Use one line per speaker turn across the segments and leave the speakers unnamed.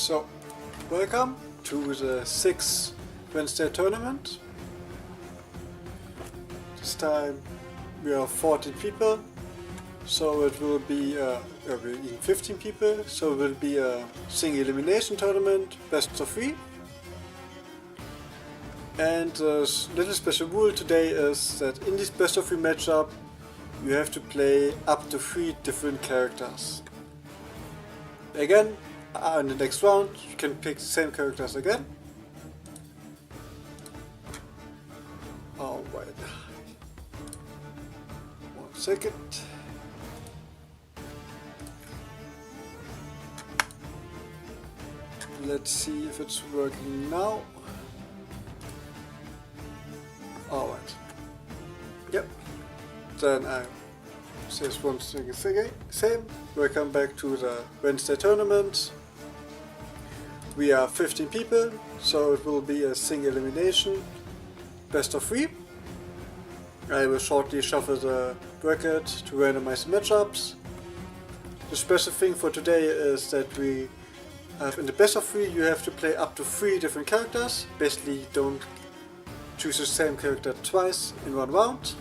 So, welcome to the 6th Wednesday tournament. This time we are 14 people, so it will be even 15 people, so it will be a single elimination tournament, best of 3. And the little special rule today is that in this best of 3 matchup you have to play up to 3 different characters. Again, in the next round you can pick the same characters again. Alright. 1 second. Let's see if it's working now. Alright. Yep. Then I says one thing same. Welcome back to the Wednesday tournament. We are 15 people, so it will be a single elimination, best of 3. I will shortly shuffle the bracket to randomize the matchups. The special thing for today is that we have in the best of 3 you have to play up to 3 different characters. Basically don't choose the same character twice in one round.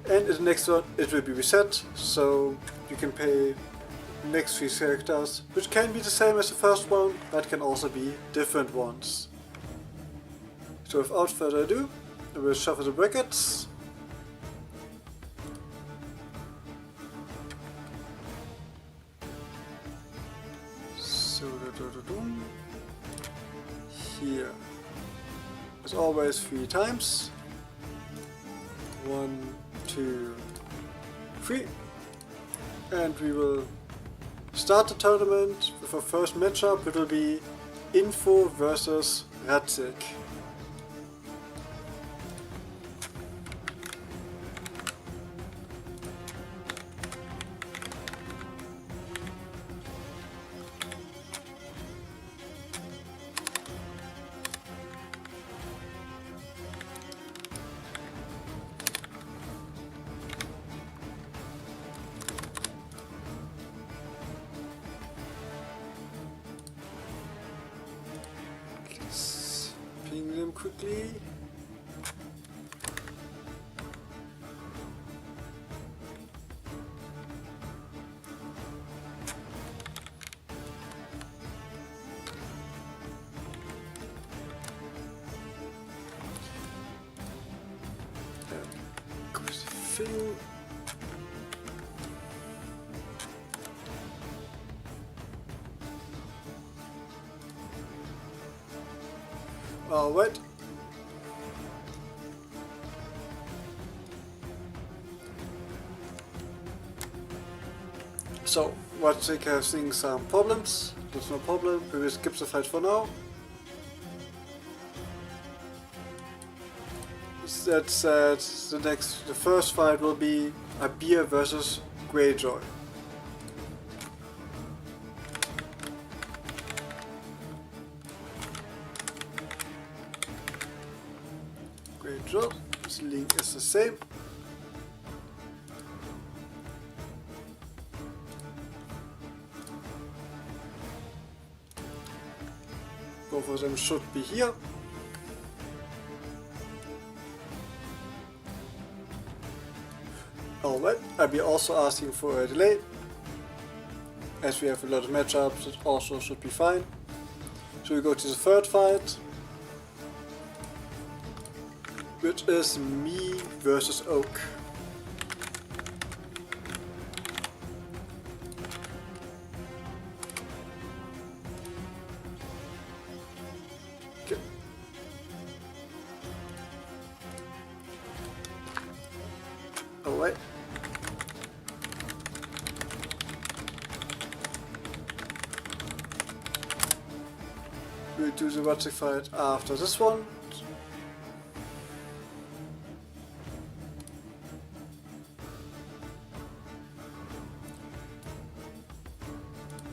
And in the next round it will be reset, so you can play the next 3 characters, which can be the same as the first one, but can also be different ones. So without further ado, I will shuffle the brackets. So here, as always, 3 times. 1, 2, 3, and we will start the tournament with our first matchup. It will be Info versus Radzik. Ping them quickly. Thing. Alright. So, Radzik has seen some problems. That's no problem. We will skip the fight for now. That said, the first fight will be Abir versus Greyjoy. Greyjoy, this link is the same. Both of them should be here. Alright, I'll be also asking for a delay. As we have a lot of matchups, it also should be fine. So we go to the third fight, which is me versus Oak. Okay. Alright. We'll do the Radzik fight after this one.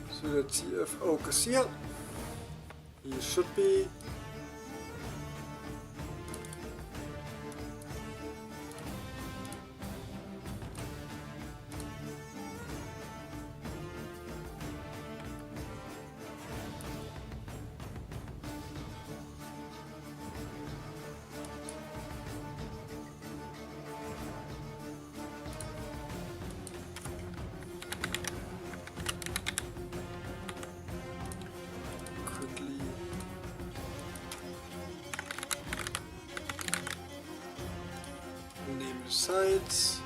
So let's see if Oak is here. He should be. sides.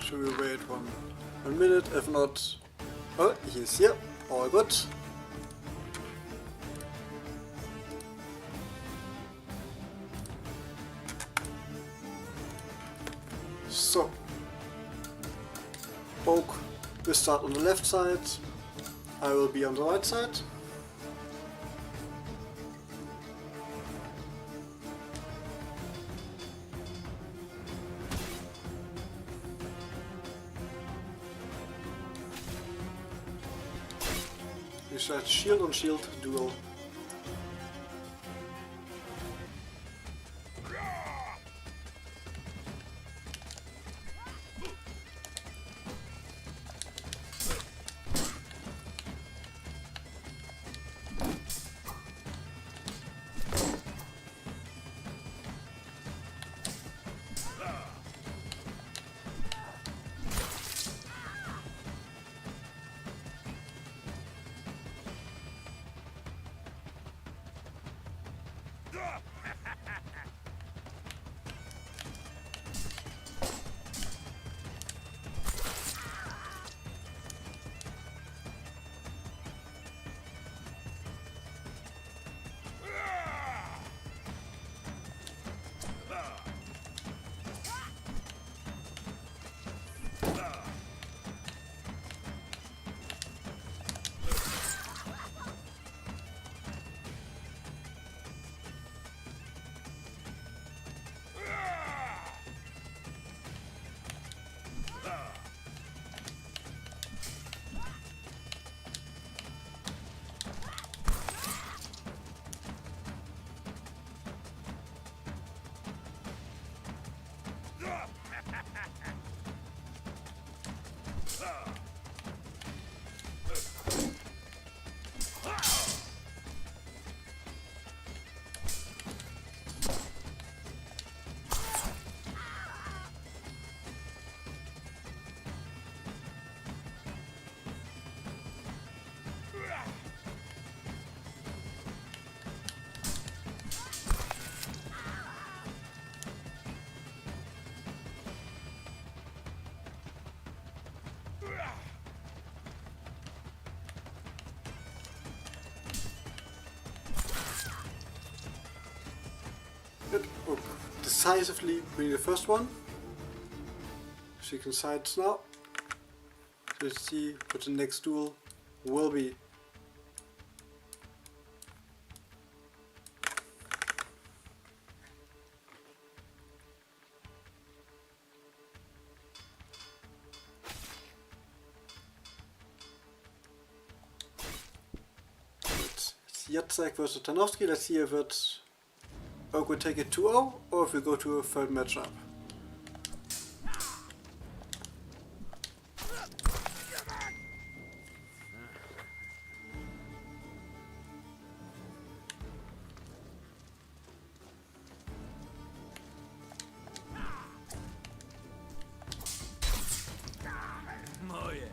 Should we wait one minute? If not, oh, he's here. All good. So, Oak will start on the left side. I will be on the right side. We start shield on shield duel. Good. Oh, decisively be the first one. She can sides now. Let's see what the next duel will be. It's Jacek versus Tarnowski. Let's see if it's Oak will take it 2-0 or if we go to a third matchup.
Moje.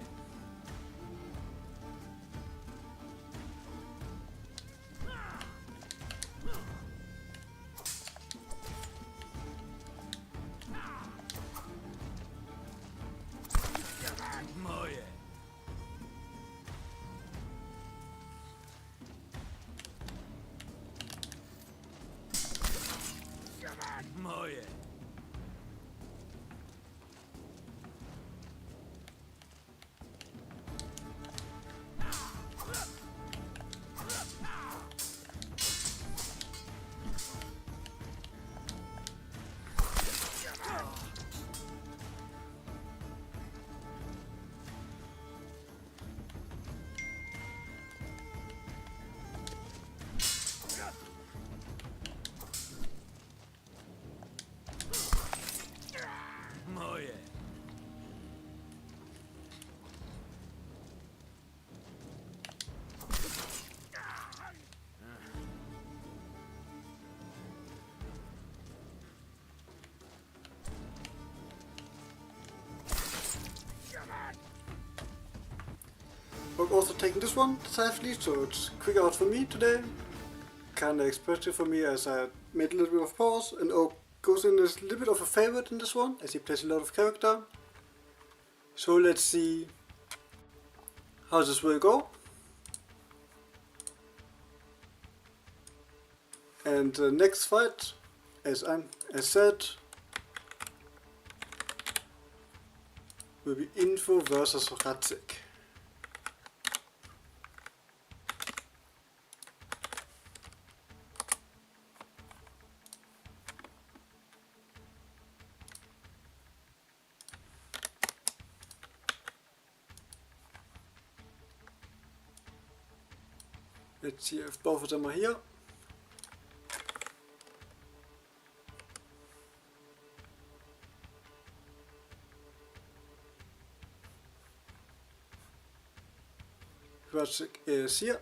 I'm also taking this one decisively, so it's quick out for me today. Kinda expected for me as I made a little bit of pause, and Oak goes in as a little bit of a favorite in this one, as he plays a lot of character. So let's see how this will go. And the next fight, as said, will be Info versus Radzik. Let's see if both of them are here. Radzik is here.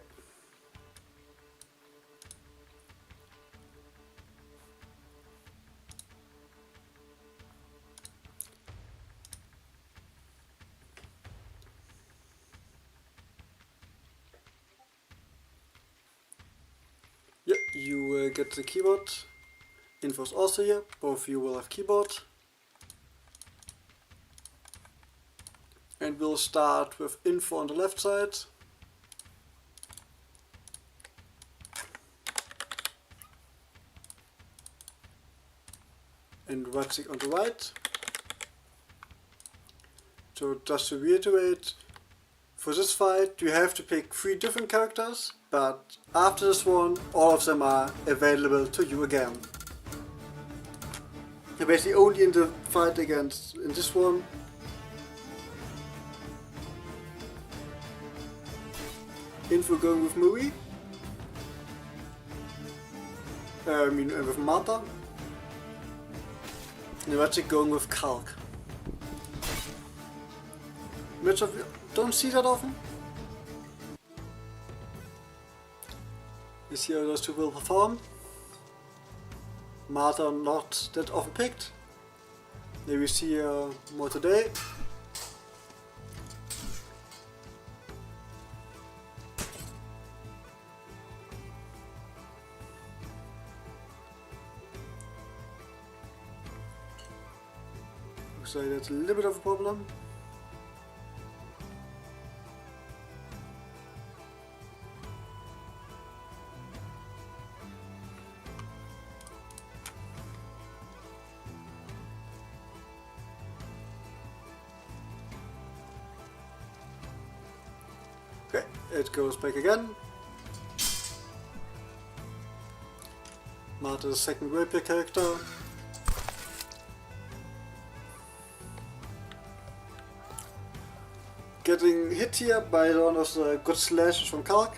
Yeah, you get the keyboard. Info's also here. Both of you will have keyboard. And we'll start with Info on the left side. And Radzik on the right. So just to reiterate, for this fight you have to pick 3 different characters, but after this one all of them are available to you again. You're basically only in the fight against, in this one, Info going with Marie, with Martha, and Radzik going with Kalk. Much of you don't see that often. You see how those two will perform. Martha not that often picked. Maybe we see more today. Looks like that's a little bit of a problem. Okay, it goes back again. Martha, the second rapier character. Getting hit here by one of the good slashes from Kalk.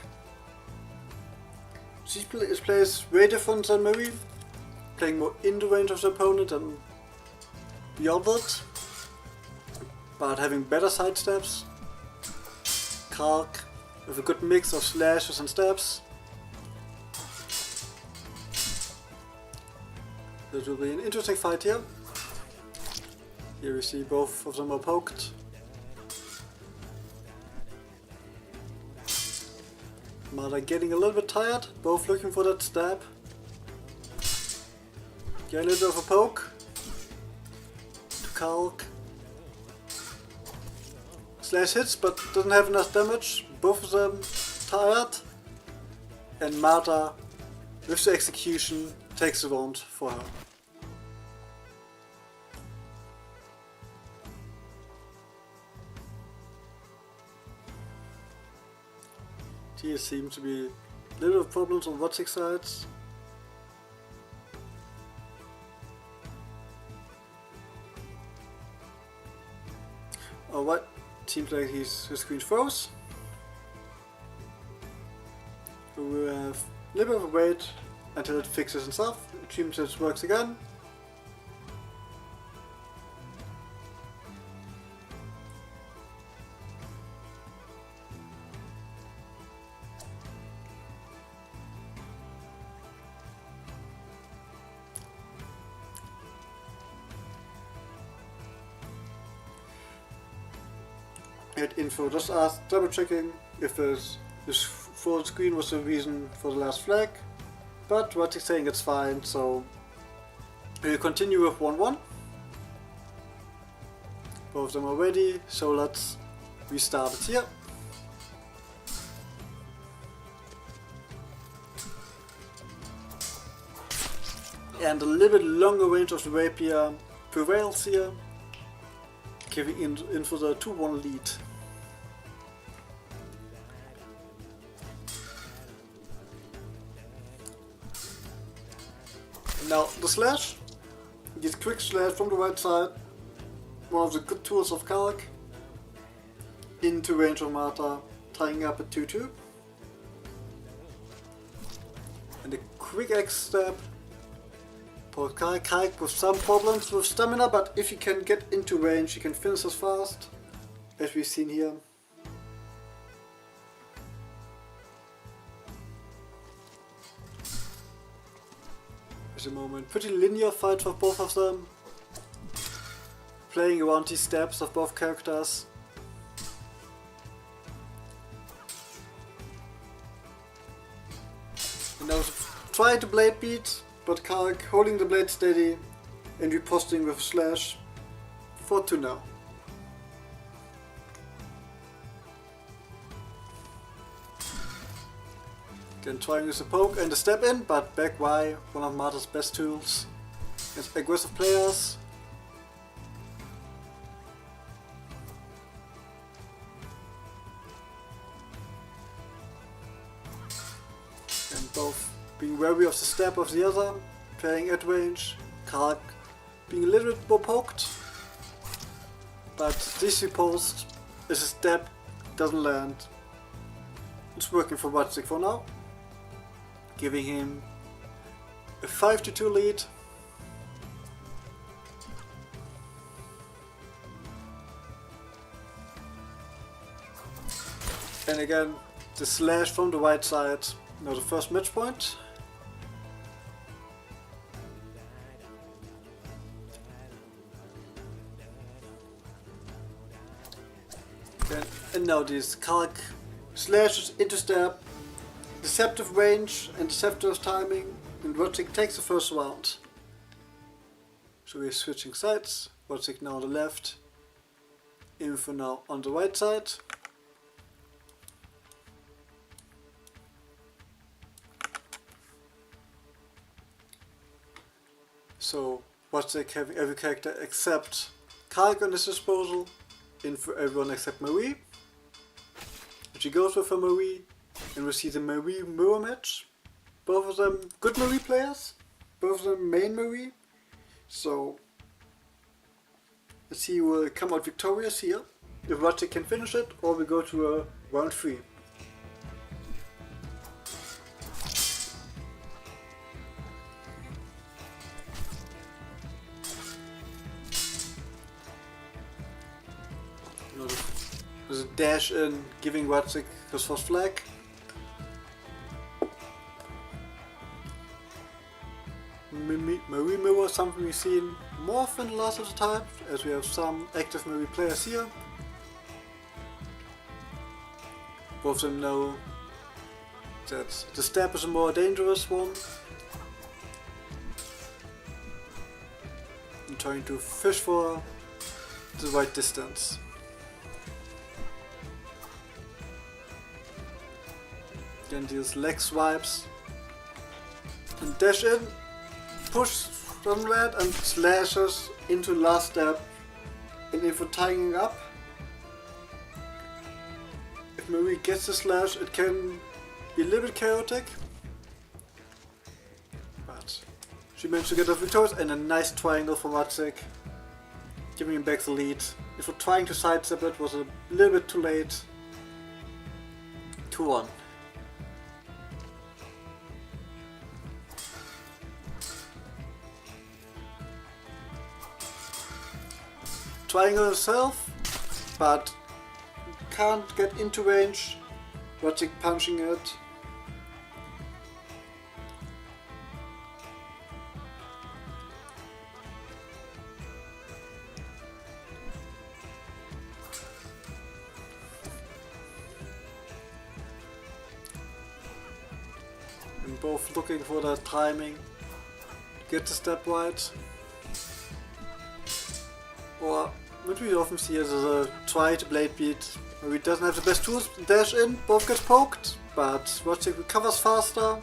She plays way different than Marie, playing more in the range of the opponent than beyond it, but having better side steps. Kalk with a good mix of slashes and stabs. That will be an interesting fight here. Here we see both of them are poked. Martha getting a little bit tired, both looking for that stab. Get a little bit of a poke to Kalk. Slash hits, but doesn't have enough damage. Both of them tired. And Martha, with the execution, takes the round for her. Here seems to be a little problems on Radzik's sides. Alright, seems like his screen froze. So we'll have a little bit of a wait until it fixes itself. It seems it works again. Info just asked, double checking if this full screen was the reason for the last flag, but Quart saying it's fine, so we'll continue with 1-1. Both of them are ready, so let's restart it here. And a little bit longer range of the rapier prevails here, giving in for the 2-1 lead. Now the slash, this quick slash from the right side, one of the good tools of Kalk, into range of Marta, tying up at 2-2. And a quick X step. For Kalk with some problems with stamina, but if you can get into range, you can finish as fast, as we've seen here. At the moment, pretty linear fight for both of them. Playing around these steps of both characters. And now try to blade beat, but Kalk holding the blade steady and riposting with slash for 2 now. Then trying with a poke and a step in, but back Y, one of Marta's best tools against aggressive players. And both being wary of the step of the other, playing at range, Kalk being a little bit more poked, but this riposte is a step, doesn't land. It's working for Quart for now, giving him a 5-2 lead. And again, the slash from the right side, now the first match point. And now this Kalk slashes into step, deceptive range and deceptive timing, and Quart takes the first round. So we're switching sides, Quart now on the left, Info now on the right side. So Quart having every character except Kalk on his disposal, in for everyone except Marie. She goes with a Marie, and we see the Marie mirror match. Both of them good Marie players, both of them main Marie. So let's see who will come out victorious here. If Quart can finish it, or we go to a round 3. There's a dash in, giving Quart his first flag. Marie mirror, something we've seen more often the last of the time, as we have some active Marie players here. Both of them know that the step is a more dangerous one. I'm trying to fish for the right distance. Then these leg swipes and dash in, push from red and slashes into last step, and if we're tying up, if Marie gets the slash, it can be a little bit chaotic, but she managed to get off victorious, and a nice triangle from Quart, giving him back the lead. If we're trying to sidestep it, was a little bit too late. 2-1. Triangle himself, but can't get into range. Quart punching it. both looking for that timing, get the step right. Or what we often see is a try to blade beat, where he doesn't have the best tools, dash in, both get poked, but Watching recovers faster,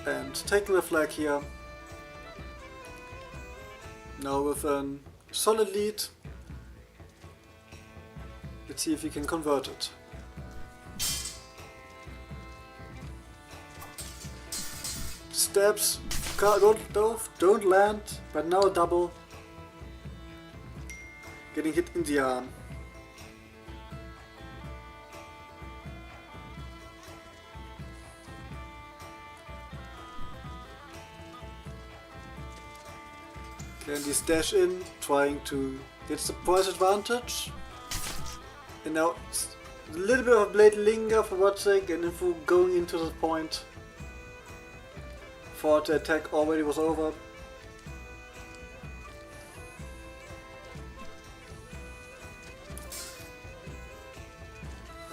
and taking the flag here. Now with a solid lead, let's see if he can convert it. Steps, don't land, but now a double. Getting hit in the arm. Candy's dash in, trying to get the price advantage. And now a little bit of a blade linger for Watching, and info going into the point. Thought the attack already was over.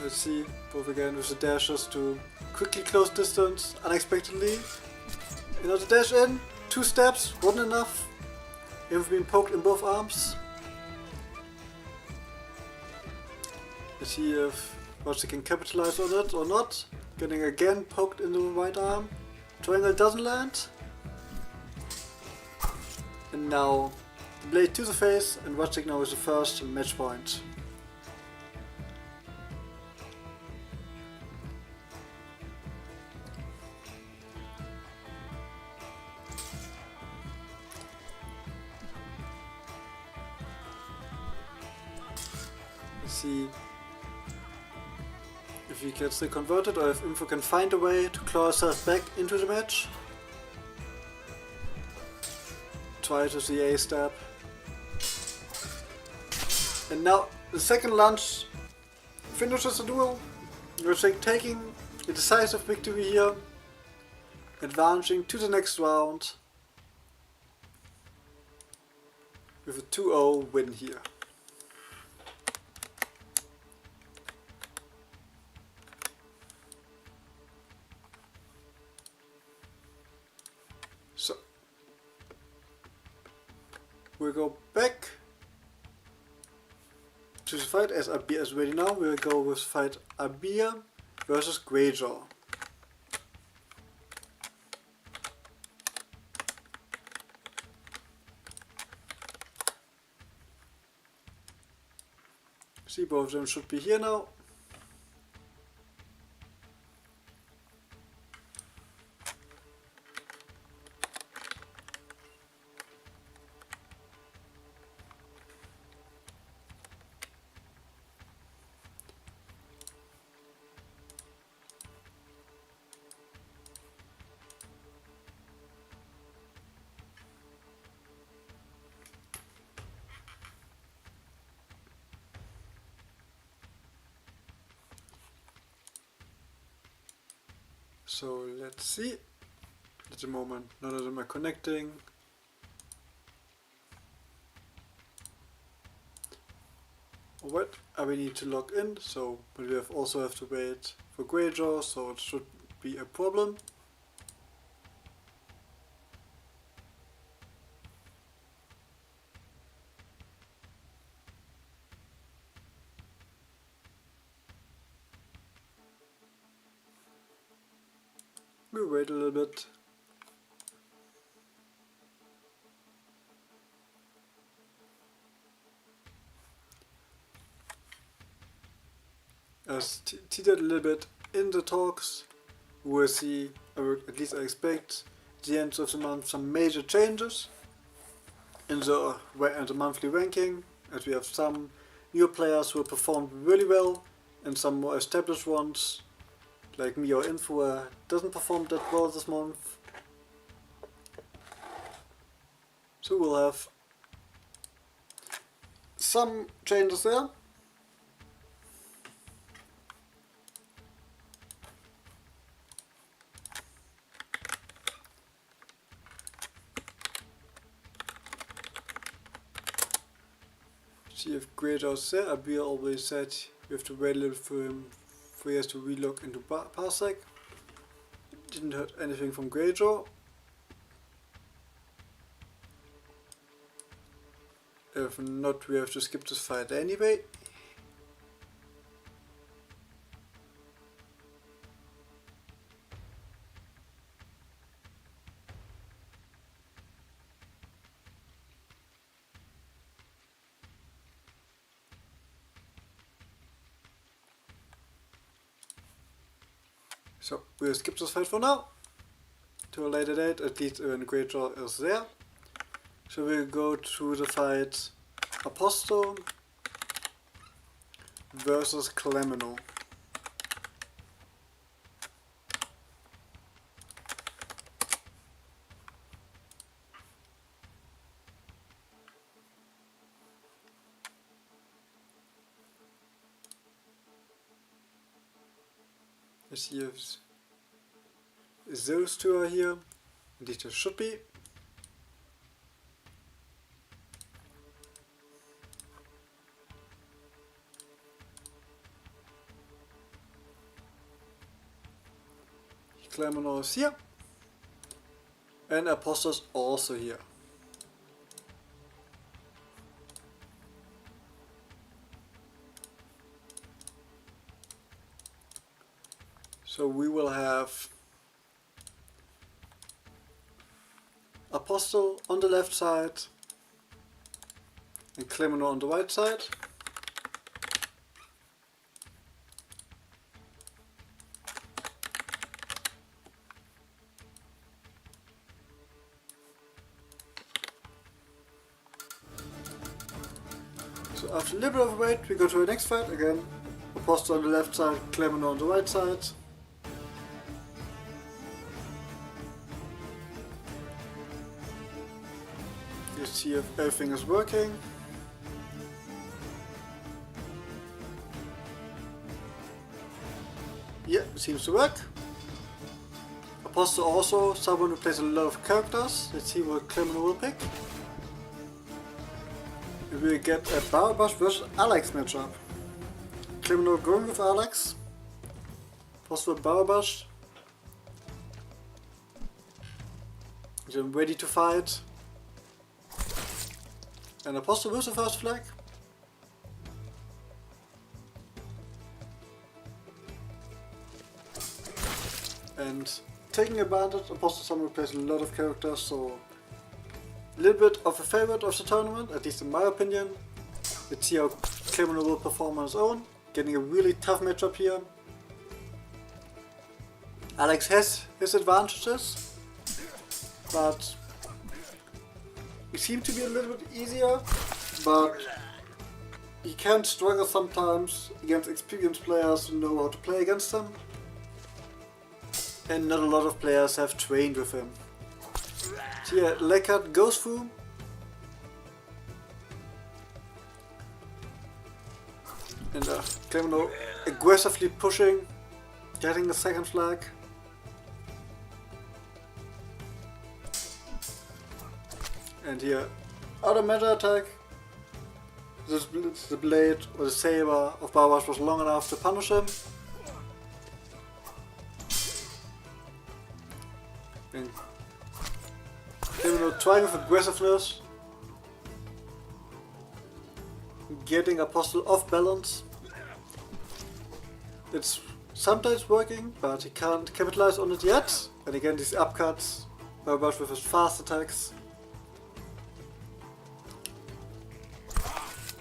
Let's see, both again with the dashes to quickly close distance, unexpectedly. You know, the dash in, 2 steps, wasn't enough. You've been poked in both arms. Let's see if Watching can capitalize on it or not. Getting again poked in the right arm. Triangle doesn't land. And now the blade to the face, and Watching now is the first match point. See if he gets still converted, or if Info can find a way to claw herself back into the match. Try to see a stab. And now the second lunge finishes the duel. Watching taking a decisive victory here, advancing to the next round with a 2-0 win here. So we'll go back to the fight as Abir is ready now. We'll go with fight Abir versus Greyjaw. See, both of them should be here now. So let's see. At the moment, none of them are connecting. What? We need to log in, so but we also have to wait for Greyjaw, so it should be a problem. We'll wait a little bit. As teetered a little bit in the talks, we'll see, or at least I expect, at the end of the month some major changes in the monthly ranking, as we have some new players who performed really well and some more established ones like me or Info doesn't perform that well this month. So we'll have some changes there. See if Greyjaw's there. Abir always said we have to wait a little for him. For he has to relog into Parsec. Didn't hurt anything from Greyjaw. If not, we have to skip this fight anyway. So we'll skip this fight for now. To a later date, at least when Greyjaw is there. So we'll go to the fight Apostle versus Clemino. Let's see if those two are here. Indeed, there should be. Clemino is here. And Apostle's also here. So we will have Apostle on the left side and Clemino on the right side. So after a little bit of a wait, we go to the next fight again. Apostle on the left side, Clemino on the right side. Let's see if everything is working. Yeah, it seems to work. Apostle also someone who plays a lot of characters. Let's see what Clemino will pick. We will get a Barbash versus Alex matchup. Clemino going with Alex. Apostle with Barbash. Then ready to fight. And Apostle with the first flag. And taking advantage, Apostle someone who plays a lot of characters, so a little bit of a favorite of the tournament, at least in my opinion. Let's see how Clemino will perform on his own. Getting a really tough matchup here. Alex has his advantages, but he seems to be a little bit easier, but he can struggle sometimes against experienced players who know how to play against him. And not a lot of players have trained with him. So yeah, Leckert goes through. And Clemino aggressively pushing, getting the second flag. And here, other meta attack. The blade or the saber of Barbash was long enough to punish him. And Clemino trying with aggressiveness, getting Apostle off balance. It's sometimes working, but he can't capitalize on it yet. And again, these upcuts, Barbash with his fast attacks.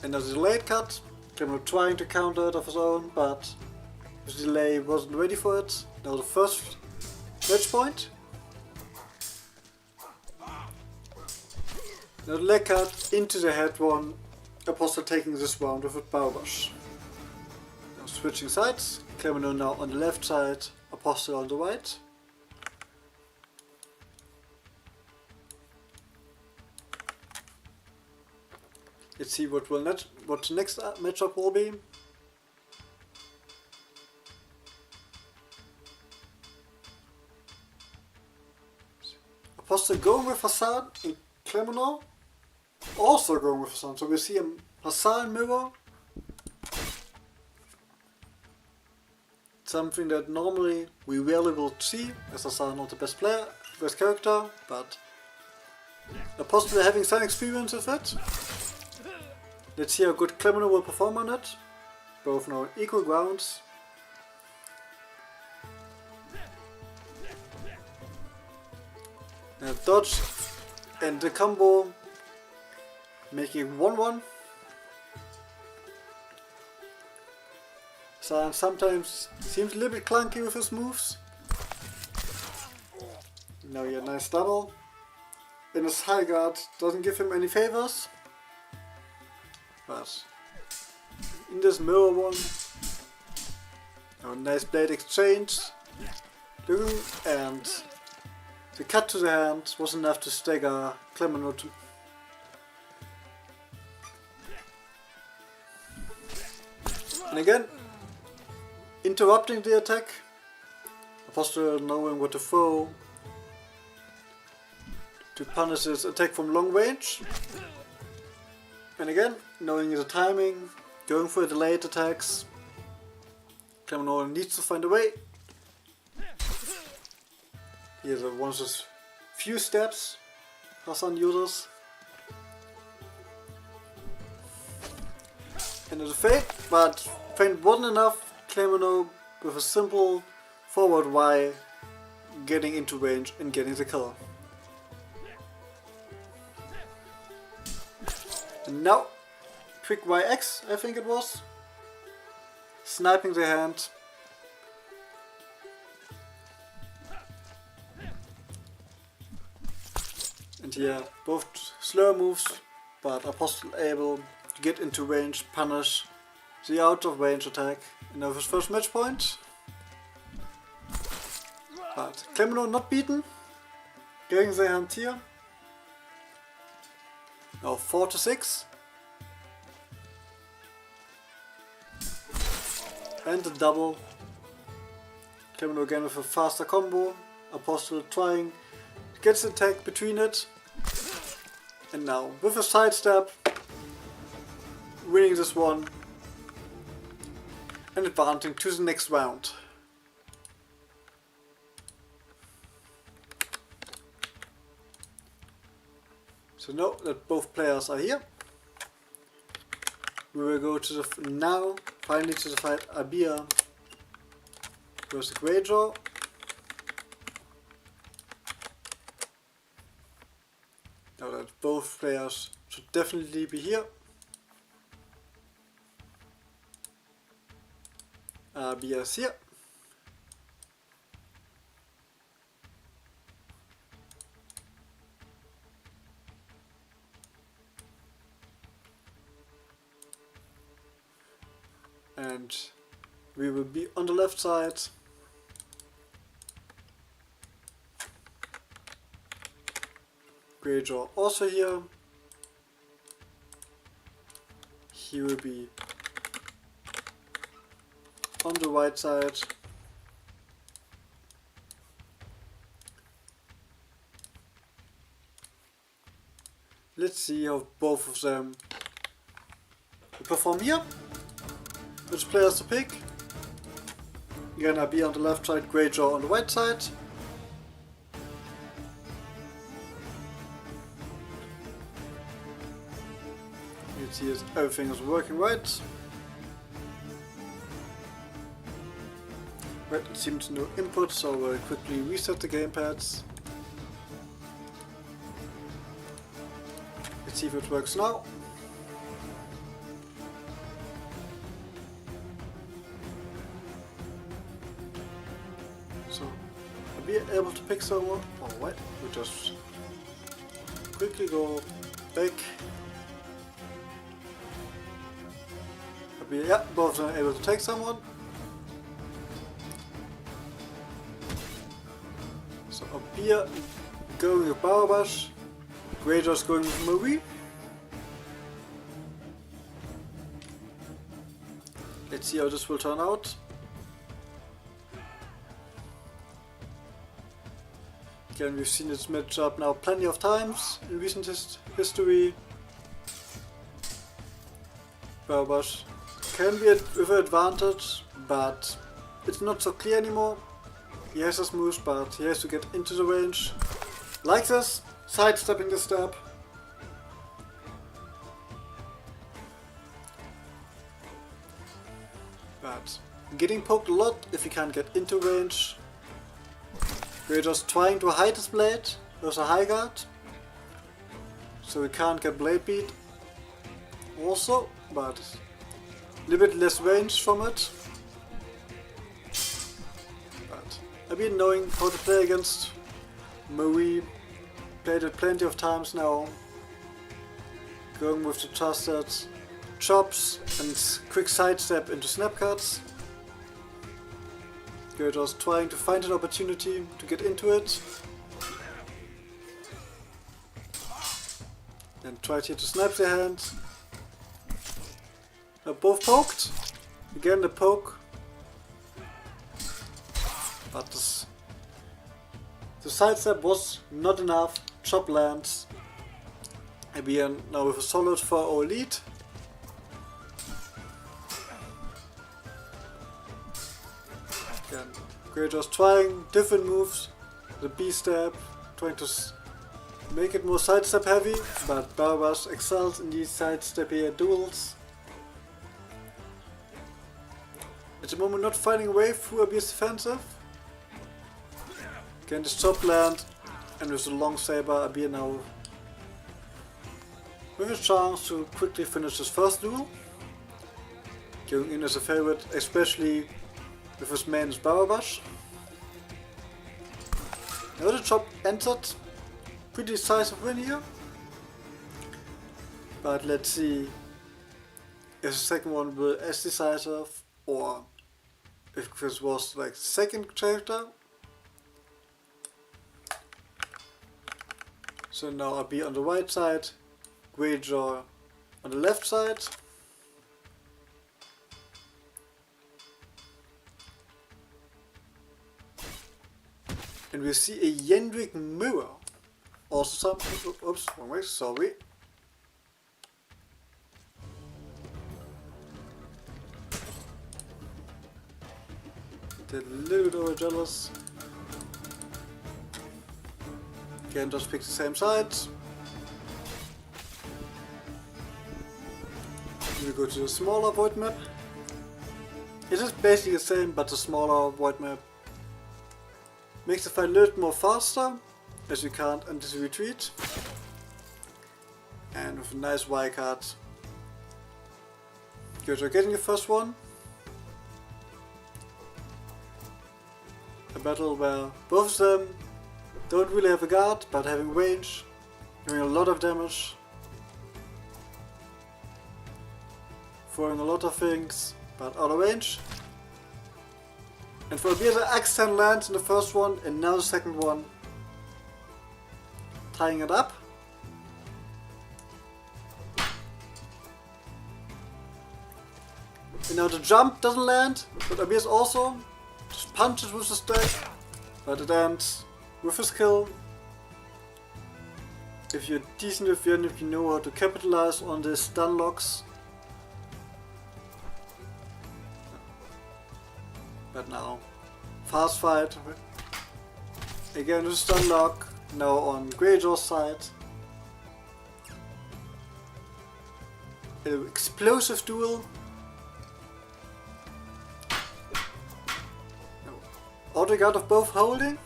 And there's a delayed cut. Clemino trying to counter it of his own, but his delay wasn't ready for it. Now the first match point. Now the leg cut into the head one. Apostle taking this round with a Barbash. Now switching sides. Clemino now on the left side, Apostle on the right. Let's see what the next matchup will be. Apostle going with Hassan and Clemino also going with Hassan. So we see him Hassan mirror. It's something that normally we rarely will see, as I not the best player, best character, but possibly having some experience with it. Let's see how good Clemeno will perform on it. Both now equal grounds. Now dodge and the combo, making 1-1. So sometimes seems a little bit clunky with his moves. Now he had a nice double. And his high guard doesn't give him any favors. But in this mirror one, a nice blade exchange. And the cut to the hand was enough to stagger Clemeno to. And again, interrupting the attack. Apostle knowing what to throw to punish his attack from long range. And again, knowing the timing, going for delayed attacks. Clemeno needs to find a way. Here's one of those few steps Hassan uses. And it's a feint, but feint wasn't enough. Clemeno with a simple forward Y getting into range and getting the kill. And now, quick YX, I think it was. Sniping the hand. And here, both slow moves, but Apostle able to get into range, punish the out of range attack in his first match point. But Clemeno not beaten. Getting the hand here. Now 4-6. And the double. Clemeno again with a faster combo. Apostle trying to get the attack between it. And now with a sidestep, winning this one and advancing to the next round. So now that both players are here, we will go to the now finally to the fight Abia versus Greyjaw. Now that both players should definitely be here. Abia is here. And we will be on the left side. Greyjaw also here. He will be on the right side. Let's see how both of them perform here. Which players to pick? Again, I'll be on the left side, Greyjaw on the right side. You can see everything is working right. Right, it seems no input, so we'll quickly reset the gamepads. Let's see if it works now. So, I'll be able to pick someone. Alright, we just quickly go back. I'll be, yeah, both are able to take someone. So up here, going with Barbash, Greyjaw's going with Marie. Let's see how this will turn out. Again, we've seen this matchup now plenty of times in recent history. Barbash can be with an advantage, but it's not so clear anymore. He has his moves, but he has to get into the range. Like this, sidestepping the stab. But getting poked a lot if he can't get into range. We're just trying to hide his blade with a high guard, so we can't get blade beat also, but a little bit less range from it. But I've been knowing how to play against Marie, played it plenty of times now, going with the trusted chops and quick sidestep into snap cuts. You're just trying to find an opportunity to get into it. And try here to snap the hand. Now both poked. Again the poke. But the sidestep was not enough. Chop lands. And we are now with a solid 4-0 lead. Again, we're just trying different moves. The B stab, trying to make it more sidestep heavy, but Barbas excels in these sidestep here duels. At the moment not finding a way through Abir's defensive. Again this chop land, and with the long saber Abir now with a chance to quickly finish his first duel. Going in as a favorite, especially with his main is Barabash. Now the chop entered. Pretty decisive win here. But let's see if the second one will be as decisive, or if this was like second chapter. So now I'll be on the right side, Greyjaw on the left side. And we see a Yendrick mirror. Also some, oops, wrong way, sorry. They're a little bit overjealous. Again, just pick the same sides. We go to the smaller void map. It is basically the same, but the smaller void map makes the fight a little more faster, as you can't anti-retreat. And with a nice Y card, you're getting the first one. A battle where both of them don't really have a guard, but having range, doing a lot of damage, throwing a lot of things, but out of range. And for Abir, the X10 lands in the first one, and now the second one. Tying it up. And now the jump doesn't land, but Abir's also just punches with the stack, but it ends with his kill. If you're decent with Yen, if you know how to capitalize on the stun locks. But now, fast fight. Again with stun lock, now on Greyjaw's side. An explosive duel. Auto guard of both holding.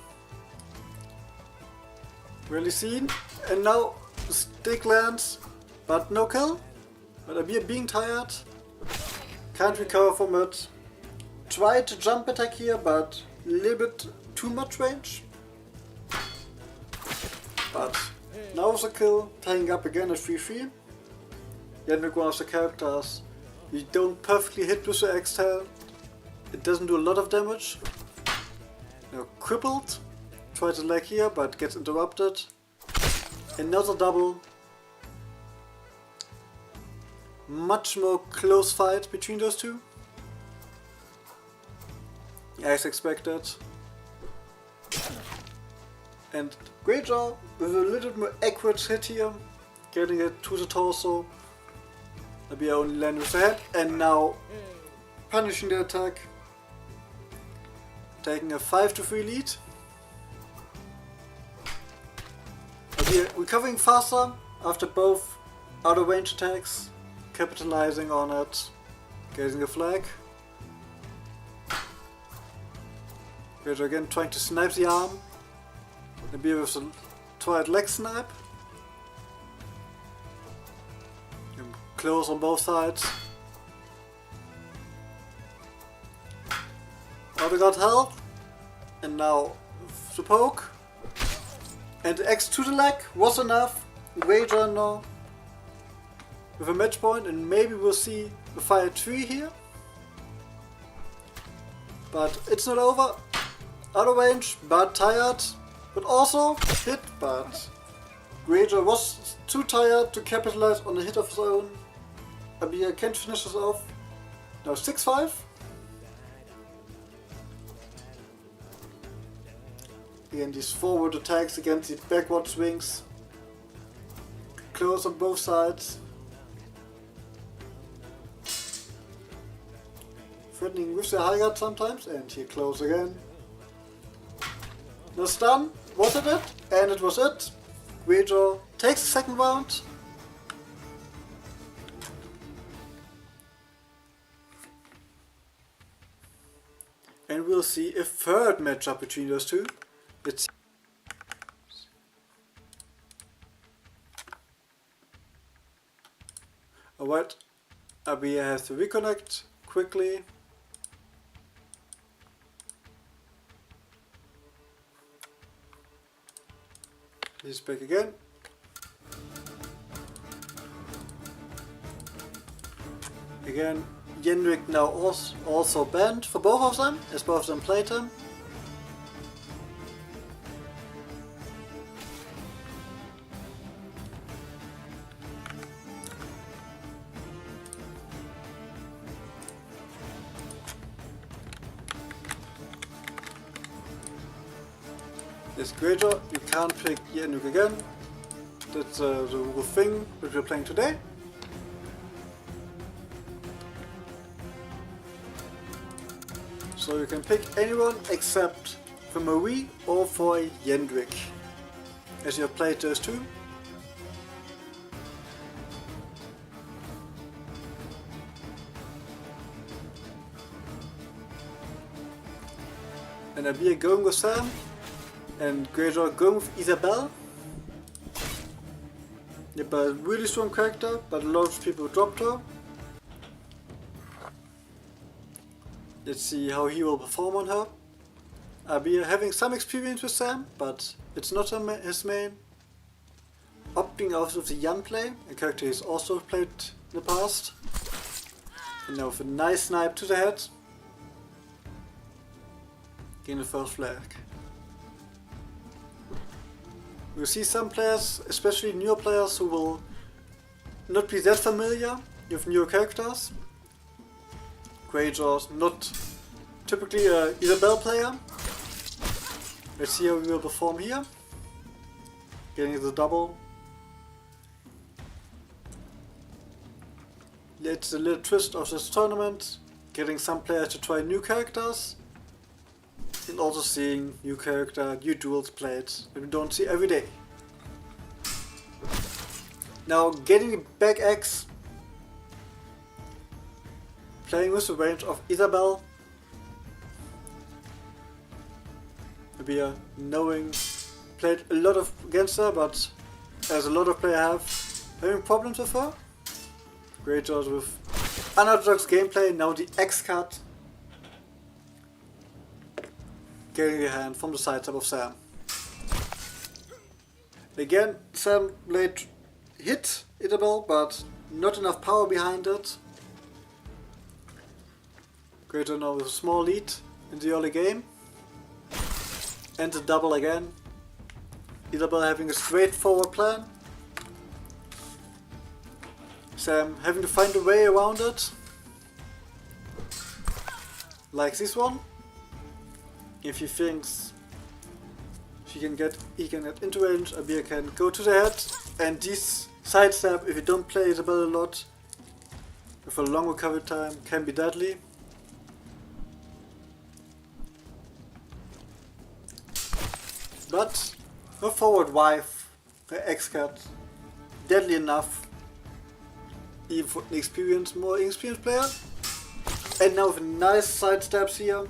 Really seen. And now the stick lands, but no kill. But Abir being tired. Can't recover from it. Tried to jump attack here, but a little bit too much range. But now is a kill, tying up again at 3-3. Yendrick, one of the characters you don't perfectly hit with the X-Tail. It doesn't do a lot of damage. Now crippled. Tries to leg here, but gets interrupted. Another double. Much more close fight between those two. As expected. And Greyjaw with a little more accurate hit here, getting it to the torso. Abir only landing with the head, and now punishing the attack. taking a 5-3 lead. Abir recovering faster after both out of range attacks, capitalizing on it, getting a flag. We're again trying to snipe the arm. Abir with a tried leg snipe. And close on both sides. Oh, we got health. And now the poke. And the X to the leg was enough. Wager now with a match point, and maybe we'll see the fire tree here. But it's not over. Out of range, but tired. But also hit, but Wager was too tired to capitalize on a hit of his own. Abir can't finish this off. Now 6-5. Again, these forward attacks against the backward swings. Close on both sides. Threatening with the high guard sometimes, and here close again. No stun, was it? And it was it. Wager takes the second round. And we'll see a third matchup between those two. It's alright, Abir has to reconnect quickly. He's back again. Again, Yenrik now also banned for both of them, as both of them played him. This Greater, you can't pick Yenrik again. That's the thing that we're playing today. So you can pick anyone except for Marie or for Yenrik, as you have played those two. And Abir going with Sam, and Greyjaw going with Isabelle. Yeah, but really strong character, but a lot of people dropped her. Let's see how he will perform on her. Abir having some experience with Sam, but it's not his main. Opting out of the Yan play, a character he's also played in the past. And now with a nice snipe to the head. Gain the first flag. We'll see some players, especially newer players, who will not be that familiar with newer characters. Greyjaw's not typically a Isabelle player. Let's see how we will perform here. Getting the double. It's a little twist of this tournament. Getting some players to try new characters. And also seeing new character, new duels played that we don't see every day. Now getting the back X. Playing with the range of Isabelle. Abir knowing, played a lot of against her, but as a lot of players have, having problems with her. Greyjaw with unorthodox gameplay, now the X card. Getting a hand from the sidestep of Sam. Again, Sam late hit Isabelle, but not enough power behind it. Greyjaw now with a small lead in the early game. And the double again. Isabelle having a straightforward plan. Sam having to find a way around it. Like this one. If he thinks he can get into range, Abir can go to the head, and this sidestep, if you don't play Isabelle a lot, with a long recovery time, can be deadly. But her forward wife, her ex-cat, deadly enough, even for an more experienced player. And now with nice side steps here.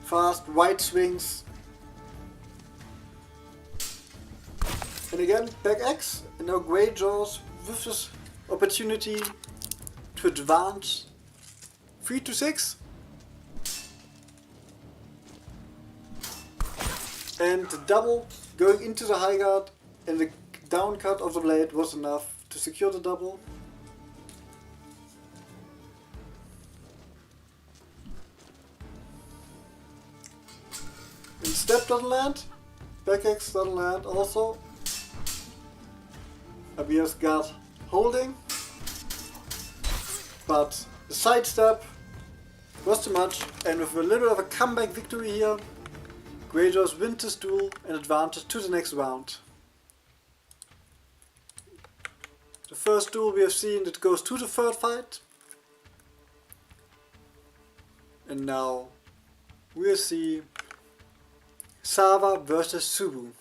Fast right swings. And again, back X. And now Greyjaws with this opportunity to advance 3 to 6. And the double going into the high guard and the down cut of the blade was enough to secure the double. And step doesn't land, back X doesn't land also. Abia's guard holding, but the side step was too much, and with a little of a comeback victory here, Greyjaws wins this duel and advances to the next round. The first duel we have seen that goes to the third fight. And now we'll see Sava versus Subu.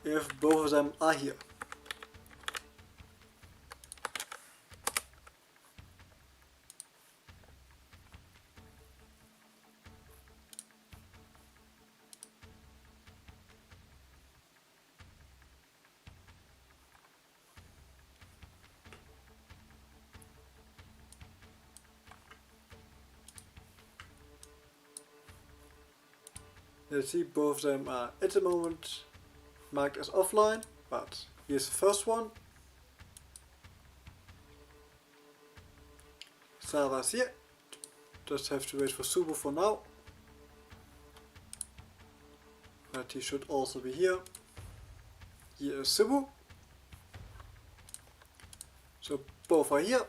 If both of them are here. Let's see, both of them are at the moment marked as offline, but here's the first one. Sava's here. Just have to wait for Subu for now. But he should also be here. Here is Subu. So both are here.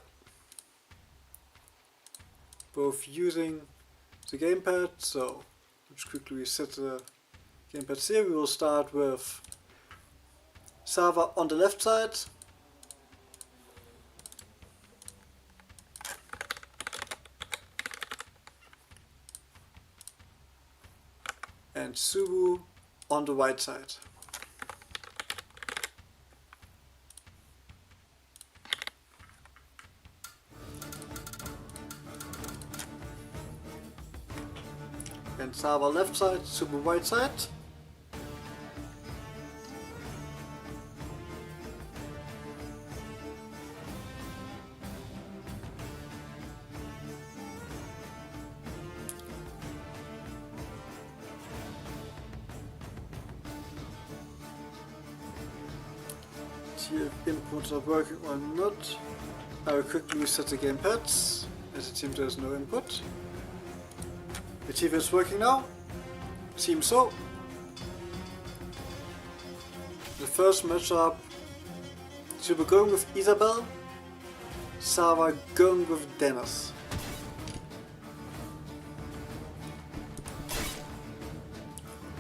Both using the gamepad, so let's quickly reset the gamepad here. We will start with Sava on the left side. And Subu on the right side. And Sava left side, Subu right side. See if inputs are working or not. I will quickly reset the gamepads, as it seems there's no input. Let's see if it's working now. Seems so. The first matchup, Subu going with Isabel, Sava going with Dennis.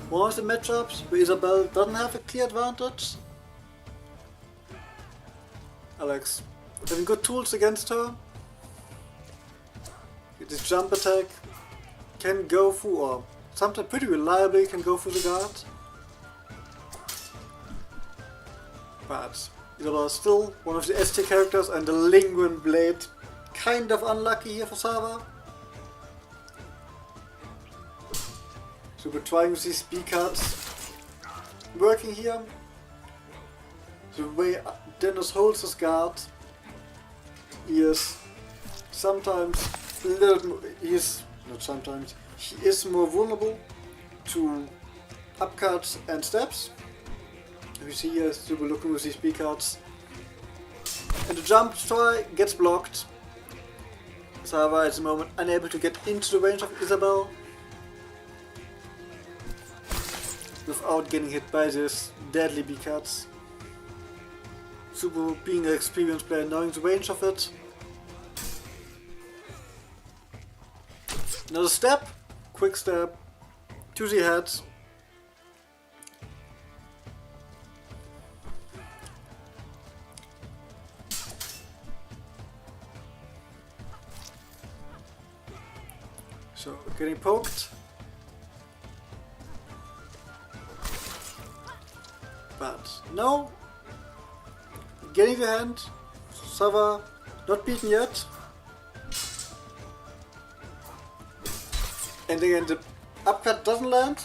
One of the matchups where Isabel doesn't have a clear advantage. Alex having good tools against her. This jump attack can go through, or sometimes pretty reliably can go through the guard. But Isabel is still one of the ST characters, and the Lingering Blade kind of unlucky here for Sava. So we're trying with these B cards working here. The way Dennis holds his guard, he is sometimes a little more, he is more vulnerable to upcuts and steps. You see here, Subu looking with these B cards. And the jump try gets blocked. Sava at the moment unable to get into the range of Isabel without getting hit by these deadly B cards. Subu being an experienced player, knowing the range of it. Another step, quick step, to the head. getting poked. But no. Getting the hand. Sava not beaten yet. And again the upcut doesn't land.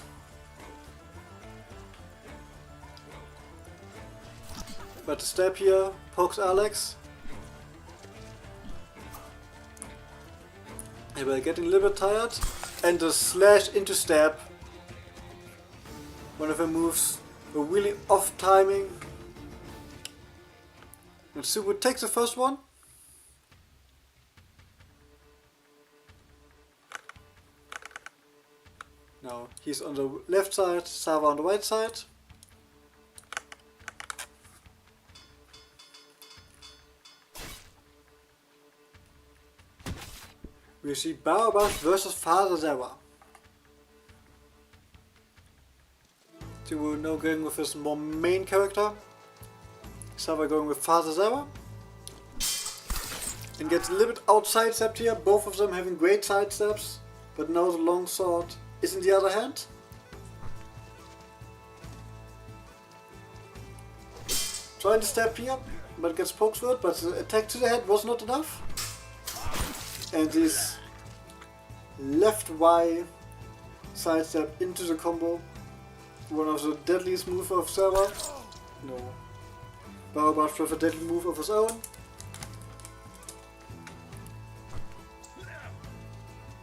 But the stab here pokes Alex. And we're getting a little bit tired. And the slash into stab. One of her moves were really off timing. And Subu takes the first one. Now he's on the left side, Sava on the right side. We see Barabas versus Father Zera. So we're now going with his more main character. Sava going with Father Zera. And gets a little bit outside stepped here, both of them having great side steps, but now the long sword is in the other hand. Trying to step here, but gets poked with it, but the attack to the head was not enough. And this left Y sidestep into the combo. One of the deadliest moves of Zera. No. Barabas with a deadly move of his own.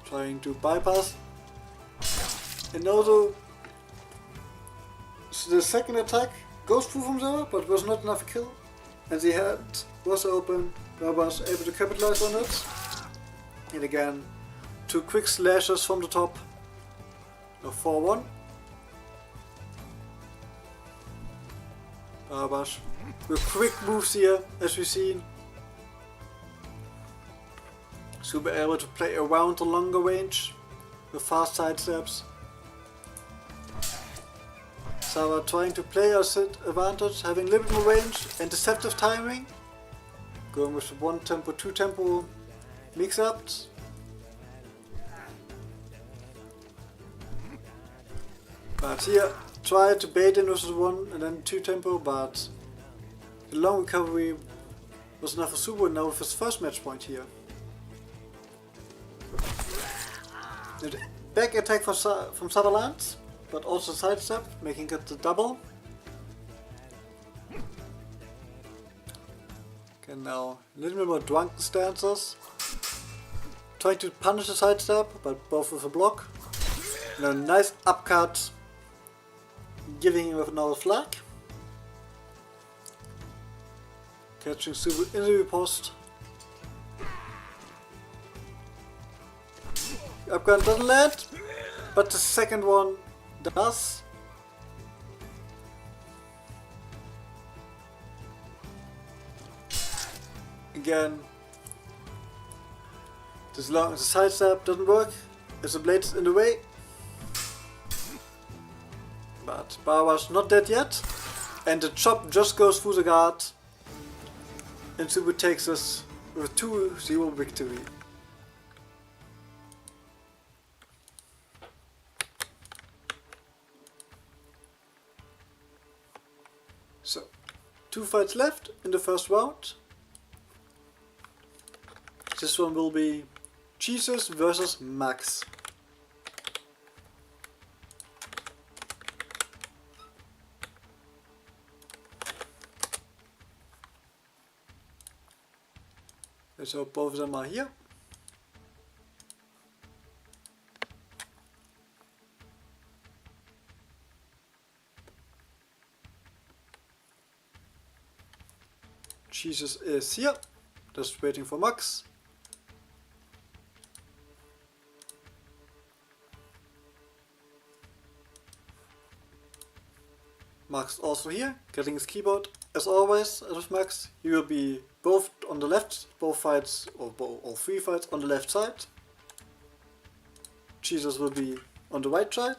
Trying to bypass. And now the second attack goes through from Zera, but was not enough kill. And the head was open. Barabas able to capitalize on it. And again, 2 quick slashes from the top. Now 4-1. Barabas with quick moves here, as we've seen. So be able to play around the longer range with fast side steps. Sava trying to play her advantage, having a little bit more range and deceptive timing. Going with 1 tempo, 2 tempo mix-ups. But here, try to bait in with 1 and then 2 tempo, but the long recovery was enough for Subu now with his first match point here. And back attack from Sutherland, but also sidestep, making it the double. Okay, now a little bit more drunken stances. Trying to punish the sidestep, but both with a block. And a nice upcut, giving him with another flag. Catching Subu in the riposte. Upcut doesn't land, but the second one does. Again, this long as the sidestep doesn't work, as the blade is in the way. But Barabas not dead yet, and the chop just goes through the guard, and Subu takes us with 2-0 victory. So, 2 fights left in the first round. This one will be Jesus versus Max. So both of them are here. Jesus is here, just waiting for Max. Max also here, getting his keyboard. As always, with Max, he will be both on the left, both fights, or all 3 fights on the left side. Jesus will be on the right side.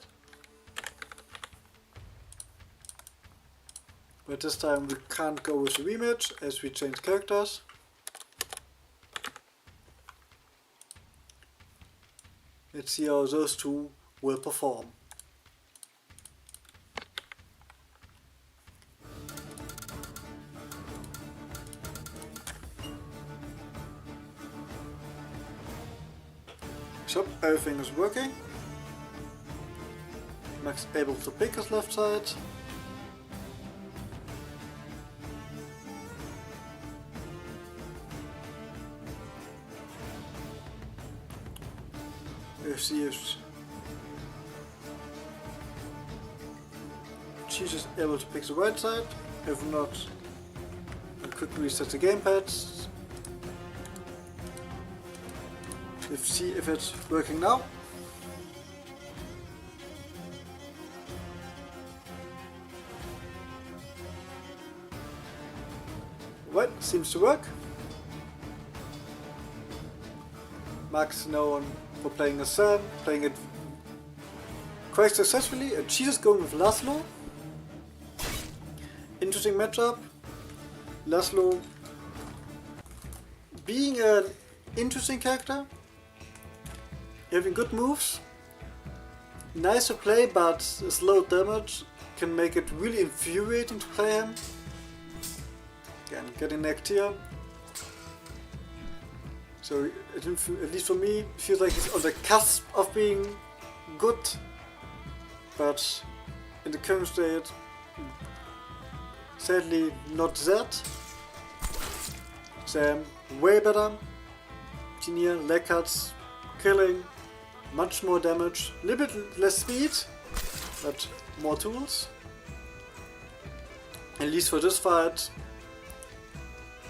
But this time we can't go with the rematch as we changed characters. Let's see how those two will perform. So everything is working. Max able to pick his left side. FC is she's just able to pick the right side. If not, I'll quickly reset the gamepads. Let's see if it's working now. Right, seems to work. Max known for playing a Sam, playing it quite successfully, and she's just going with Laszlo. Interesting matchup. Laszlo being an interesting character, having good moves, nice to play, but slow damage can make it really infuriating to play him. Again, getting necked here. So at least for me, it feels like he's on the cusp of being good, but in the current state, sadly not that. Sam, way better. Genia, leg cuts, killing, much more damage, a little bit less speed, but more tools. At least for this fight,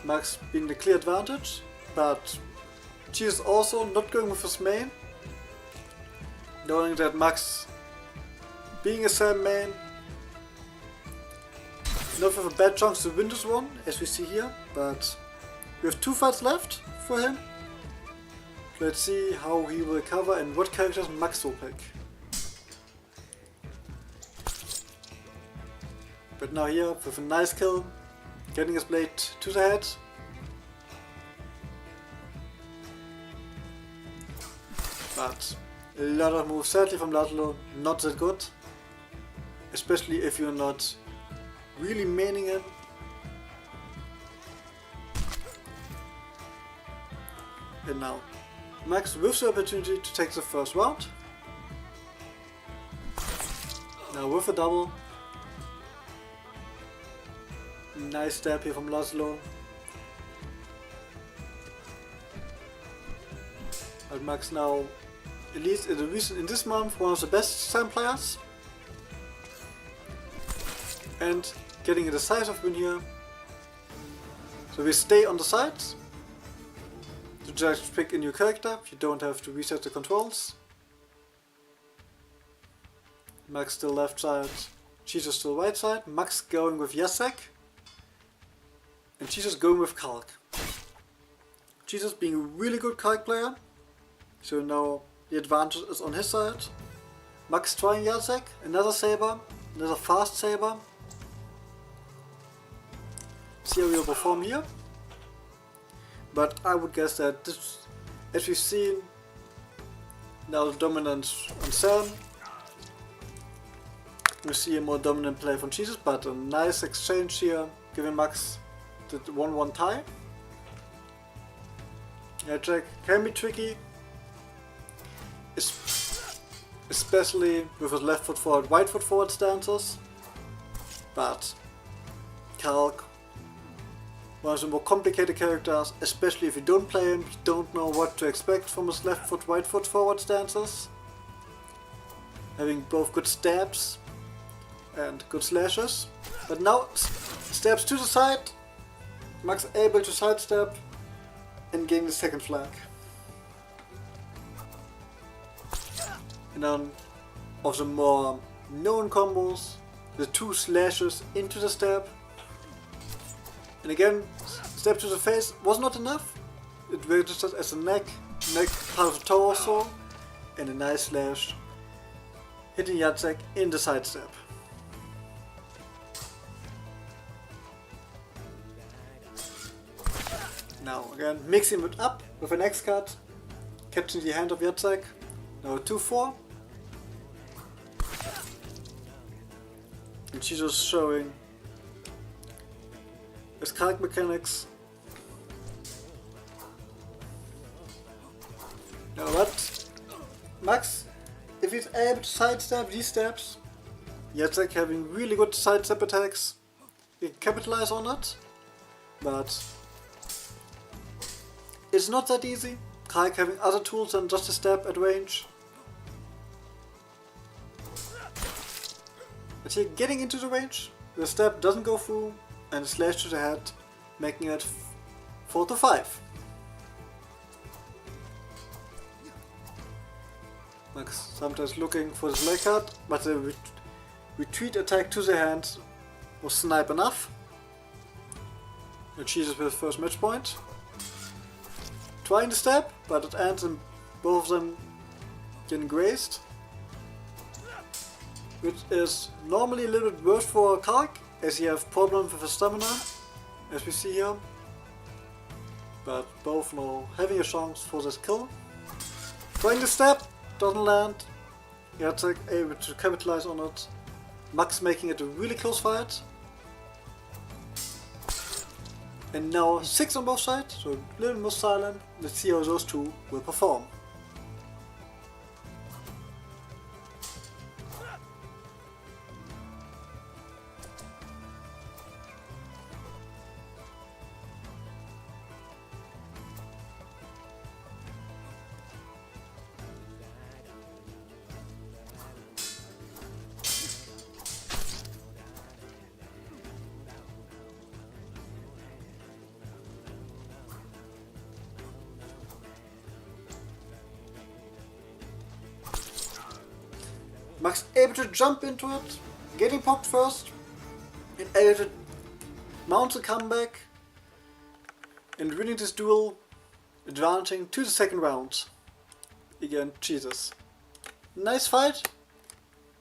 Max being the clear advantage, but she is also not going with his main, knowing that Max, being a Sam main, not with a bad chance to win this one, as we see here, but we have 2 fights left for him. Let's see how he will recover and what characters Max will pick. But now here, with a nice kill, getting his blade to the head. But a lot of moves, sadly from Laszlo, not that good. Especially if you're not really maining him. And now, Max with the opportunity to take the first round. Now with a double. Nice stab here from Laszlo. But Max now, at least in this month, one of the best Sam players. And getting a decisive win here. So we stay on the sides. To just pick a new character, you don't have to reset the controls. Max still left side, Jesus still right side. Max going with Jacek. And Jesus going with Kalk. Jesus being a really good Kalk player. So now the advantage is on his side. Max trying Jacek, another saber, another fast saber. See how we will perform here. But I would guess that this, as we've seen, now the dominance on Sam. We see a more dominant play from Jesus, but a nice exchange here, giving Max the 1-1 tie. Yeah, Jack can be tricky, especially with his left foot forward, right foot forward stances. But Kalk, one of the more complicated characters, especially if you don't play him, you don't know what to expect from his left foot, right foot forward stances. Having both good stabs and good slashes. But now stabs to the side, Max able to sidestep and gain the second flag. And then of the more known combos, the 2 slashes into the stab. And again, stab to the face was not enough. It registered as a neck part of the torso, and a nice slash hitting Jacek in the side step. Now again, mixing it up with an X cut, catching the hand of Jacek, Now 2-4. And she's just showing his card mechanics. Now what? Max, if he's able to sidestep these steps, Jacek having really good sidestep attacks, he can capitalize on it, but it's not that easy. Kark having other tools than just a step at range. But here getting into the range, the step doesn't go through and a slash to the head, making it 4-5. Max sometimes looking for the leg card, but the retreat attack to the hand was snipe enough. And cheeses with first match point. Trying the step, but it ends in both of them getting grazed. Which is normally a little bit worse for Kark, as he has problems with his stamina, as we see here. But both now having a chance for this kill. Trying the step, doesn't land. Jacek able to capitalize on it. Max making it a really close fight. And now 6 on both sides, so a little more silent. Let's see how those two will perform. Max able to jump into it, getting popped first, and able to mount the comeback and winning this duel, advancing to the second round. Again, Jesus. Nice fight.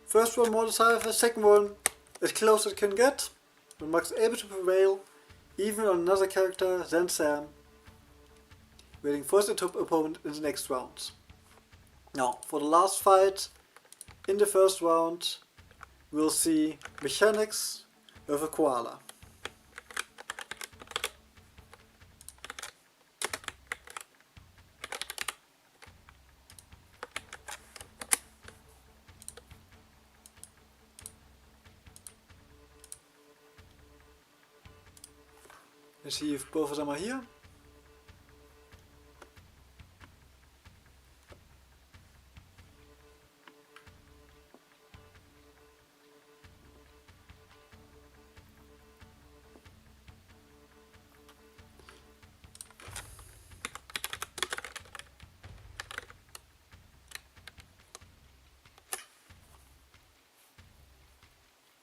First one more decisive, second one as close as it can get. But Max able to prevail, even on another character than Sam, waiting for the top opponent in the next round. Now, for the last fight, in the first round, we'll see mechanics with a koala. Let's see if both of them are here.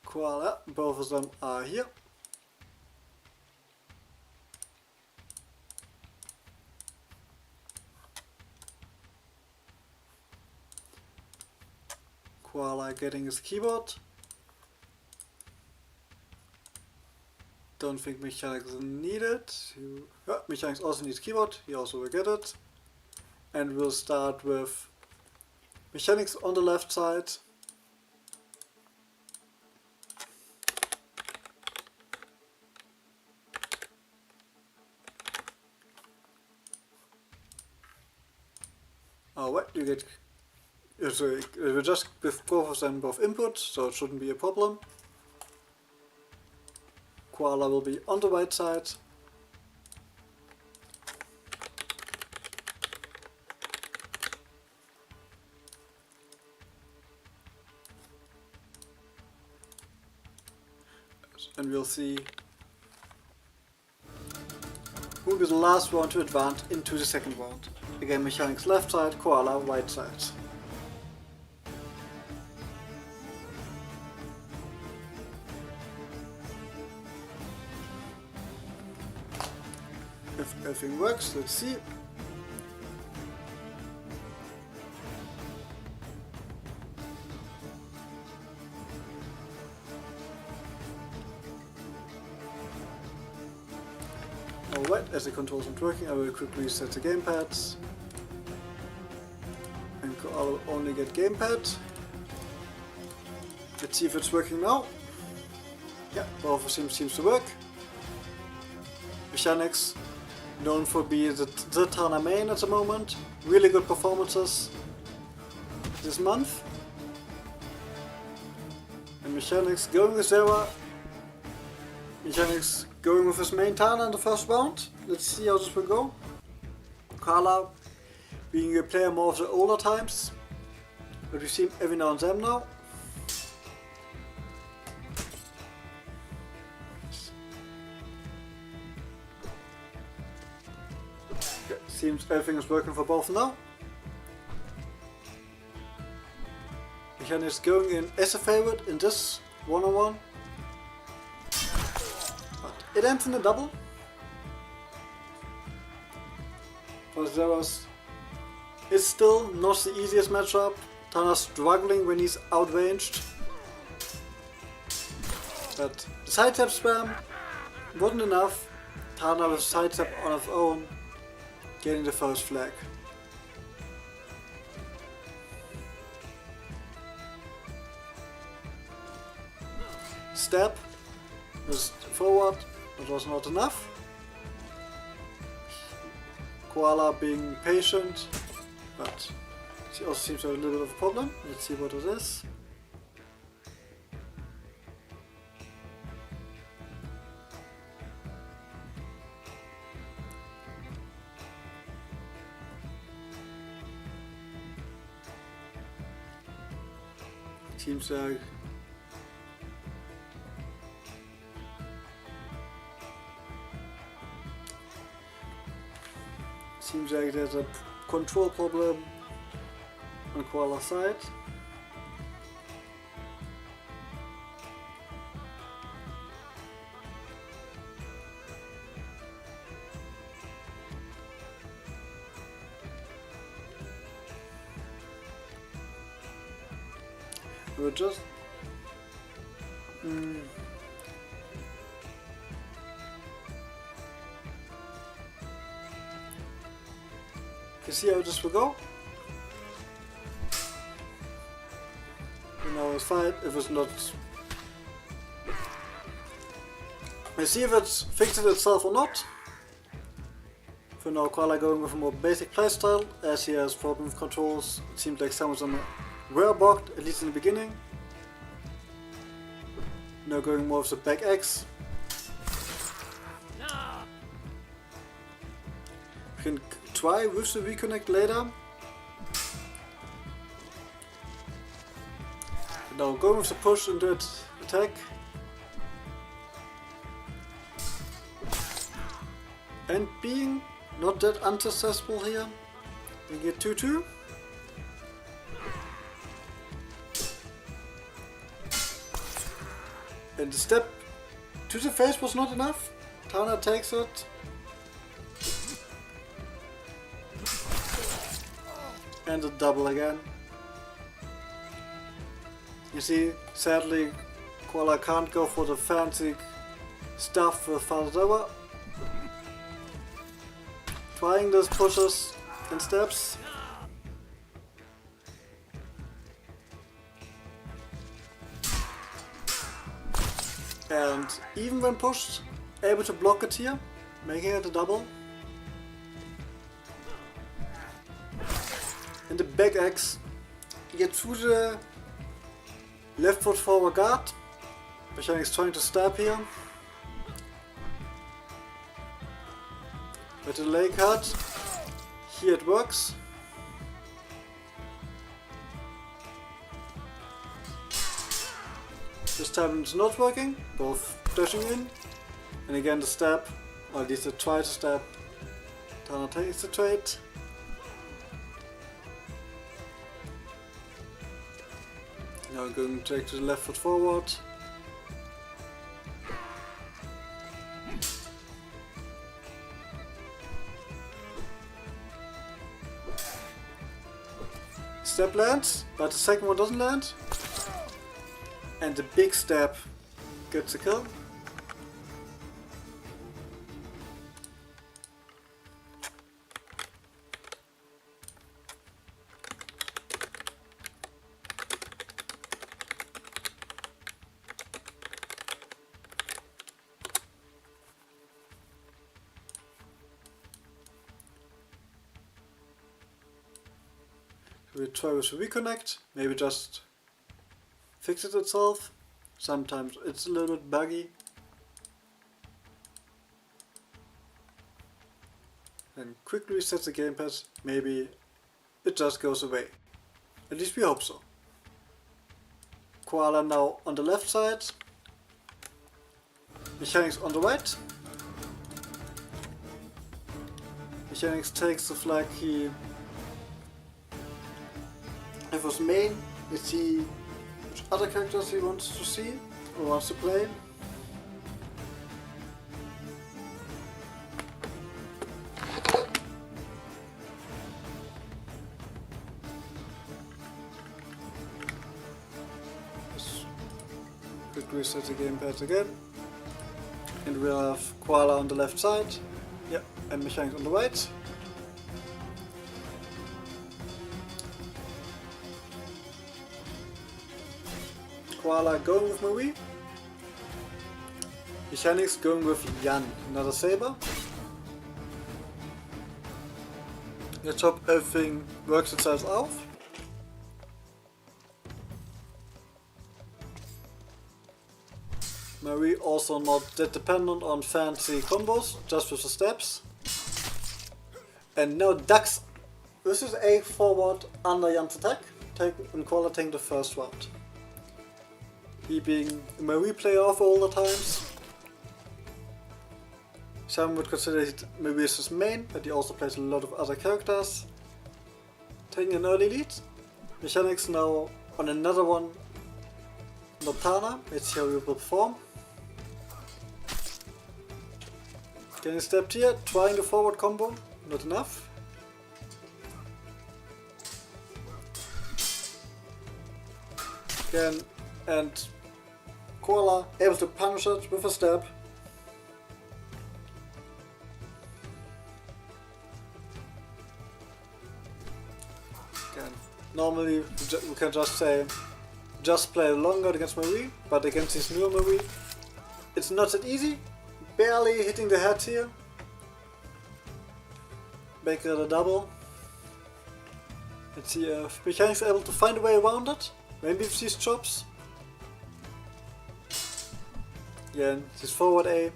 Koala, both of them are here. Koala getting his keyboard. Don't think Mechanics need it. Mechanics also needs keyboard, he also will get it. And we'll start with Mechanics on the left side. Oh, what you get? So we're just with both of them both input, so it shouldn't be a problem. Koala will be on the right side. And we'll see who will be the last one to advance into the second round. Again, Mechanics left side, Koala right side. If everything works, let's see. Alright, as the controls aren't working, I will quickly reset the gamepads and go I'll only get gamepad. Let's see if it's working now. Yeah, both of them seems to work. Mechanics, known for being the Tana main at the moment. Really good performances this month. And Mechanics going with Zera. Mechanics going with his main Tana in the first round. Let's see how this will go. Carla being a player more of the older times, but we see him every now and then now. Okay, seems everything is working for both now. Mechanics going in as a favorite in this one-on-one. But it ends in a double. For Zera's, it's still not the easiest matchup. Tana's struggling when he's outranged. But the sidestep spam wasn't enough. Tana with sidestep on his own, getting the first flag. Step was forward, but was not enough. Koala being patient, but she also seems to have a little bit of a problem. Let's see what it is. Seems like there's a control problem on Koala's side. We're just you see how this will go? You know, it's fine if it's not. Let's see if it's fixed itself or not. For now, Koala going with a more basic playstyle, as he has problems with controls. It seems like some of them were bugged, at least in the beginning. Now going more with the back X. We can try with the reconnect later. Now going with the push into that attack. And being not that unsuccessful here. We get 2-2. And the step to the face was not enough. Tana takes it. And a double again. You see, sadly, Koala can't go for the fancy stuff with Father. Trying those pushes and steps. And even when pushed, able to block it here, making it a double. And the back X, you get through the left foot forward guard. Mechanics is trying to stab here. With the leg cut, here it works. This time it's not working, both dashing in. And again the stab, or at least the try to stab. Tana takes the trade. Now I'm going to take to the left foot forward. Step lands, but the second one doesn't land. And the big step gets a kill. We try with reconnect, maybe just fix it itself. Sometimes it's a little bit buggy. And quickly reset the gamepad, maybe it just goes away. At least we hope so. Koala now on the left side. Mechanics on the right. Mechanics takes the flag he have his main. Let's see which other characters he wants to see or wants to play. Let's quickly reset the gamepad again. And we'll have Koala on the left side. Yeah, and Mechanics on the right. Koala going with Marie. Mechanics going with Jan, another saber. Let's hope everything works itself out. Marie also not that dependent on fancy combos, just with the steps. And now Dax. This is a forward under Jan's attack, and Koala taking the first round. He being a Marie player of all the times. Some would consider it Marie as his main, but he also plays a lot of other characters. Taking an early lead. Mechanics now on another one. Noctana, let's see how he will perform. Getting stepped here, trying the forward combo, not enough. Again, and Koala able to punish it with a step. Again, normally we can just say, just play longer against Marie, but against this new Marie, it's not that easy. Barely hitting the head here. Make it a double. Let's see if Mechanics able to find a way around it. Maybe with these chops. Yeah, this forward A.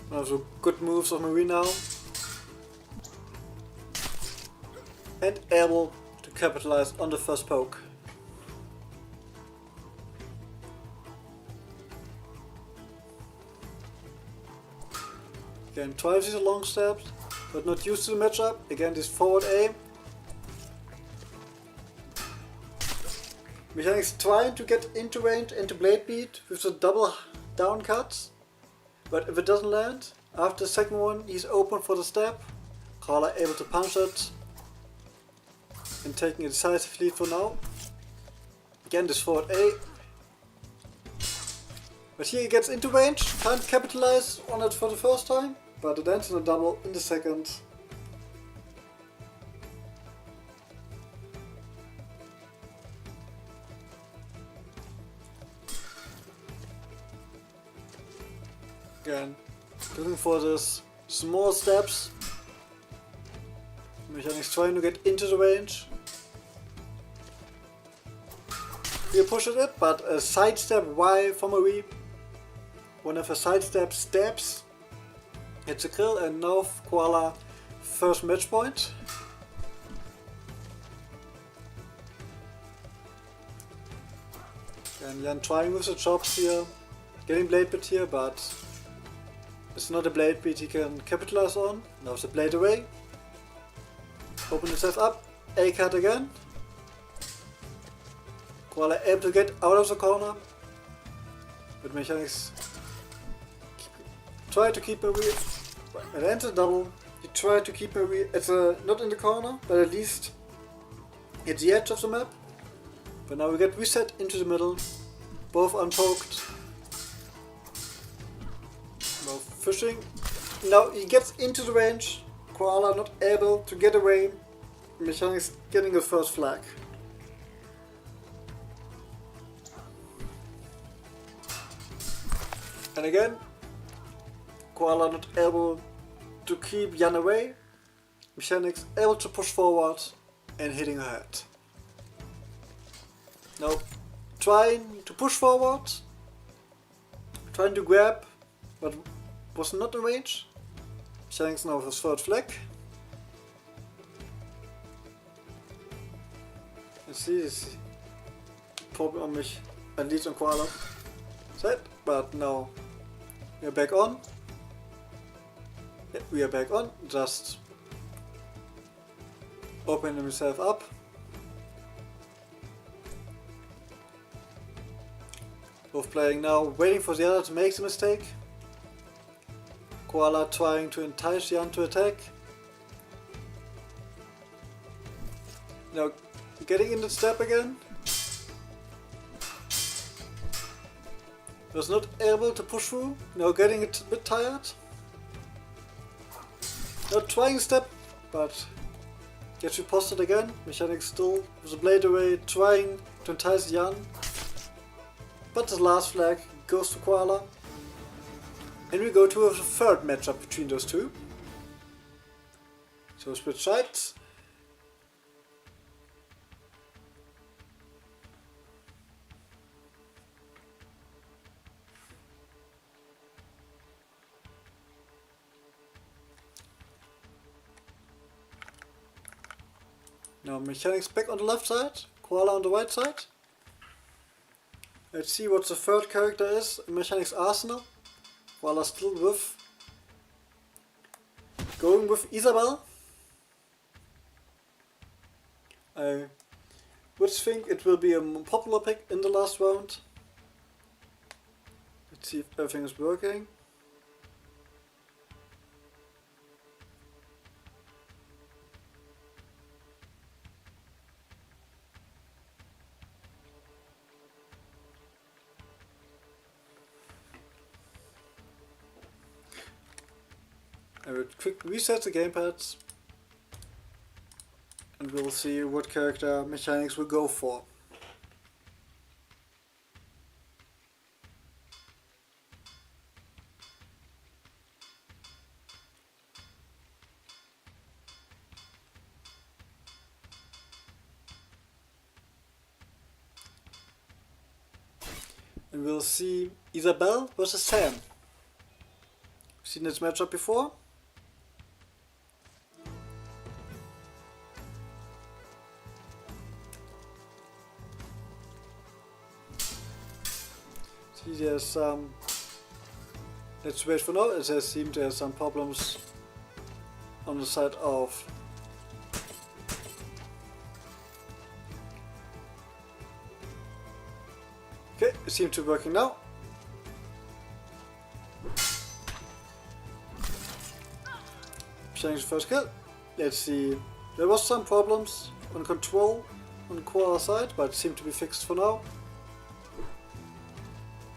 One of the good moves of Marie now. And able to capitalize on the first poke. Again, twice these long steps, but not used to the matchup. Again, this forward A. Mechanics trying to get into range into blade beat with the double down cuts. But if it doesn't land, after the second one, he's open for the step. Koala able to punch it. And taking a decisive lead for now. Again, this forward A. But here he gets into range, can't capitalize on it for the first time. But it ends in a double in the second. Again, looking for this small steps. Mechanics trying to get into the range. Here pushes it, but a sidestep Y from Marie. One of her sidestep steps. It's a kill, and now Koala first match point. And Jan trying with the chops here, getting blade beat here, but it's not a blade beat he can capitalize on. Now it's a blade away. Open himself up, A cut again. Koala able to get out of the corner. But Mechanics try to keep Marie. It ends a double. He tried to keep Marie not in the corner, but at least at the edge of the map. But now we get reset into the middle, both unpoked. Now fishing. Now he gets into the range. Koala not able to get away. Mechanics getting the first flag. And again, Koala not able to keep Jan away. Mechanics able to push forward. and hitting her head. Now trying to push forward, trying to grab, but was not in range. Shanks now with his third flag. You see this problem on mich, at least on Koala side, but now we are back on. Yeah, we are back on, just opening himself up. Both playing now, waiting for the other to make the mistake. Koala trying to entice Jan to attack. Now getting in the step again. Was not able to push through. Now getting a bit tired. Now trying step, but gets reposted again. Mechanic still with the blade away, trying to entice Jan. But the last flag goes to Koala. And we go to a third matchup between those two. So switch sides. Now Mechanics back on the left side, Koala on the right side. Let's see what the third character is in Mechanics Arsenal. Koala still with going with Isabel. I would think it will be a popular pick in the last round. Let's see if everything is working. I will quick reset the gamepads and we'll see what character Mechanics will go for. And we'll see Isabel versus Sam. Seen this matchup before? There's some. Let's wait for now. It has seemed there's some problems on the side of. Okay, it seems to be working now. Sharing's first kill. Let's see. There was some problems on control on the Quart side, but it seemed to be fixed for now.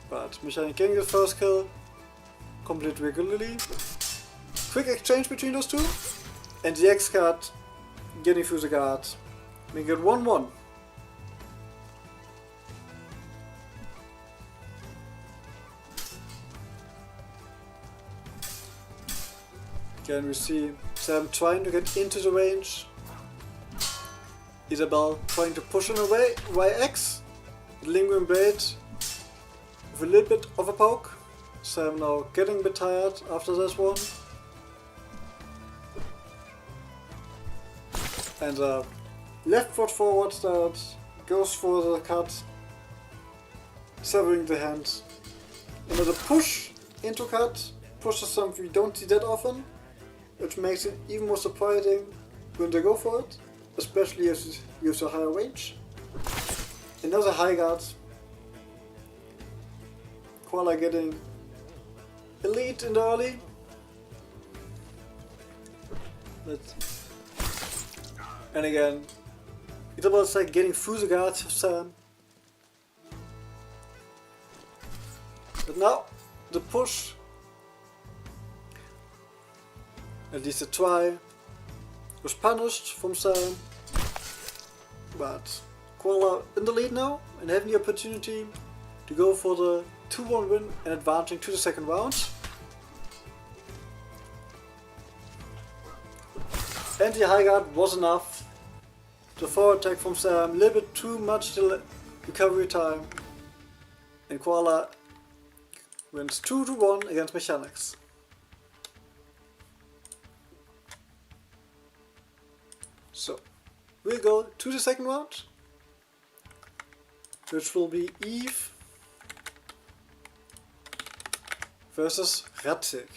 But Mechanic getting the first kill, complete regularly. Quick exchange between those two, and the X card getting through the guard, making it 1-1. Again we see Sam trying to get into the range, Isabel trying to push him away, YX, lingering blade. With a little bit of a poke. Sam now getting a bit tired after this one. And left foot forward that goes for the cut, severing the hand. Another push into cut, push is something we don't see that often, which makes it even more surprising when they go for it, especially if you have a higher range. Another high guard. Koala getting elite in the early. And again, Isabel's like getting through the guards of Sam. But now, the push, at least a try, was punished from Sam. But Koala in the lead now and having the opportunity to go for the 2-1 win and advancing to the second round. And the high guard was enough the forward attack from Sam, a little bit too much recovery time. And Koala wins 2-1 against Mechanics. So, we'll go to the second round, which will be Eve versus Ratzig.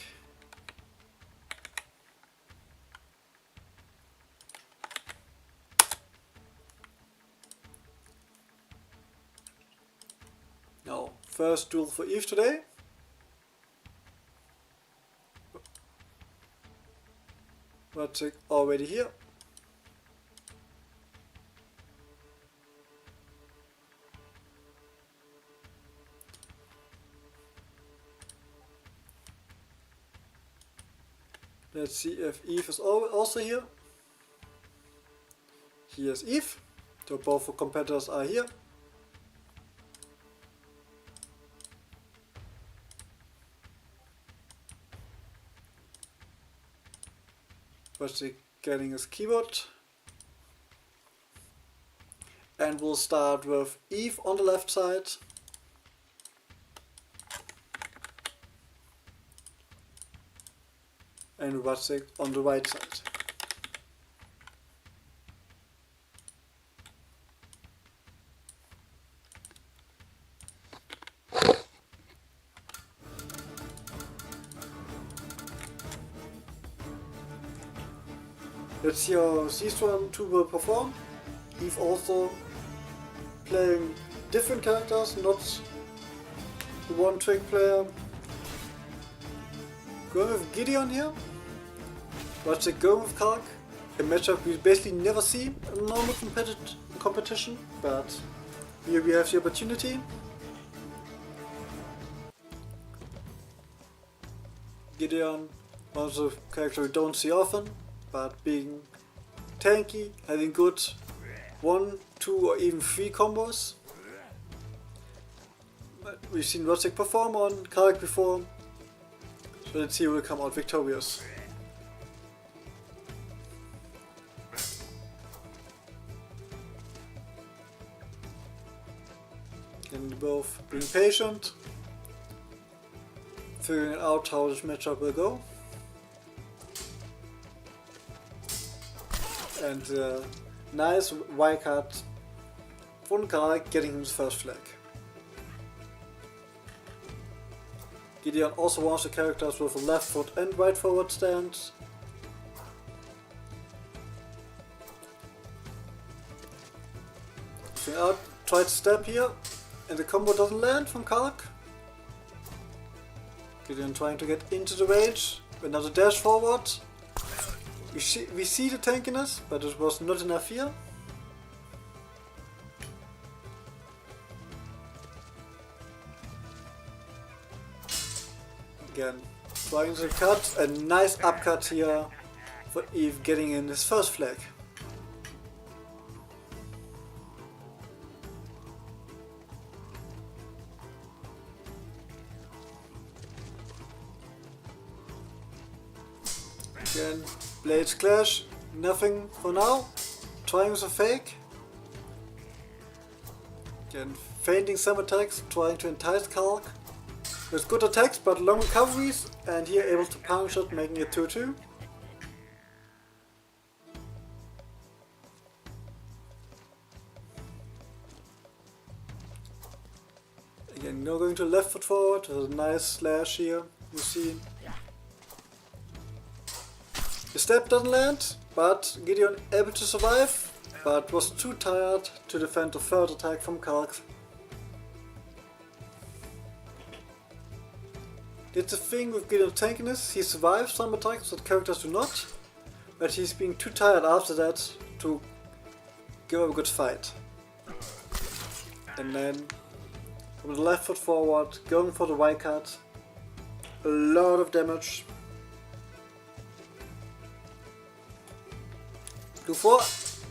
Now, first duel for Eve today. Ratzig already here. Let's see if Eve is also here. Here's Eve. So both the competitors are here. What's getting his keyboard. And we'll start with Eve on the left side. And Ratzig on the right side. Let's see how these two will perform. Eve also playing different characters, not the one trick player. Going with Gideon here. Ratzig going with Kark. A matchup we basically never see in normal competition, but here we have the opportunity. Gideon, one of the characters we don't see often, but being tanky, having good 1, 2 or even 3 combos. But we've seen Ratzig perform on Kark before, so let's see who will come out victorious. And both being patient, figuring out how this matchup will go. And nice wildcard from Kark getting his first flag. Gideon also wants the characters with a left foot and right forward stance. Out, tried to step here, and the combo doesn't land from Kark. Gideon trying to get into the range, another dash forward. We see the tankiness, but it was not enough here. Again, trying to cut, a nice upcut here for Eve getting in his first flag. Again, blades clash, nothing for now. Trying with a fake. Again, feinting some attacks, trying to entice Kark. With good attacks but long recoveries, and here able to punish it, making it 2-2. Again, now going to left foot forward with a nice slash here, you see. The step doesn't land, but Gideon able to survive, but was too tired to defend the third attack from Kark. That's the thing with Gideon's tankiness, he survives some attacks that characters do not, but he's being too tired after that to give a good fight. And then from the left foot forward, going for the wild card, a lot of damage. 2-4,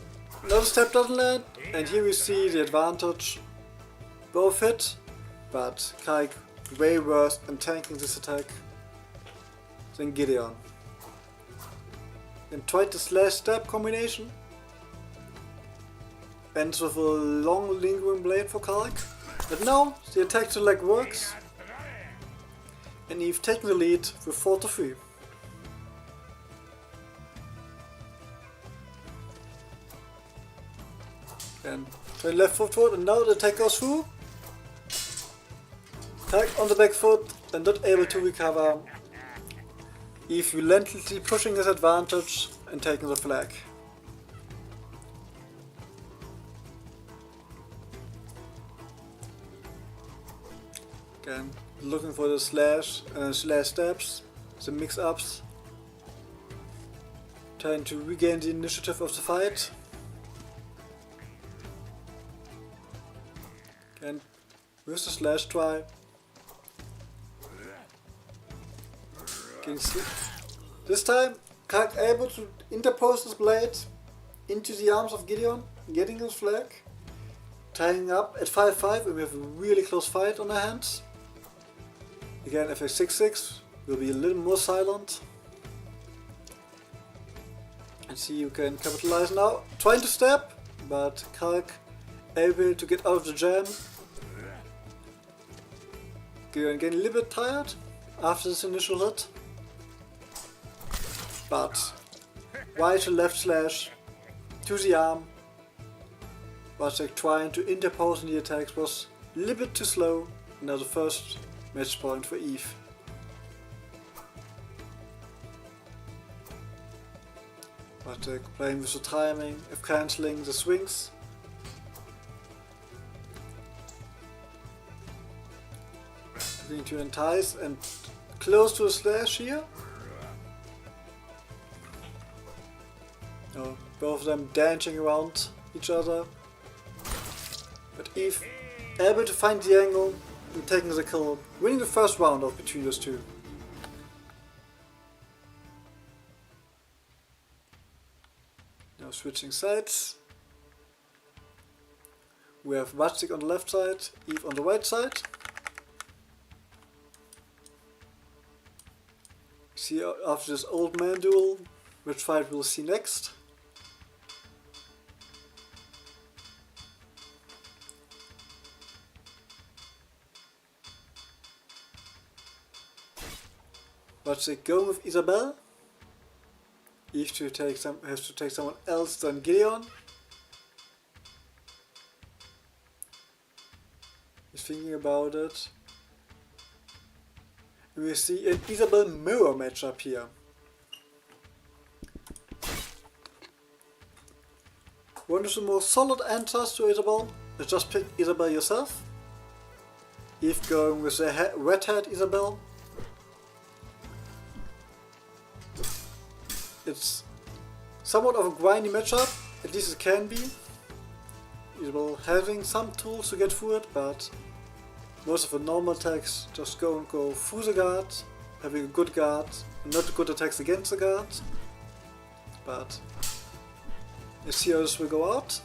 another step doesn't land, and here we see the advantage. Both hit, but Kark way worse in tanking this attack than Gideon. Then tried the slash stab combination. ends with a long lingering blade for Kark. But now the attack to leg works, and Eve taking the lead with 4-3. And turn left foot forward, and now the attack goes through. Kark on the back foot and not able to recover. Eve relentlessly pushing his advantage and taking the flag. Again, looking for the slash stabs, the mix-ups. Trying to regain the initiative of the fight. And with the slash try. This time, Kark able to interpose his blade into the arms of Gideon, getting his flag. Tying up at 5-5, and we have a really close fight on our hands. Again, if a 6-6 will be a little more silent. And see, you can capitalize now. Trying to stab, but Kark able to get out of the jam. Gideon getting a little bit tired after this initial hit. But right to left slash to the arm. But like trying to interpose in the attacks was a little bit too slow. Now the first match point for Eve. But playing with the timing of cancelling the swings. Going to entice and close to a slash here. Both of them dancing around each other. But Eve able to find the angle and taking the kill, winning the first round off between those two. Now switching sides. We have Vatsik on the left side, Eve on the right side. See after this old man duel, which fight we'll see next. Vatsik going with Isabel. Eve has to take someone else than Gideon. He's thinking about it. And we see an Isabel mirror matchup here. One of the more solid answers to Isabel is just pick Isabel yourself. Eve going with the red hat Isabel. It's somewhat of a grindy matchup, at least it can be. Isabel having some tools to get through it, but most of the normal attacks just go through the guard, having a good guard, and not good attacks against the guard. But let's see how this will go out.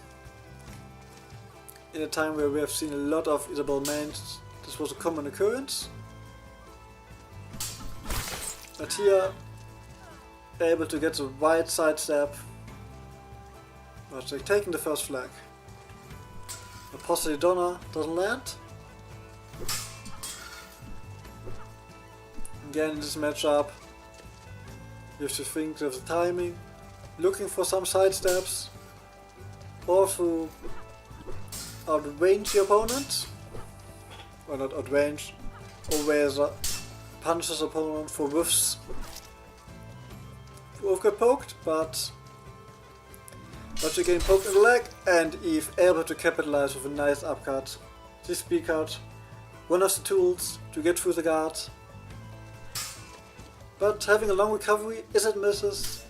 In a time where we have seen a lot of Isabel mains, this was a common occurrence. But here, able to get the right side stab, but they're taking the first flag. The Poseidona doesn't land. Again in this matchup, you have to think of the timing, looking for some side stabs, or to outrange the opponent, or not outrange, or rather punish his opponent for whiffs. Both got poked, but again poked in the leg, and Eve able to capitalize with a nice upcut. This speed cut, one of the tools to get through the guard. But having a long recovery, if it misses,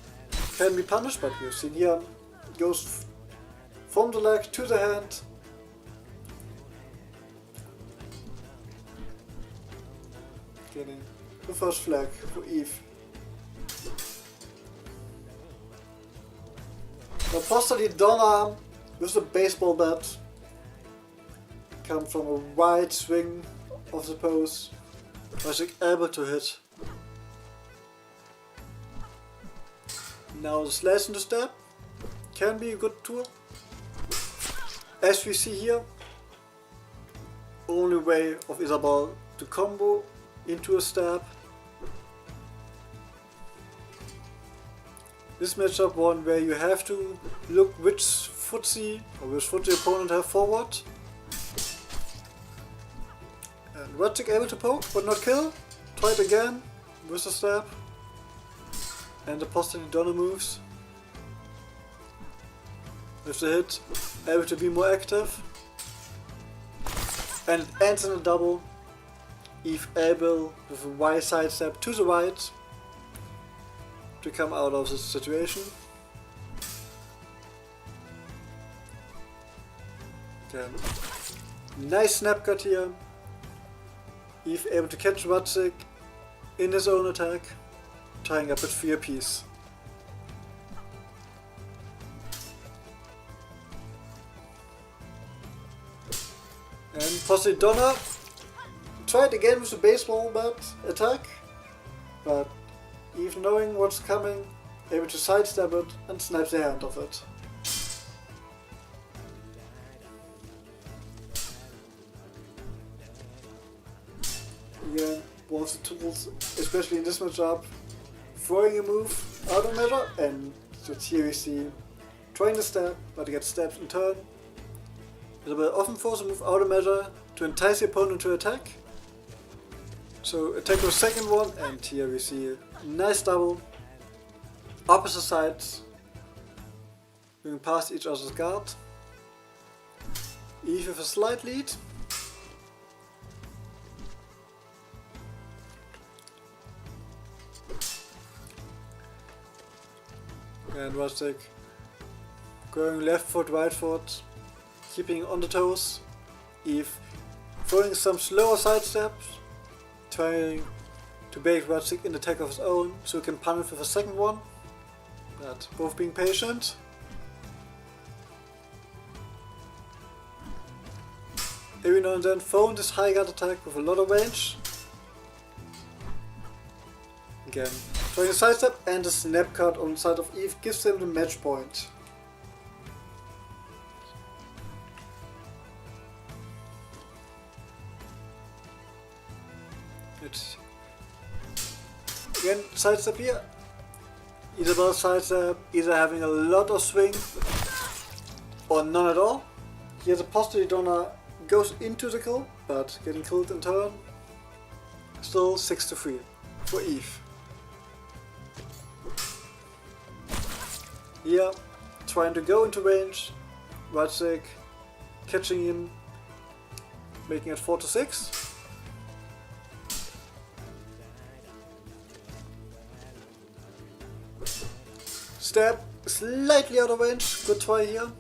can be punished, but you've seen here, goes from the leg to the hand. Getting the first flag for Eve. The Poseidona with the baseball bat comes from a wide swing of the pose, was able to hit. Now the slash and the stab can be a good tool. as we see here, only way of Isabel to combo into a stab. This matchup one where you have to look which footsie or which foot the opponent have forward. And Radzik able to poke but not kill. Try it again with a stab. And the Postany Donna moves. With the hit, able to be more active. And it ends in a double. Eve able with a Y side step to the right to come out of this situation. Again, nice snap cut here. Eve able to catch Radzik in his own attack, tying up at 3 apiece. And Poseidona tried again with the baseball bat attack, but Eve, knowing what's coming, able to sidestep it and snap the hand off it. Again, one of the tools, especially in this matchup, throwing a move out of measure, and so here we see trying to stab, but gets stabbed in turn. Isabel often throws a move out of measure to entice the opponent to attack. So attack the second one, and here we see a nice double. Opposite sides going past each other's guard. Eve with a slight lead. And Radzik going left foot, right foot, keeping on the toes. Eve throwing some slower side steps, trying to bait Radzik in the attack of his own so he can punish with a second one, but both being patient. Every now and then throwing this high guard attack with a lot of range. Again, trying a sidestep, and the snap cut on the side of Eve gives him the match point. It's again sidestep here. Isabel sidestep, either having a lot of swing or none at all. Here the Postany Donna goes into the kill, but getting killed in turn. Still 6-3 for Eve. Here, trying to go into range, Radzik catching him, making it 4-6. Stab, slightly out of range, good try here.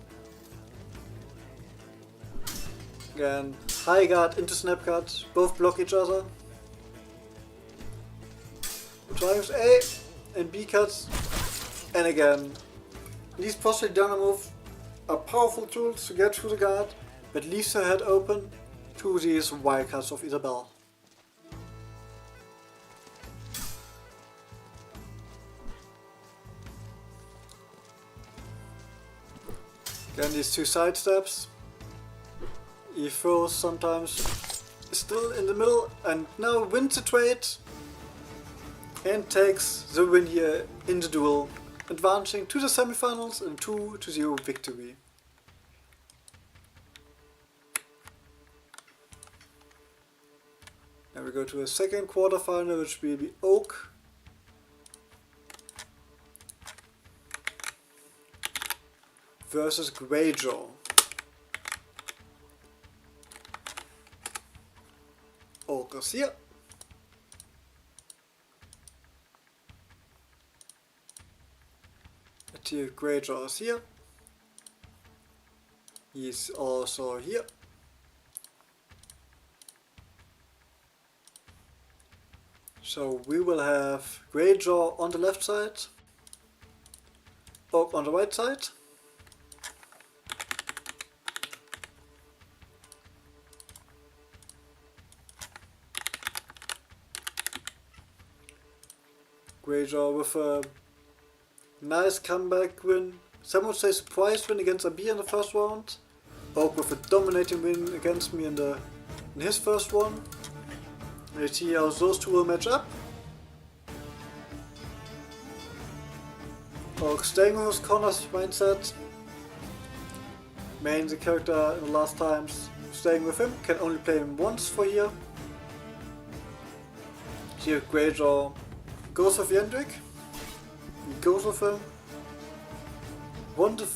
Again, high guard into snap cut, both block each other. Trying with A and B cuts, and again, these Postany Donna moves are powerful tools to get through the guard, but leaves her head open to these wire cuts of Isabel. Again, these two side steps. He throws sometimes, still in the middle, and now wins the trade and takes the win here in the duel, advancing to the semifinals and 2-0 victory. Now we go to a second quarterfinal, which will be Oak versus Greyjaw. Oak is here. Greyjaw is here. He's also here. So we will have Greyjaw on the left side, Oak on the right side. Greyjaw with a nice comeback win. Some would say surprise win against AB in the first round. Oak with a dominating win against me in his first one. Let's see how those two will match up. Oak staying with Connor's mindset. Main the character in the last times staying with him, can only play him once for here. Here Greyjaw goes with Yendrik. He goes with him. Want to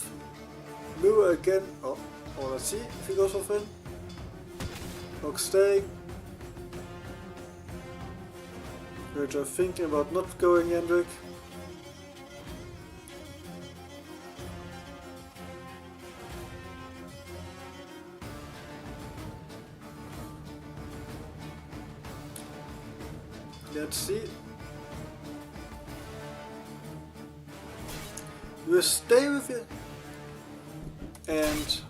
mirror again. Oh, let's see if he goes with him. Oak staying. Greyjaw thinking about not going Yendrik. Let's see. We'll stay with it. And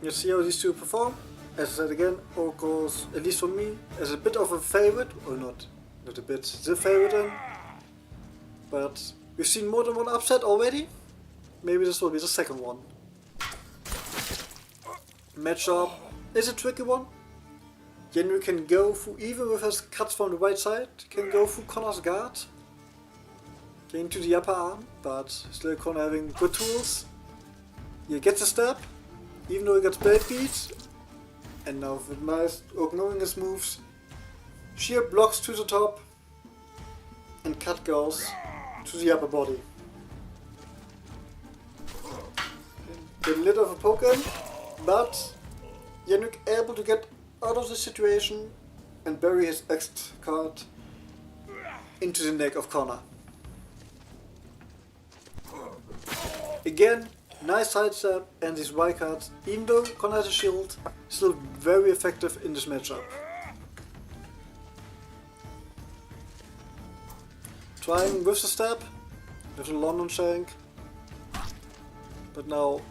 let's see how these two perform. As I said again, Oak goes, at least for me, as a bit of a favorite, or not a bit, the favorite in. But we've seen more than one upset already. Maybe this will be the second one. Matchup is a tricky one. Yenru can go through, even with his cuts from the right side, can go through Connor's guard. Getting to the upper arm, but still Connor having good tools. He gets a stab, even though he gets blade beat. And now with nice Oak knowing his moves, sheer blocks to the top, and cut goes to the upper body. Get a little of a poke in, but Yenrik able to get out of the situation and bury his X card into the neck of Connor. Again, nice sidestep and these Y cards, even though Connor has a shield, still very effective in this matchup. Trying with the stab, with the London shank, but now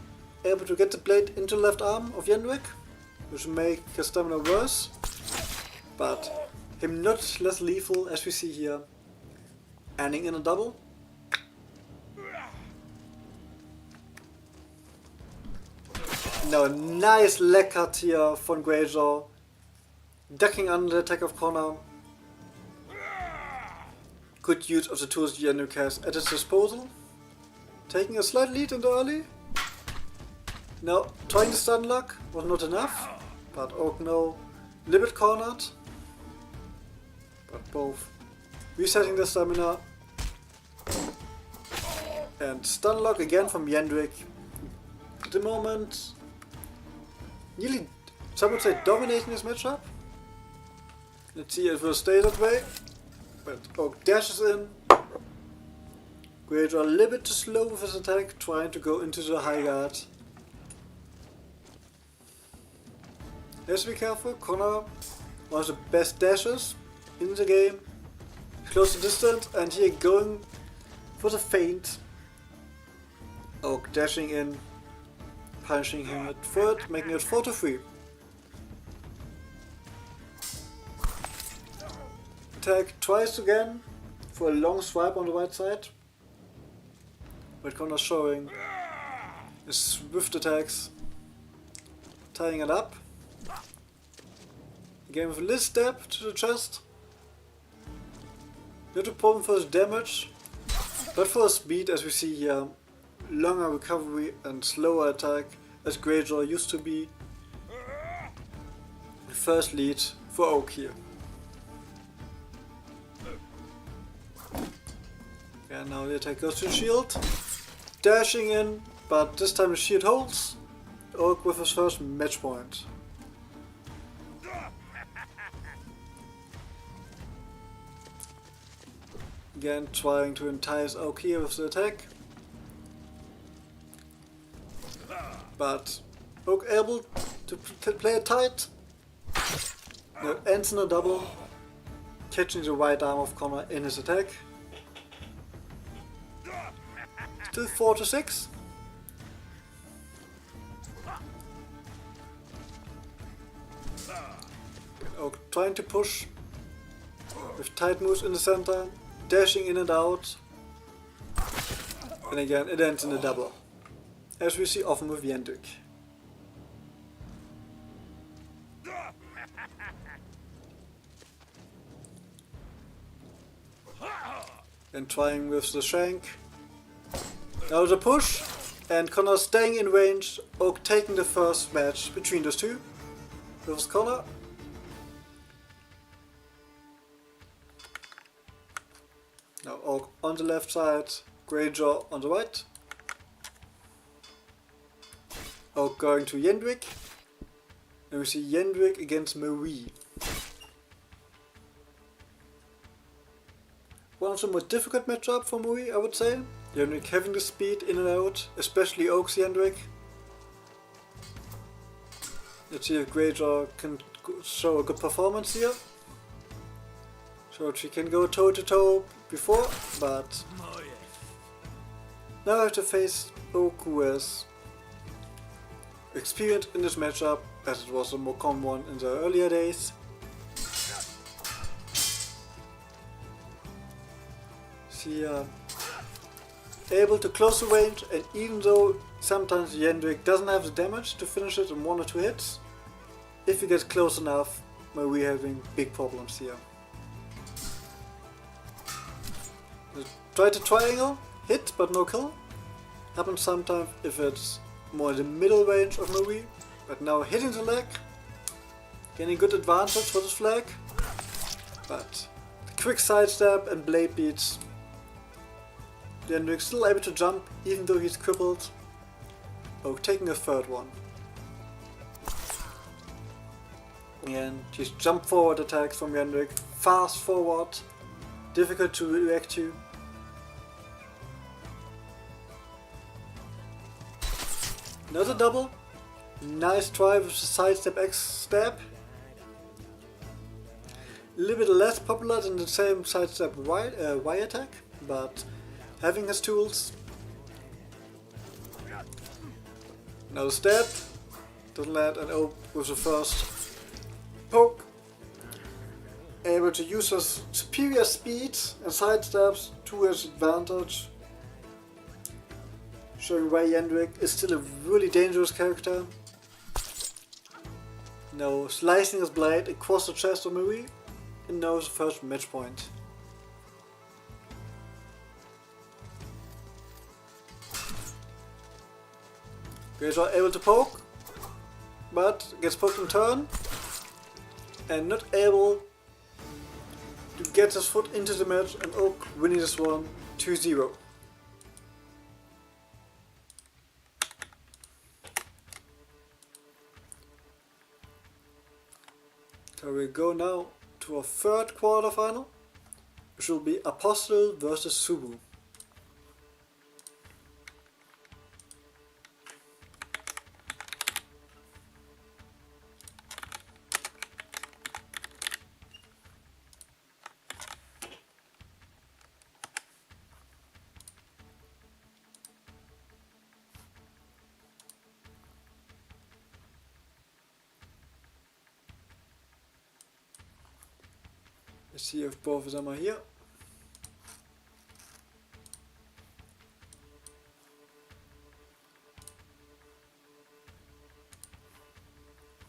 able to get the blade into the left arm of Yendrik, which will make his stamina worse, but him not less lethal as we see here, ending in a double. Now a nice leg cut here from Greyjaw, ducking under the attack of Connor. Good use of the tools Yendrik has at his disposal, taking a slight lead in the early. Now trying the stun lock was not enough, but Oak no, a little bit cornered, but both resetting the stamina. And stun lock again from Yendrik. At the moment, nearly, some would say, dominating this matchup. Let's see if it will stay that way. But Oak dashes in. Greyjaw a little bit too slow with his attack, trying to go into the high guard. Let's be careful, Connor, one of the best dashes in the game. Close to distance, and here going for the feint. Oak dashing in, punching him at third, making it 4-3. Attack twice again for a long swipe on the right side. But Connor showing his swift attacks, tying it up. Again with a little stab to the chest. Not a problem for his damage, but for his speed, as we see here, longer recovery and slower attack as Greyjaw used to be. The first lead for Oak here. And now the attack goes to the shield. Dashing in, but this time the shield holds. Oak with his first match point. Again trying to entice Oak here with the attack. But Oak able to play it tight. Now ends in a double, catching the right arm of Connor in his attack. Still 4-6. Oak trying to push with tight moves in the center, dashing in and out. And again it ends in a double, as we see often with Yendrik. And trying with the shank. Now the push, and Connor staying in range, Oak taking the first match between those two. With Connor. Now Oak on the left side, Greyjaw on the right. Oak going to Yendwick. And we see Yendwick against Marie. One of the more difficult matchup for Marie, I would say. Yendwick having the speed in and out, especially Oak's Yendwick. Let's see if Greyjaw can show a good performance here. So she can go toe to toe before, but now I have to face Oak, who has experience in this matchup, as it was a more common one in the earlier days. She able to close the range, and even though sometimes Yendwick doesn't have the damage to finish it in 1 or 2 hits, if he gets close enough, we're having big problems here. Try to triangle, hit but no kill. Happens sometimes if it's more in the middle range of Marie, but now hitting the leg, getting good advantage for this flag, but the quick sidestep and blade beats. Yendwick still able to jump even though he's crippled. Oh, taking a third one. And these jump forward attacks from Yendwick, fast forward, difficult to react to. Another double. Nice try with the sidestep X stab. A little bit less popular than the same sidestep Y attack, but having his tools. Another stab. Doesn't land, and oh, with the first poke. Able to use his superior speed and sidesteps to his advantage. Showing why Yendwick is still a really dangerous character. Now slicing his blade across the chest of Marie, and now the first match point. Greyjaw able to poke, but gets poked in turn, and not able to get his foot into the match, and Oak winning this one 2-0. So we go now to our third quarterfinal, which will be Apostle versus Subu. Let's see if both of them are here.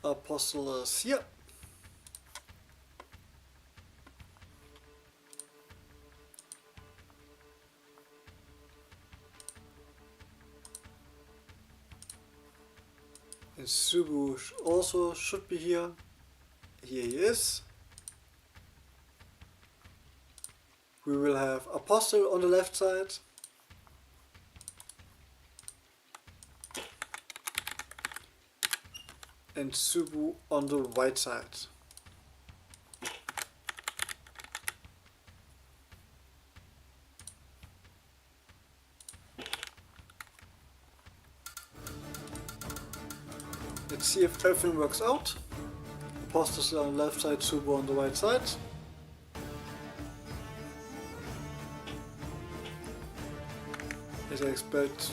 Apostle is here. And Subu also should be here. Here he is. We will have Apostle on the left side. And Subu on the right side. Let's see if everything works out. Apostle on the left side, Subu on the right side. As I expect,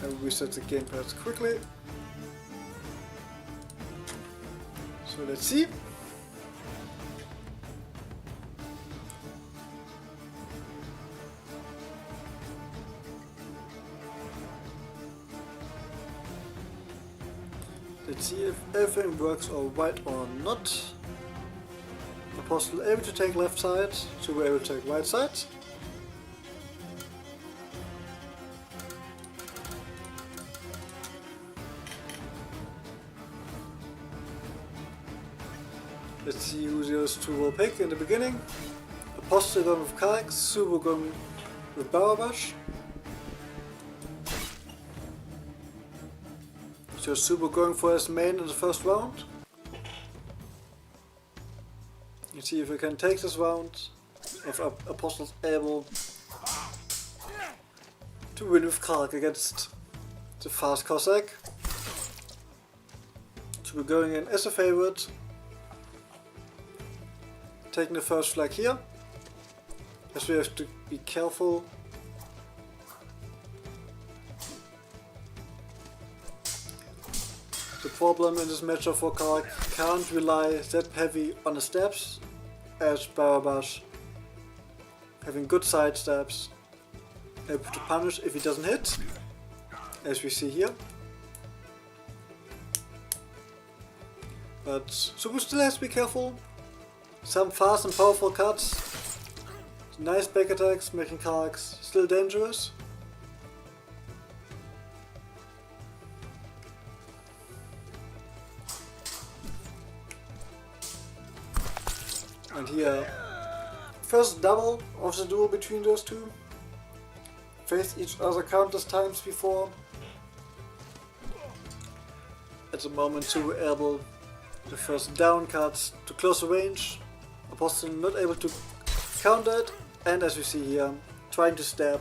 I will reset the gamepad quickly. So let's see. see if everything works alright or not. Apostle able to take left side, so we're able to take right side. Let's see who those two will pick in the beginning. Apostle going with Karek, Subu going with Barabash. So Subu going for his main in the first round. Let's see if we can take this round. If Apostle's able to win with Karek against the fast Cossack. So we're going in as a favorite. Taking the first flag here, as we have to be careful. The problem in this matchup for Karek can't rely that heavy on the steps, as Barabash having good side steps, able to punish if he doesn't hit, as we see here. But Subu still has to be careful. Some fast and powerful cuts, nice back attacks, making Karek still dangerous. And here, first double of the duel between those two. Faced each other countless times before. At the moment, two were able the first down cuts to close the range. Apostle not able to counter it, and as we see here, trying to stab,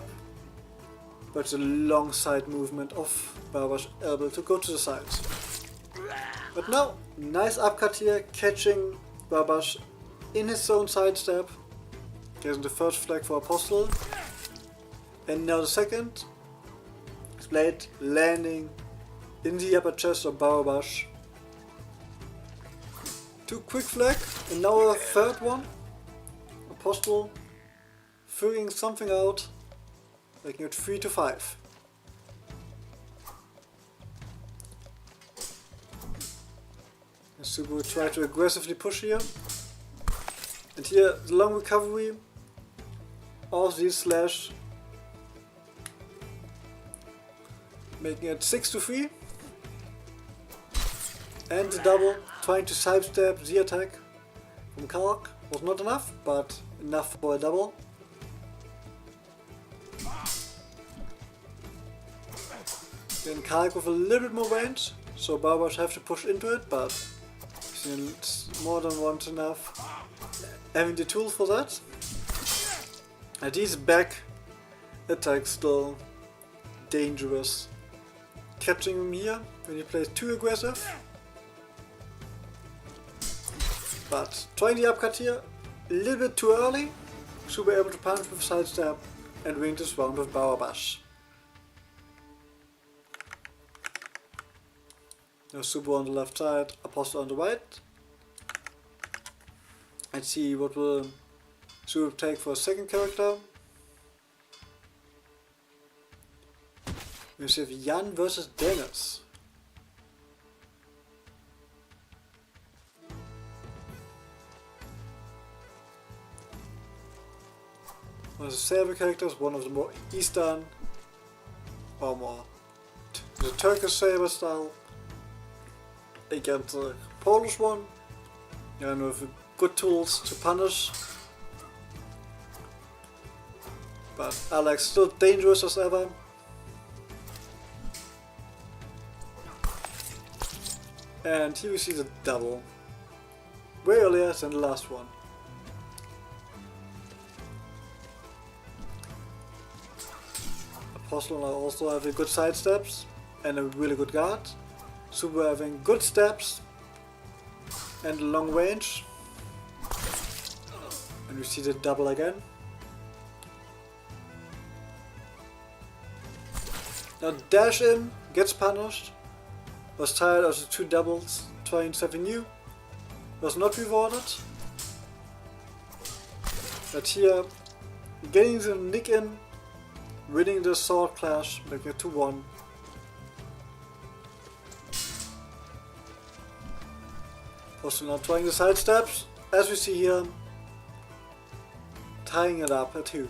but the long side movement of Barabash able to go to the side. But now, nice upcut here, catching Barabash in his own side step, getting the first flag for Apostle, and now the second. His blade landing in the upper chest of Barabash. Two quick flag, and now a third one. Apostle figuring something out, making it 3-5. And Subu will try to aggressively push here. And here the long recovery of the slash, making it 6-3. And the double, trying to sidestep the attack from Karek, was not enough, but enough for a double. Then Karek with a little bit more range, so Barabash have to push into it, but it's more than once enough having the tool for that. And these back attacks still dangerous. Catching him here when he plays too aggressive. But trying the upcut here, a little bit too early, should be able to punch with sidestep and win this round with Barabash. Now Subu on the left side, Apostle on the right. And see what will Subu take for a second character. We have Jan versus Dennis. One of the Serbian characters, one of the more Eastern, or more the Turkish saber style, against the Polish one, and with good tools to punish. But Alex still dangerous as ever. And here we see the double, way earlier than the last one. Apostle now also having good side steps and a really good guard. Subu having good steps and long range. And we see the double again. Now dash in, gets punished. Was tired of the two doubles, trying something new. Was not rewarded. But here, getting the nick in, winning the sword clash, making it 2-1. Also not trying the side steps, as we see here, tying it up at 2.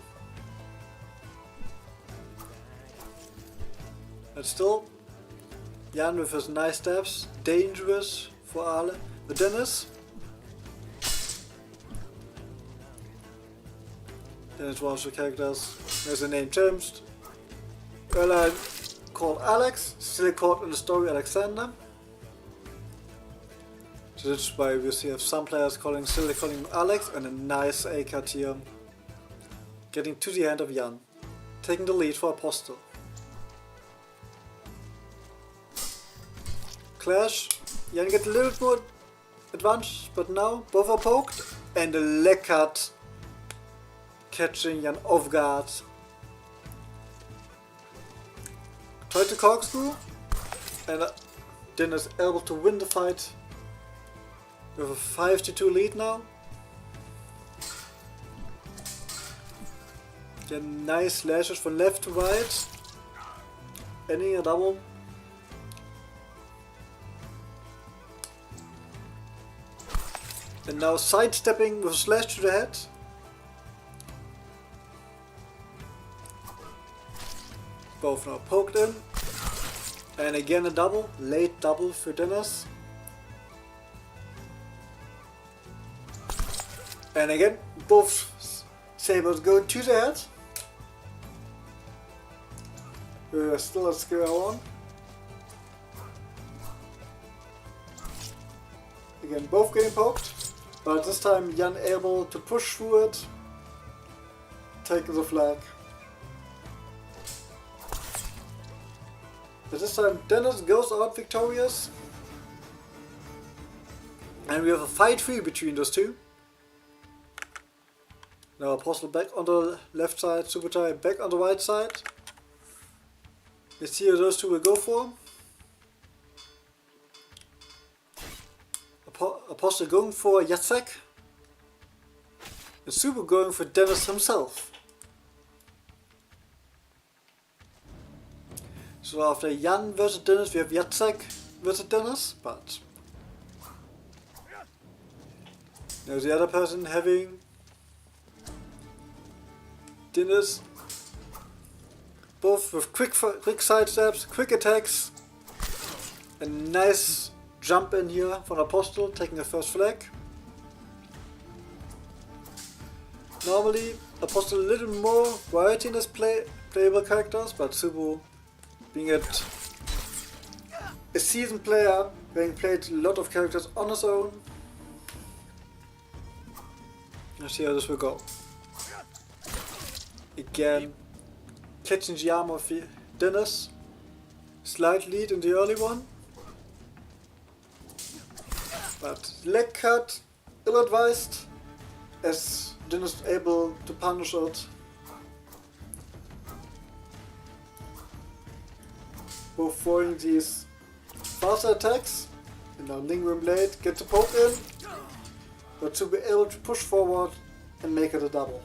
But still, Jan with his nice steps, dangerous for alle. But Dennis one of the characters has a name changed. Earlier called Alex, still called in the story Alexander. So that's why we see some players still calling him Alex, and a nice A cut here. Getting to the hand of Jan, taking the lead for Apostle. Clash, Jan gets a little bit more advantage, but now both are poked, and a leg cut catching Jan off guard. Tried to corkscrew, and Dennis able to win the fight with a 5-2 lead now. Then nice slashes from left to right, ending a double. And now sidestepping with a slash to the head. Both now poked in. And again a double, late double for Dennis. And again, both sabers go to the head. We're still at square one. Again, both getting poked. But this time Jan able to push through it, taking the flag. But this time Dennis goes out victorious. And we have a fight free between those two. Now Apostle back on the left side, Super Tie back on the right side. Let's see how those two will go for. Apostle going for Jacek, and Super going for Dennis himself. So after Jan versus Dennis, we have Jacek versus Dennis, but now the other person having Dennis, both with quick side steps, quick attacks, and nice jump in here from Apostle, taking the first flag. Normally, Apostle a little more variety in his playable characters, but Subu, being a seasoned player, having played a lot of characters on his own. Let's see how this will go. Again, catching the arm of Dennis. Slight lead in the early one. But leg cut, ill-advised, as Dennis able to punish it. Both throwing these faster attacks, and now Lingering Blade get the poke in, but to be able to push forward and make it a double.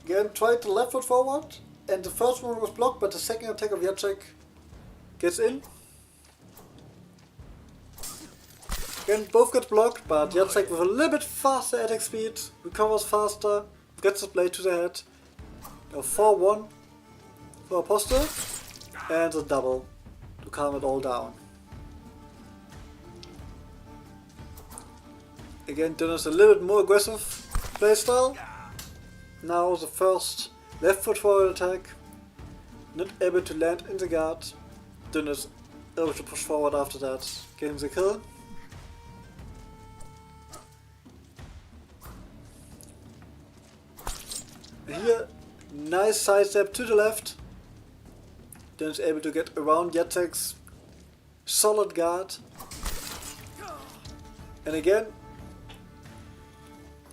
Again, tried the left foot forward. And the first one was blocked, but the second attack of Jacek gets in. Again, both get blocked, but Jacek with a little bit faster attack speed, recovers faster, gets the blade to the head. Now 4-1 for Apostle, and a double to calm it all down. Again, Dennis a little bit more aggressive playstyle. Now the first left foot forward attack, not able to land in the guard. Dennis able to push forward after that, getting the kill. Here, nice side step to the left. Dennis able to get around Jacek's solid guard. And again,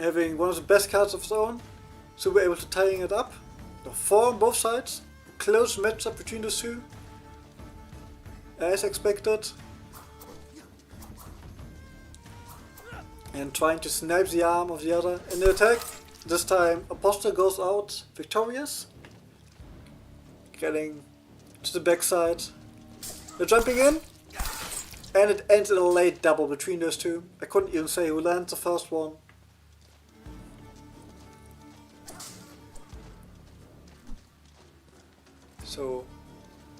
having one of the best cards of his own. So we're able to tying it up. The 4 on both sides. Close matchup between the two. As expected. And trying to snipe the arm of the other in the attack. This time Apostle goes out victorious. Getting to the backside. They're jumping in, and it ends in a late double between those two. I couldn't even say who lands the first one. So,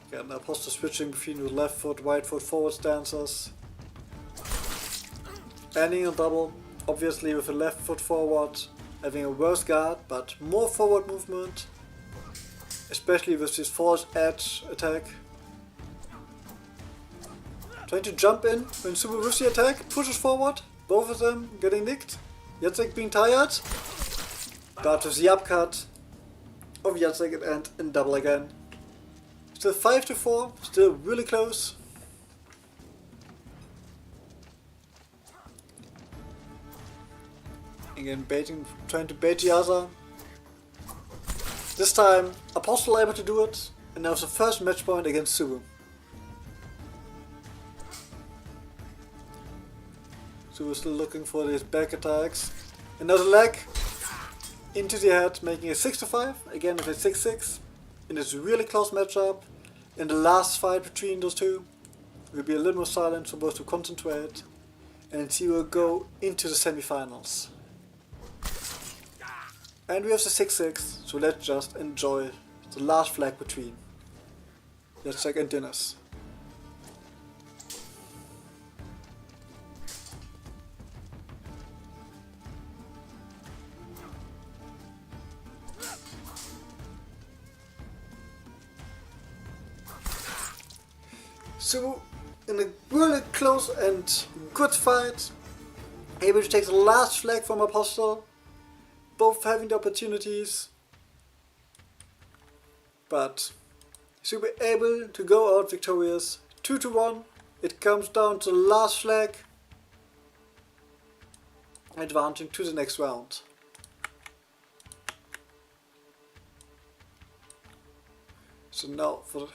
again, Apostle switching between the left foot, right foot, forward stances. Ending in double, obviously with the left foot forward, having a worse guard, but more forward movement. Especially with this force edge attack. Trying to jump in when Subu with the attack, pushes forward, both of them getting nicked. Jacek being tired, but with the upcut of Jacek it ends in double again. Still 5-4, still really close. Again, trying to bait the other. This time, Apostle able to do it, and now it's the first match point against Subu. Subu still looking for these back attacks. Another leg into the head, making it 6-5. Again, with a 6-6. In this really close matchup, in the last fight between those two, we'll be a little more silent for both to concentrate, and he will go into the semifinals. And we have the 6-6, so let's just enjoy the last flag between Jacek and Dinas. So, in a really close and good fight, able to take the last flag from Apostle. Both having the opportunities, but should be able to go out victorious. 2-1. It comes down to the last flag, advancing to the next round. So now for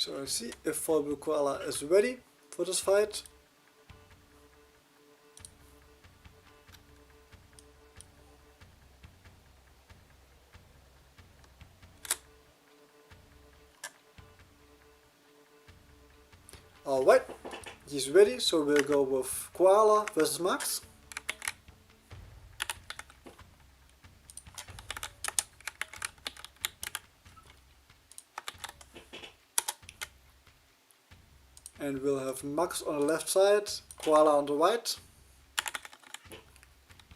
So let's see if Full Blue Koala is ready for this fight. Alright, he's ready, so we'll go with Koala versus Max. And we'll have Max on the left side, Koala on the right.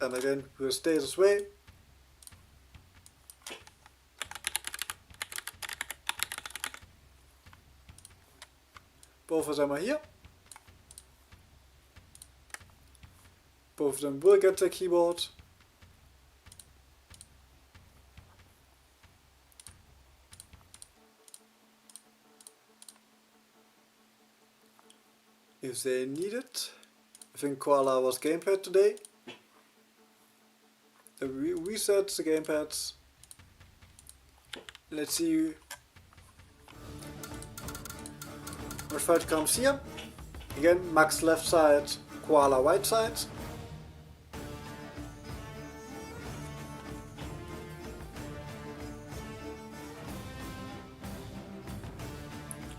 And again, we'll stay this way. Both of them are here. Both of them will get their keyboard. If they need it. I think Koala was gamepad today. We reset the gamepads. Let's see what fight comes here. Again, Max left side, Koala right side.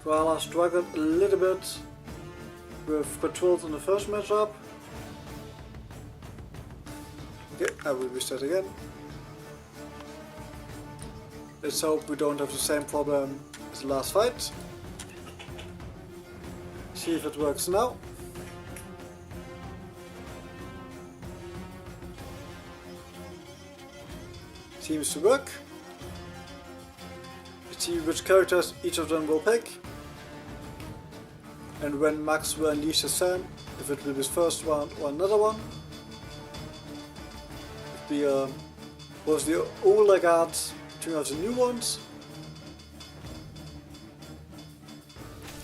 Koala struggled a little bit with controls in the first matchup. Okay, I will reset again. Let's hope we don't have the same problem as the last fight. See if it works now. Seems to work. Let's see which characters each of them will pick. And when Max will unleash his Sam, if it will be his first round or another one. It was the older guards turning out the new ones.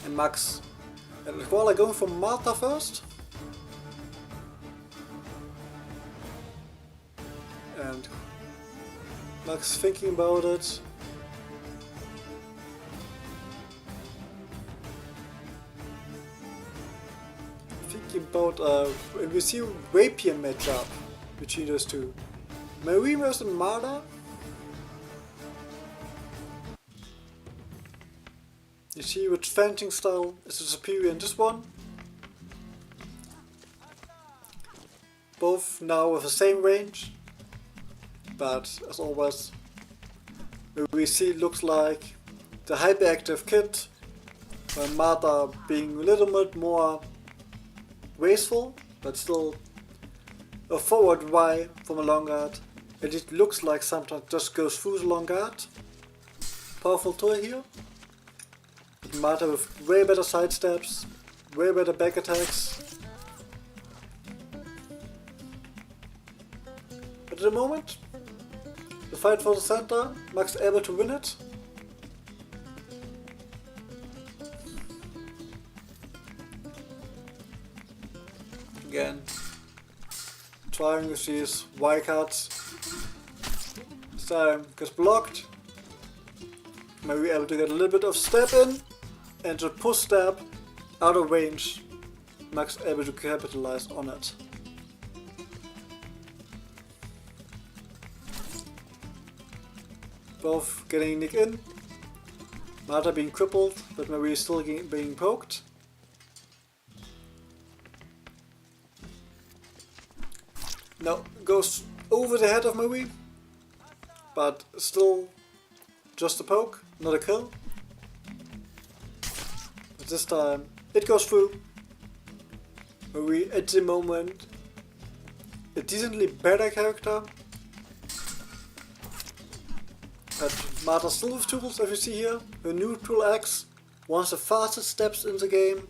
And Max and Koala going for Martha first. And Max thinking about it. Thinking about and we see a rapier matchup between those two. Marie versus Marta. You see which fencing style is the superior in this one. Both now with the same range, but as always, we see it looks like the hyperactive kid, while Marta being a little bit more graceful, but still a forward Y from a long guard. And it looks like sometimes just goes through the long guard. Powerful tool here. But Marta with way better side steps, way better back attacks. But at the moment, the fight for the center, Max able to win it. Again, trying with these Y cards. This time gets blocked. Maybe able to get a little bit of step in and the push stab out of range. Max able to capitalize on it. Both getting nick in. Marta being crippled, but Marie still being poked. Now goes over the head of Marie, but still just a poke, not a kill. But this time it goes through. Marie at the moment a decently better character. But Marta still with tools, as you see here. Her neutral axe, one of the fastest steps in the game.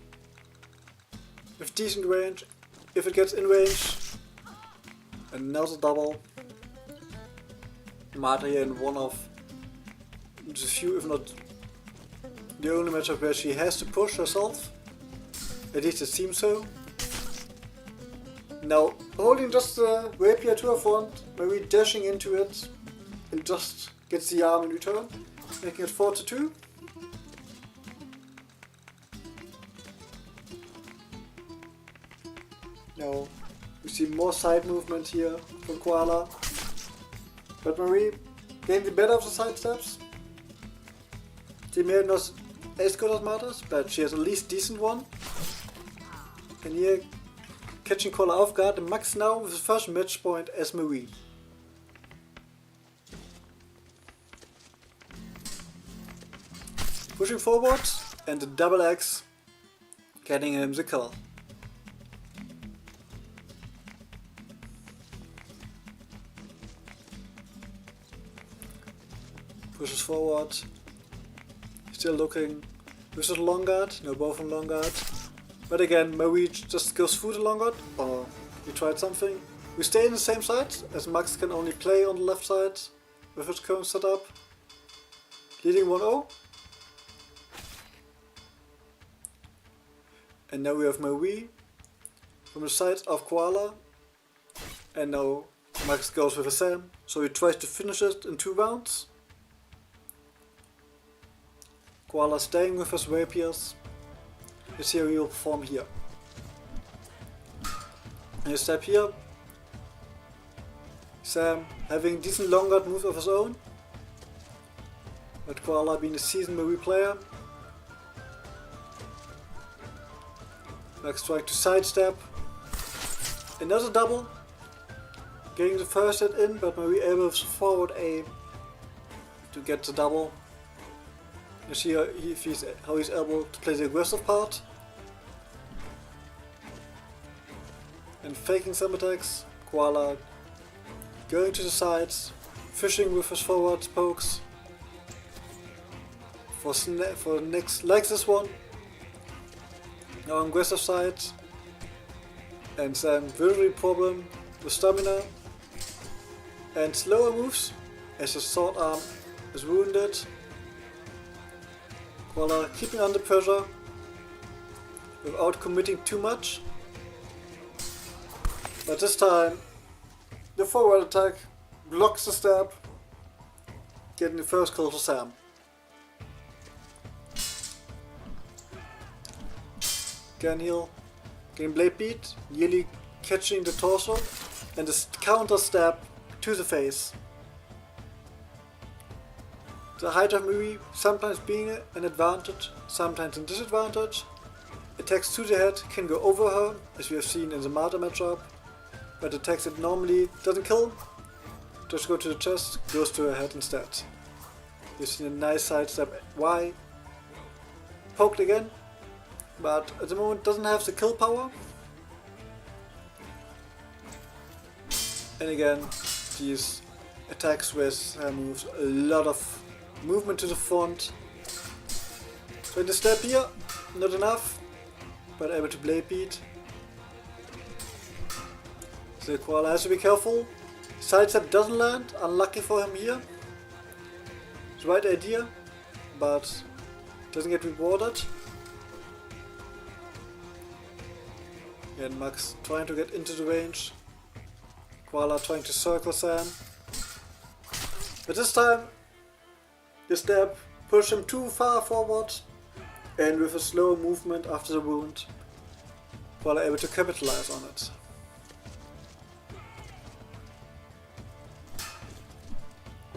With decent range, if it gets in range. Another double. Marta here in one of the few, if not the only matchup where she has to push herself. At least it seems so. Now, holding just the rapier to her front, Marie dashing into it, and just gets the arm in return, making it 4-2. Now, we see more side movement here from Koala. But Marie gained the better of the side steps. She may not as good as Marta's, but she has at least decent one. And here, catching Koala off guard, and Max now with his first match point as Marie. Pushing forward, and the double axe getting him the kill. Pushes forward, still looking with the long guard, no, both on long guard. But again, Marie just goes through the long guard, or he tried something. We stay in the same side, as Max can only play on the left side with his current setup. Leading 1-0. And now we have Marie from the side of Koala. And now Max goes with a Sam, so he tries to finish it in 2 rounds. Koala staying with his rapiers. You see how he will perform here. And you step here. Sam having decent long guard move of his own. But Koala being a seasoned Marie player. Max trying to sidestep. Another double. Getting the first hit in, but Marie able with forward A to get the double. You see how he's able to play the aggressive part. And faking some attacks. Koala going to the sides, fishing with his forward pokes. For next, like this one. Now on aggressive side. And Sam very problem with stamina. And slower moves as his sword arm is wounded. Koala keeping under pressure without committing too much. But this time the forward attack blocks the stab, getting the first kill for Sam. Again heal, getting blade beat, nearly catching the torso, and the counter stab to the face. The height of Marie sometimes being an advantage, sometimes a disadvantage. Attacks to the head can go over her, as we have seen in the Martyr matchup, but attacks that normally doesn't kill, just go to the chest, goes to her head instead. You've seen a nice sidestep Y, poked again, but at the moment doesn't have the kill power. And again, these attacks with moves a lot of movement to the front. So in the step here, not enough, but able to blade beat. The Koala has to be careful. Sidestep doesn't land, unlucky for him here. It's the right idea, but doesn't get rewarded. And Max trying to get into the range. Koala trying to circle Sam. But this time, the stab pushed him too far forward, and with a slow movement after the wound, Koala able to capitalize on it.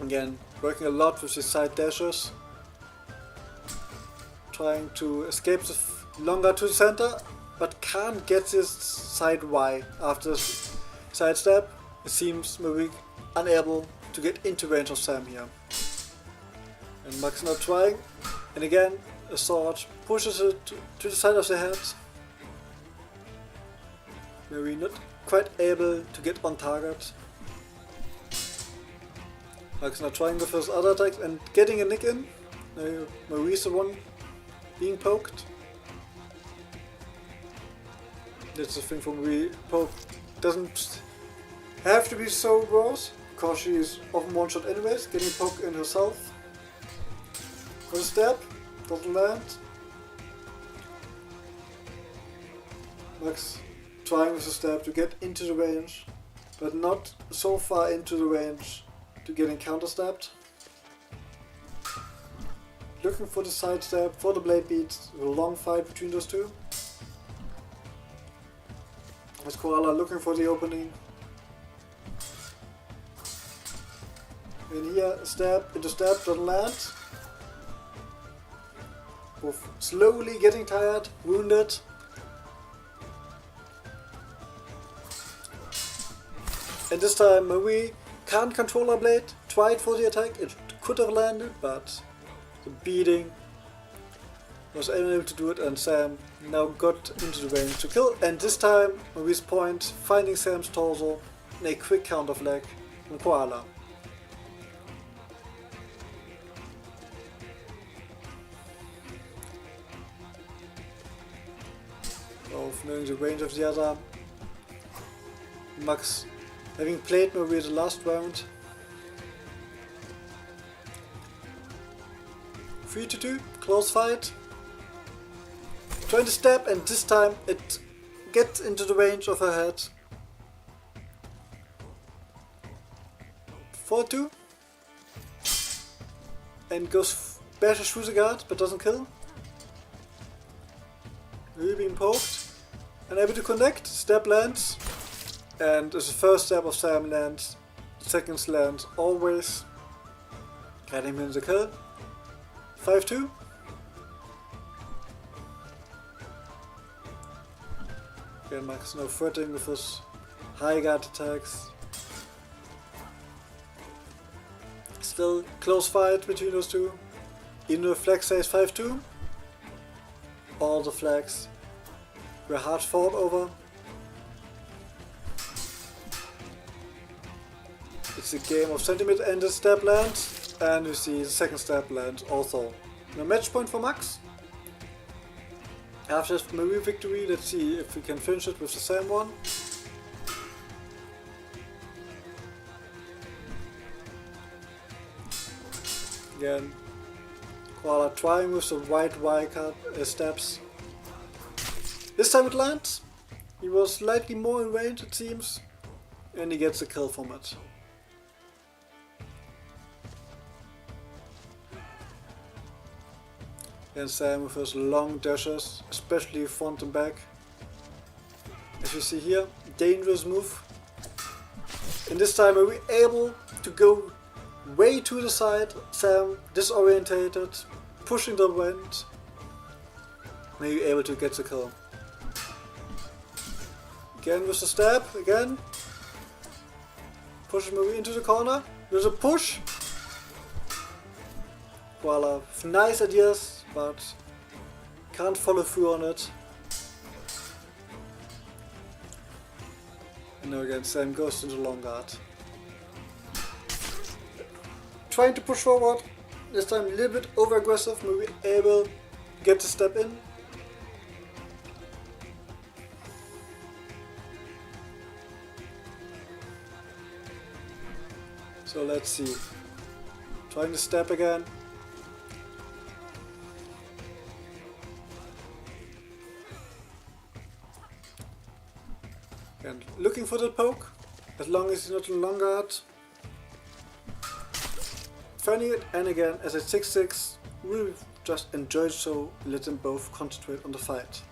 Again, working a lot with his side dashes, trying to escape longer to the center, but can't get this side Y after this side step. It seems Marie unable to get into range of Sam here. And Max not trying, and again a sword pushes it to the side of the head. Marie not quite able to get on target. Max not trying with his other attacks and getting a nick in. Marie's the one being poked. That's the thing for Marie. Poke doesn't have to be so gross, because she is often one shot anyways, getting poked in herself. For the stab, doesn't land. Max trying with the stab to get into the range, but not so far into the range to getting counter stabbed. Looking for the side stab, for the blade beat, a long fight between those two. With Koala looking for the opening. And here, stab into stab, doesn't land. Both slowly getting tired, wounded. And this time Marie can't control her blade, tried for the attack, it could have landed, but the beating was unable to do it, and Sam now got into the range to kill. And this time Marie's point, finding Sam's torso in a quick counter flag from Koala. Of knowing the range of the other, Max having played Marie the last round. 3-2, close fight. Trying to stab, and this time it gets into the range of her head. 4-2, and goes bashes through the guard but doesn't kill. Really being poked. Unable to connect, stab lands, and as the first stab of Sam lands, seconds lands always, getting him in the kill. 5-2. Again, Max now threatening with his high guard attacks. Still close fight between those two. Even though the flag says 5-2, all the flags were hard fought over. It's a game of sentiment, and the stab lands, and you see the second stab lands also. No match point for Max. After this Marie victory, let's see if we can finish it with the same one. Again, Koala trying with the white Y card stabs. This time it lands. He was slightly more in range, it seems, and he gets a kill from it. And Sam with his long dashes, especially front and back. As you see here, dangerous move. And this time we're able to go way to the side. Sam disorientated, pushing the wind. Maybe able to get the kill. Again with the stab, again. Push maybe into the corner. There's a push. Voila, nice ideas, but can't follow through on it. And now again, Sam goes to the long guard. Trying to push forward, this time a little bit over aggressive, maybe able to get the step in. So let's see. Trying to step again. And looking for the poke, as long as he's not in long guard. Finding it, and again, as a 6-6, we just enjoy it, so let them both concentrate on the fight.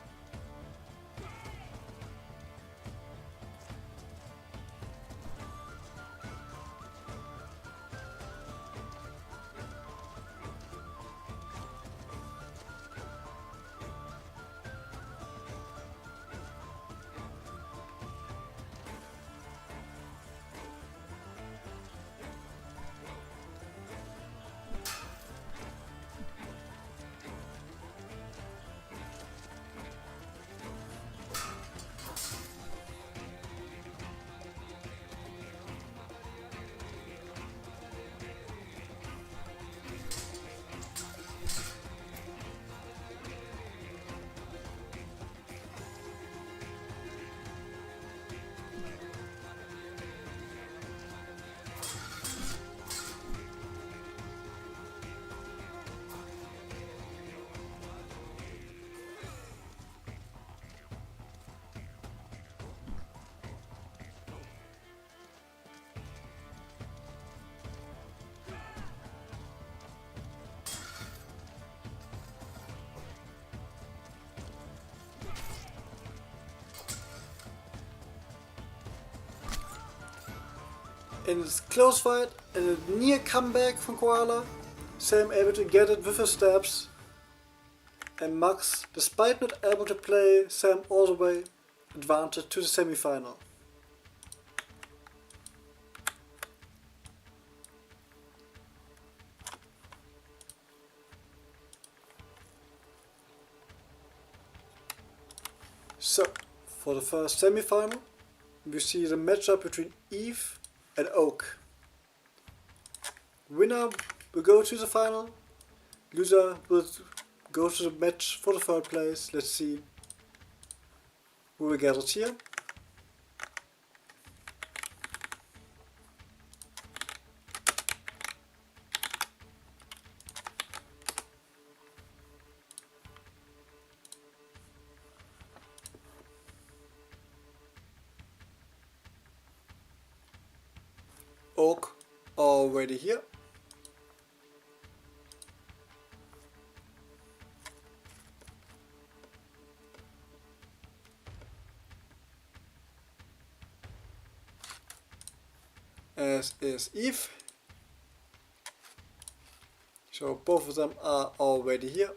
In this close fight and a near comeback from Koala, Sam able to get it with his stabs, and Max, despite not able to play Sam all the way, advanced to the semi-final. So, for the first semi-final, we see the matchup between Eve and Oak. Winner will go to the final, loser will go to the match for the third place. Let's see who we gathered here. Oak already here. As is Eve. So both of them are already here.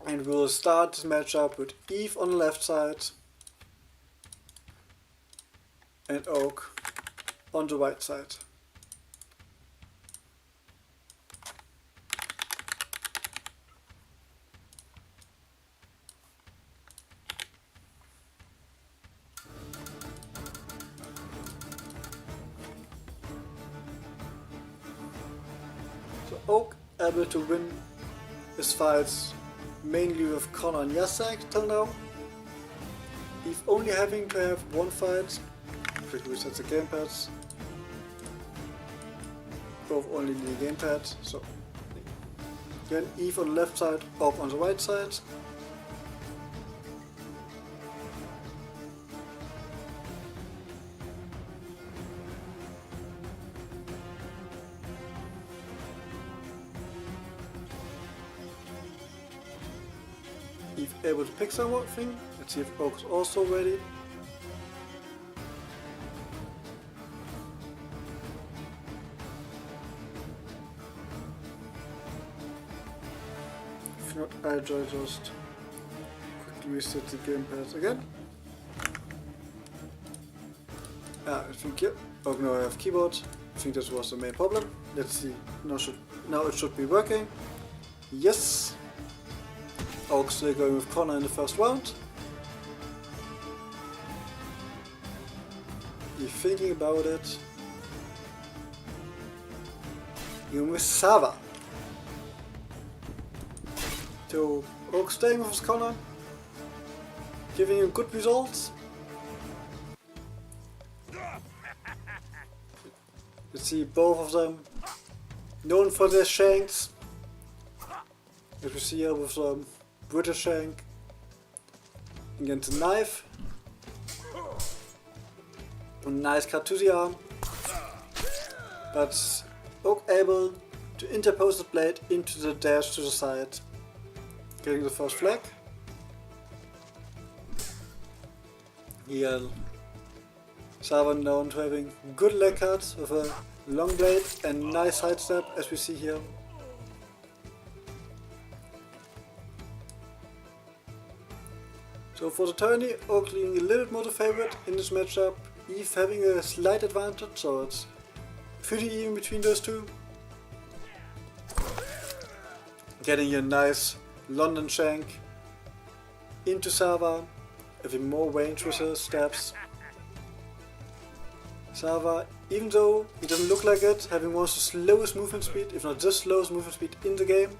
And we'll start this matchup with Eve on the left side and Oak on the right side. So Oak able to win his fights mainly with Connor and Yasak till now. Eve only having to have one fight. Quick reset the gamepads. Both only need a gamepad. So again, Eve on the left side, Oak on the right side. Eve able to pick something. Let's see if Oak's also ready. If not, I'll just quickly reset the gamepad again. I think, yep. Oh no, I have keyboard. I think this was the main problem. Let's see. Now it should be working. Yes. Oak's still going with Connor in the first round. You're thinking about it. You're with Sava. So Oak staying with his Connor, giving him good results. You see both of them known for their shanks. As we see here with the British shank against the knife. A nice cut to the arm. But Oak able to interpose the blade into the dash to the side. Getting the first flag. Here Sava known to having good leg cuts with a long blade and nice sidestep as we see here. So for the tourney, Oak leaning a little bit more the favorite in this matchup. Eve having a slight advantage, so it's pretty even between those two. Getting a nice London shank into Sava, having more range with her steps. Sava, even though he doesn't look like it, having one of the slowest movement speed, if not the slowest movement speed in the game.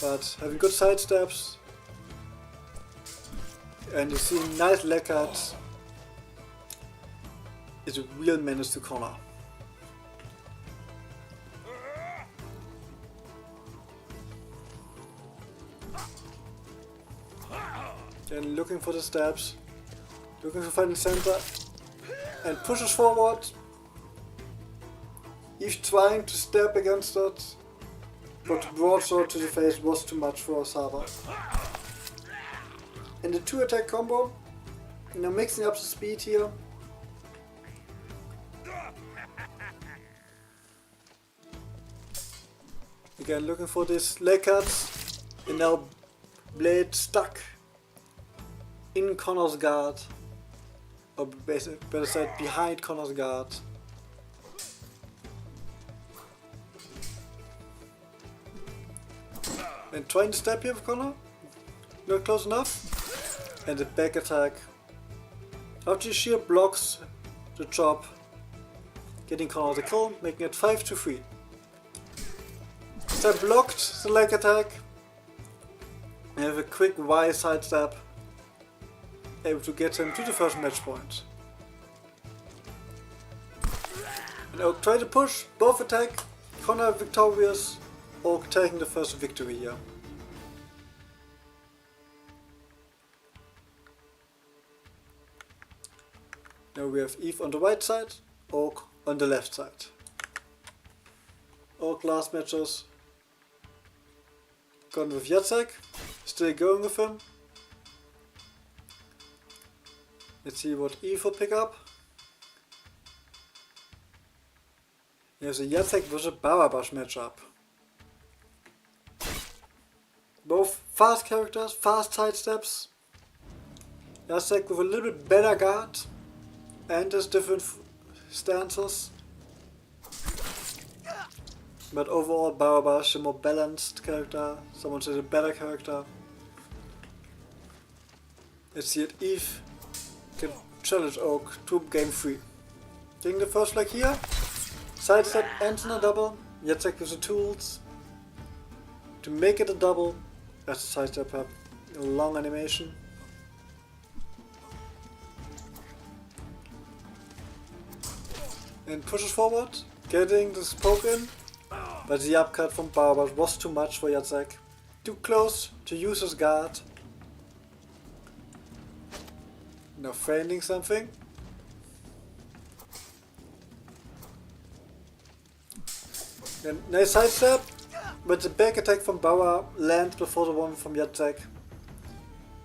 But having good side steps. And you see nice leg cuts. It's a real menace to Connor. Then looking for the steps. Looking to find the center. And pushes forward. He's trying to step against that. But the broadsword to the face was too much for Sava. And the 2-attack combo, you know, mixing up the speed here. Again, looking for this leg cuts, and now blade stuck in Connor's guard, or better said, behind Connor's guard. And trying to step here with Connor, not close enough. And the back attack. After sheer blocks the chop, getting Connor the kill, making it 5-3. Step blocked the leg attack. And have a quick Y side step, able to get him to the first match point. And Oak try to push, both attack, Connor victorious, Oak taking the first victory here. Now we have Eve on the right side, Oak on the left side. Oak last matches gone with Jacek, still going with him. Let's see what Eve will pick up. Here's a Jacek versus Barabash matchup. Both fast characters, fast sidesteps. Jacek with a little bit better guard. And has different stances. But overall Barabash, a more balanced character, someone says a better character. Let's see if Eve can challenge Oak to game 3. Getting the first flag here. Sidestep ends in a double. Jacek with the tools to make it a double. As the sidestep have a long animation. And pushes forward, getting the poke in, but the upcut from Barabash was too much for Jacek. Too close to use his guard. Now feigning something. And nice sidestep, but the back attack from Bauer lands before the one from Jacek.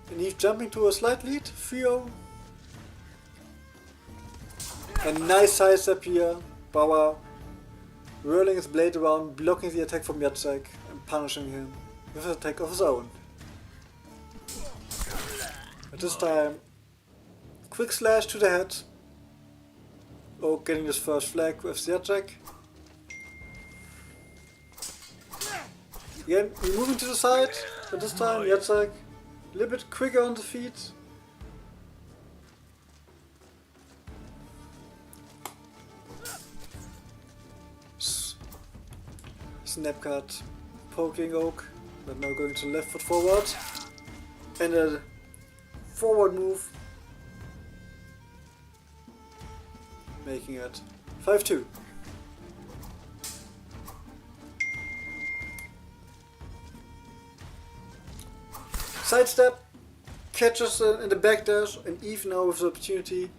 And Eve jumping to a slight lead, 3-0. A nice sidestep here, Bauer whirling his blade around, blocking the attack from Jacek and punishing him with an attack of his own. At this time, quick slash to the head. Oh, getting his first flag with the Jacek. Again, we're moving to the side, but this time Jacek a little bit quicker on the feet. Snap cut, poking Oak, but now going to left foot forward. And a forward move, making it 5-2. Sidestep, catches in the backdash, and Eve now with the opportunity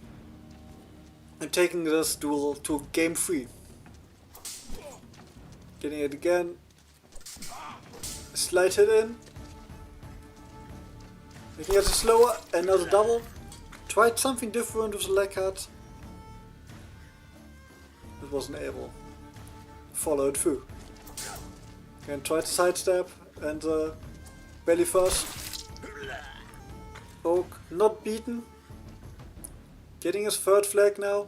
and taking this duel to game 3. Getting it again, slight hit in, making it slower, another double. Tried something different with the leg cut, it wasn't able. Followed through. Again, tried to sidestep and belly first. Oak not beaten. Getting his third flag now.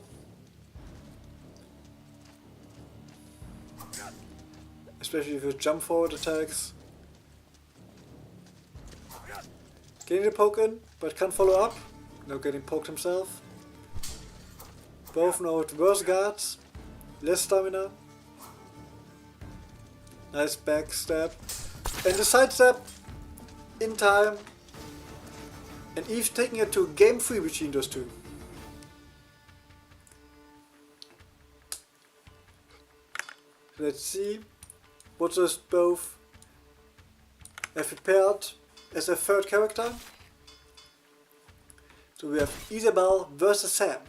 Especially with jump forward attacks. Getting the poke in, but can't follow up. Now getting poked himself. Both now with worse guards. Less stamina. Nice back step. And the side step in time. And Eve's taking it to game 3 between those two. Let's see what those both have prepared as a third character. So we have Isabel versus Sam.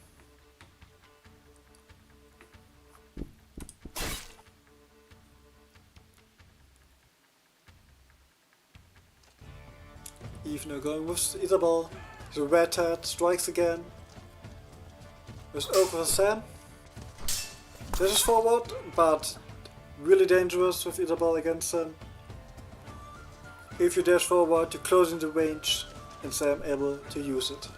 Eve now going with Isabel. The red hat strikes again. With Oak versus Sam. This is forward, but really dangerous with Isabel against him. If you dash forward, you're closing the range and Sam able to use it.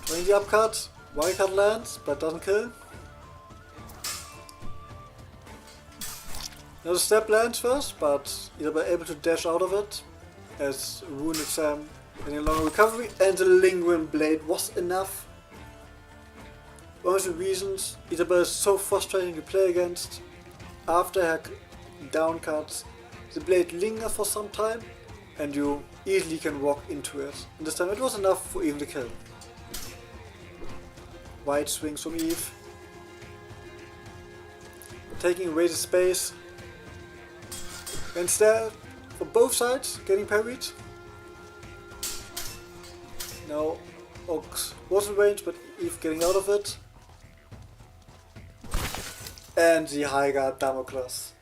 Trying the upcut, wildcard lands, but doesn't kill. Now the step lands first, but Isabel able to dash out of it, as wounded Sam in a long recovery, and the lingering blade was enough. One of the reasons Isabel is so frustrating to play against. After her down cuts, the blade lingers for some time, and you easily can walk into it. And this time it was enough for even the kill. Wide swings from Eve. Taking away the space. Instead, for both sides, getting parried. Now, Ox was in range, but Eve getting out of it. And the high guard Damocles,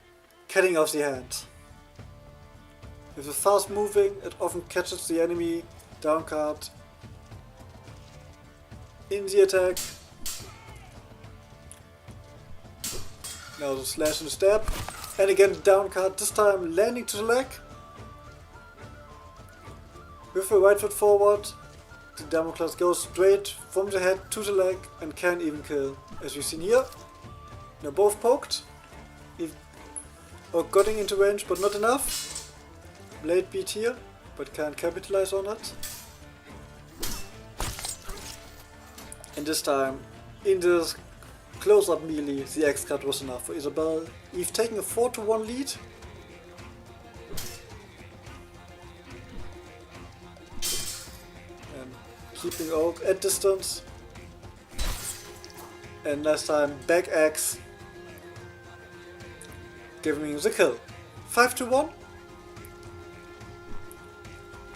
cutting off the hand. With a fast moving, it often catches the enemy down card in the attack. Now the slash and stab. And again the down card, this time landing to the leg. With the right foot forward, the Damocles goes straight from the head to the leg and can even kill, as we've seen here. Now both poked. Or getting into range, but not enough. Blade beat here, but can't capitalize on it. And this time, in this close-up melee, the X-cut was enough for Isabel. Eve taking a 4-1 lead. And keeping Oak at distance. And last time, back X. Giving him the kill. 5-1.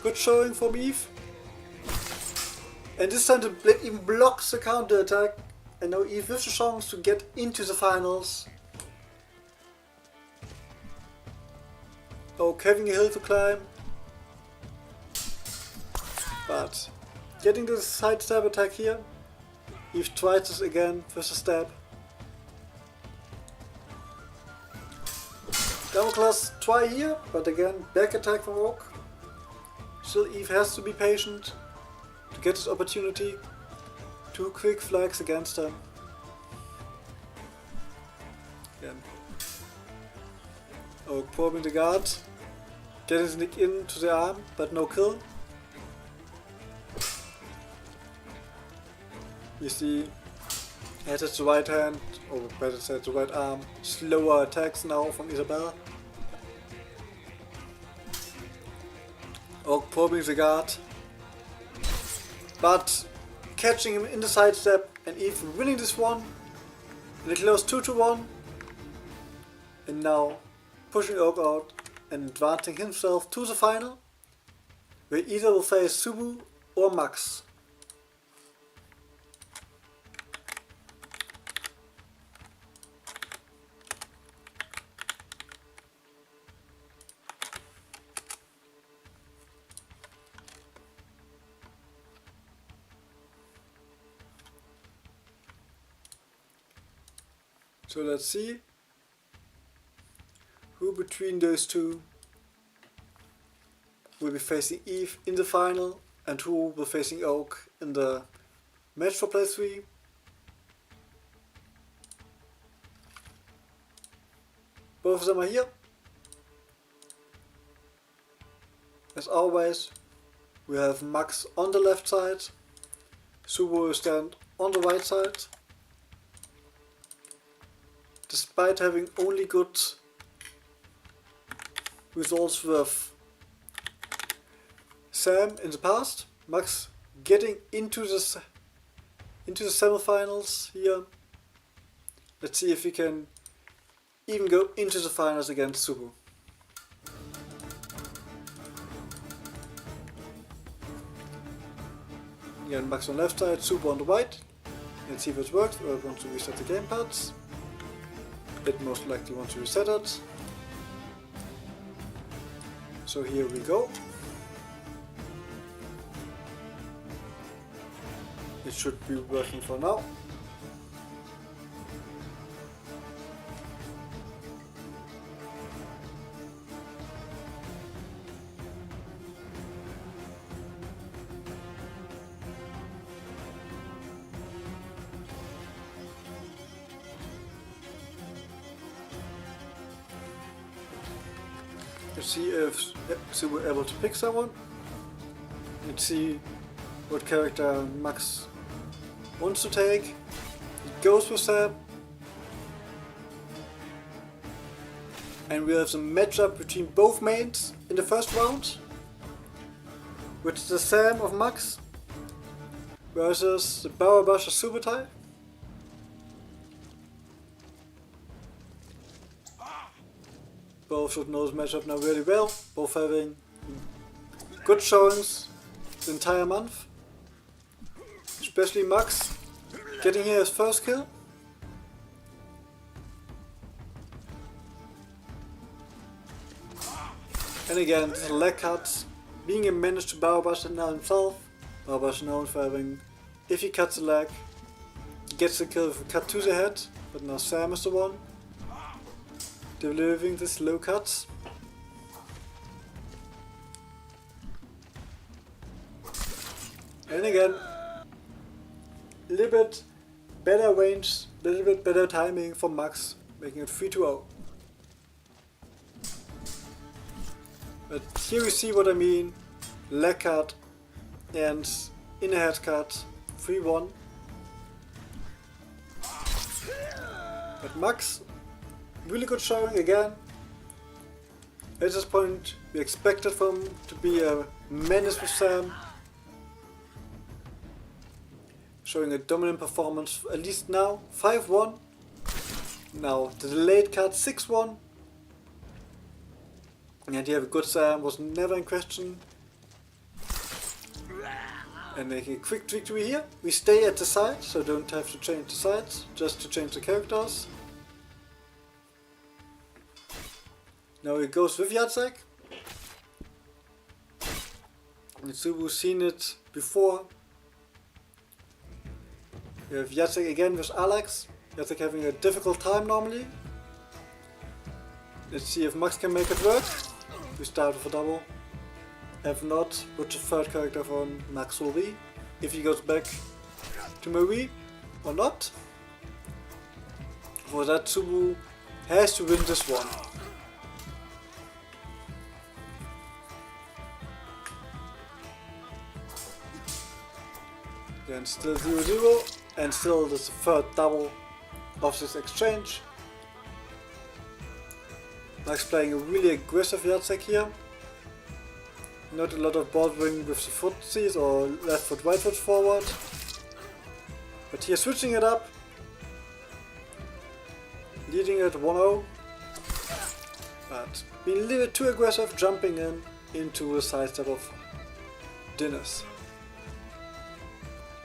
Good showing from Eve. And this time the blade even blocks the counter attack. And now Eve with the chance to get into the finals. Oak having a hill to climb. But getting the side stab attack here. Eve tries this again with a stab. Double class try here, but again back attack from Oak. Still Eve has to be patient to get this opportunity. 2 quick flags against them. Again. Oak probing the guard. Getting his nick into the arm, but no kill. You see, has its right hand, or better said the right arm, slower attacks now from Isabella. Oak probing the guard, but catching him in the sidestep and even winning this one. And it close 2-1. And now pushing Oak out and advancing himself to the final, where either will face Subu or Max. So let's see who between those two will be facing Eve in the final and who will be facing Oak in the match for play 3. Both of them are here. As always, we have Max on the left side, Subu will stand on the right side. Despite having only good results with Sam in the past, Max getting into the semifinals here. Let's see if he can even go into the finals against Subu. Again, Max on the left side, Subu on the right. Let's see if it works. We're going to reset the gamepads. It most likely wants to reset it. So here we go. It should be working for now. Let's see if we're able to pick someone. Let's see what character Max wants to take. He goes with Sam. And we have some matchup between both mains in the first round. Which is the Sam of Max versus the Barabash of Subutai. Both should know this matchup now really well, both having good showings the entire month. Especially Max getting here his first kill. And again, this leg cut, being a menace to Barabash now himself. Barabash known for having, if he cuts the leg, he gets the kill with a cut to the head, but now Sam is the one delivering the slow cuts. And again, a little bit better range, a little bit better timing for Max, making it 3-0. But here you see what I mean, leg cut and in a head cut, 3-1. But Max, really good showing again. At this point we expected for him to be a menace with Sam. Showing a dominant performance, at least now, 5-1. Now the delayed cut, 6-1. And you have a good Sam, was never in question. And making a quick victory here. We stay at the side, so don't have to change the sides, just to change the characters. Now he goes with Jacek. Subu's seen it before. We have Jacek again with Alex. Jacek having a difficult time normally. Let's see if Max can make it work. We start with a double. If not, which the third character from Max will be. If he goes back to Marie or not. For that, Subu has to win this one. Then still 0-0, and still this third double of this exchange. Max playing a really aggressive Jacek here. Not a lot of bothering with the footsies or left foot, right foot forward. But here switching it up. Leading at 1-0. But being a little bit too aggressive, jumping into a sidestep of Dennis.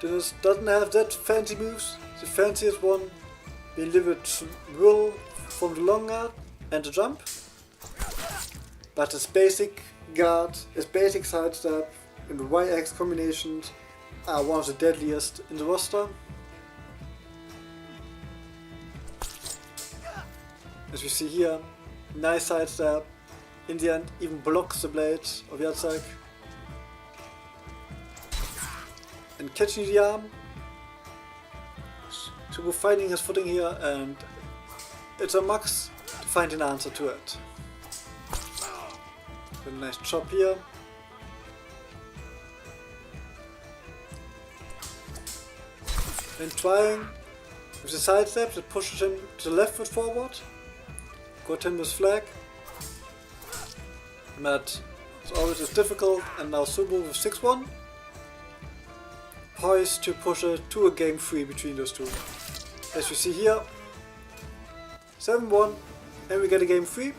Dennis doesn't have that fancy moves. The fanciest one being a little bit will from the long guard and the jump. But his basic guard, his basic sidestep and the YX combinations are one of the deadliest in the roster. As we see here, nice sidestep, in the end even blocks the blade of Jacek. And catching the arm, Subu finding his footing here, and it's a Max to find an answer to it. A nice chop here. And trying with the side step that pushes him to the left foot forward. Got him with flag. But it's always as difficult, and now Subu with 6-1. Poised to push it to a game 3 between those two. As you see here, 7-1, and we get a game 3.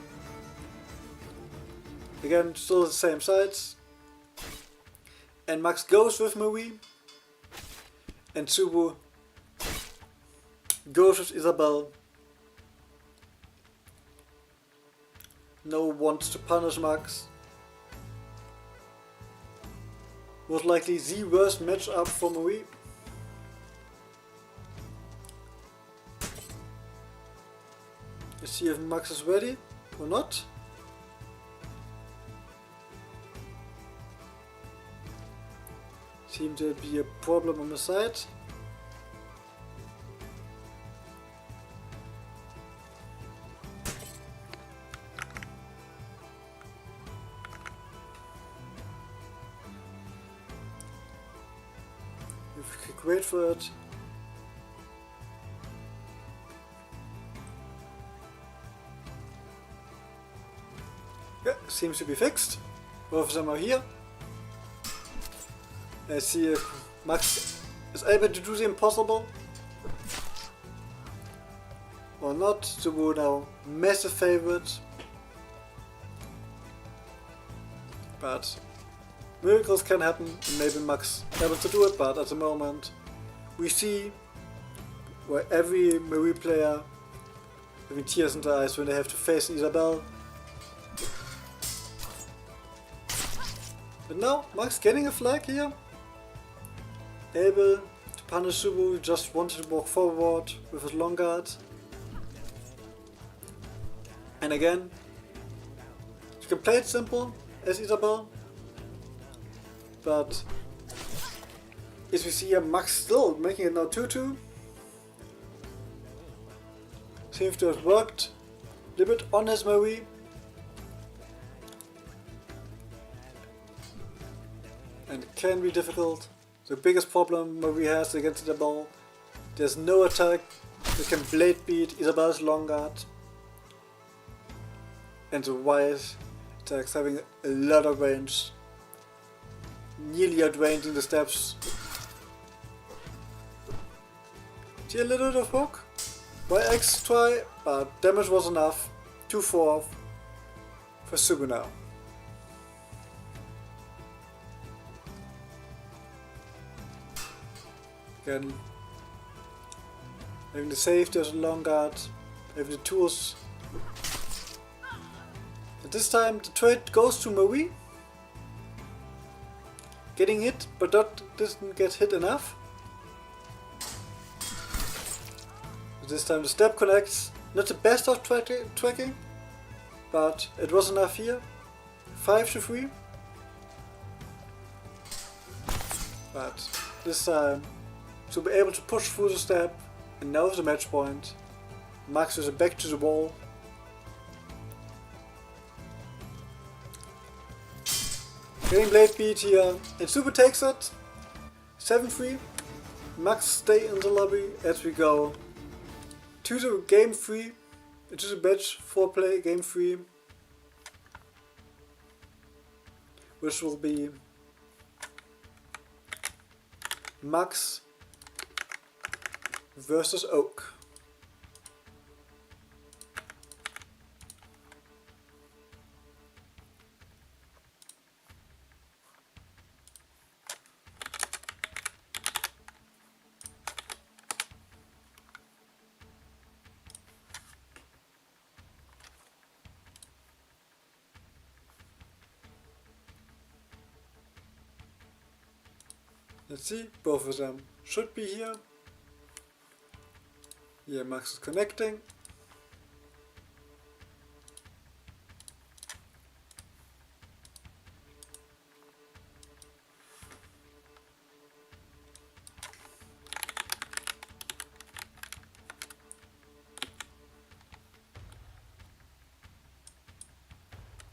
Again, still the same sides. And Max goes with Marie. And Subu goes with Isabel. No wants to punish Max. Most likely the worst matchup for Marie. Let's see if Max is ready or not. Seems to be a problem on the side. Wait for it. Yeah, seems to be fixed. Both of them are here. Let's see if Max is able to do the impossible or not. Subu now massive favorite, but miracles can happen, and maybe Max able to do it, but at the moment we see where every Marie player having tears in their eyes when they have to face Isabel. But now Max getting a flag here, able to punish Subu, just wanted to walk forward with his long guard. And again, you can play it simple as Isabel. But as we see here, Max still making it now 2-2. Seems to have worked a little bit on his Marie. And it can be difficult. The biggest problem Marie has against Isabel, there's no attack that can blade beat Isabel's long guard. And the wide attacks having a lot of range. Nearly outranging the steps. See a little bit of hook. YX try, but damage was enough. 2-4 for Subu now. Again, having the safety as a long guard, having the tools. And this time the trade goes to Marie. getting hit, but that didn't get hit enough. This time the stab connects. Not the best of tracking, but it was enough here. 5-3. But this time, to be able to push through the stab, and now is the match point. Max is back to the wall. Getting blade beat here, and Super takes it. 7-3. Max stay in the lobby as we go to the game 3, to the batch 4 play game 3, which will be Max versus Oak. Let's see, both of them should be here. Yeah, Max is connecting.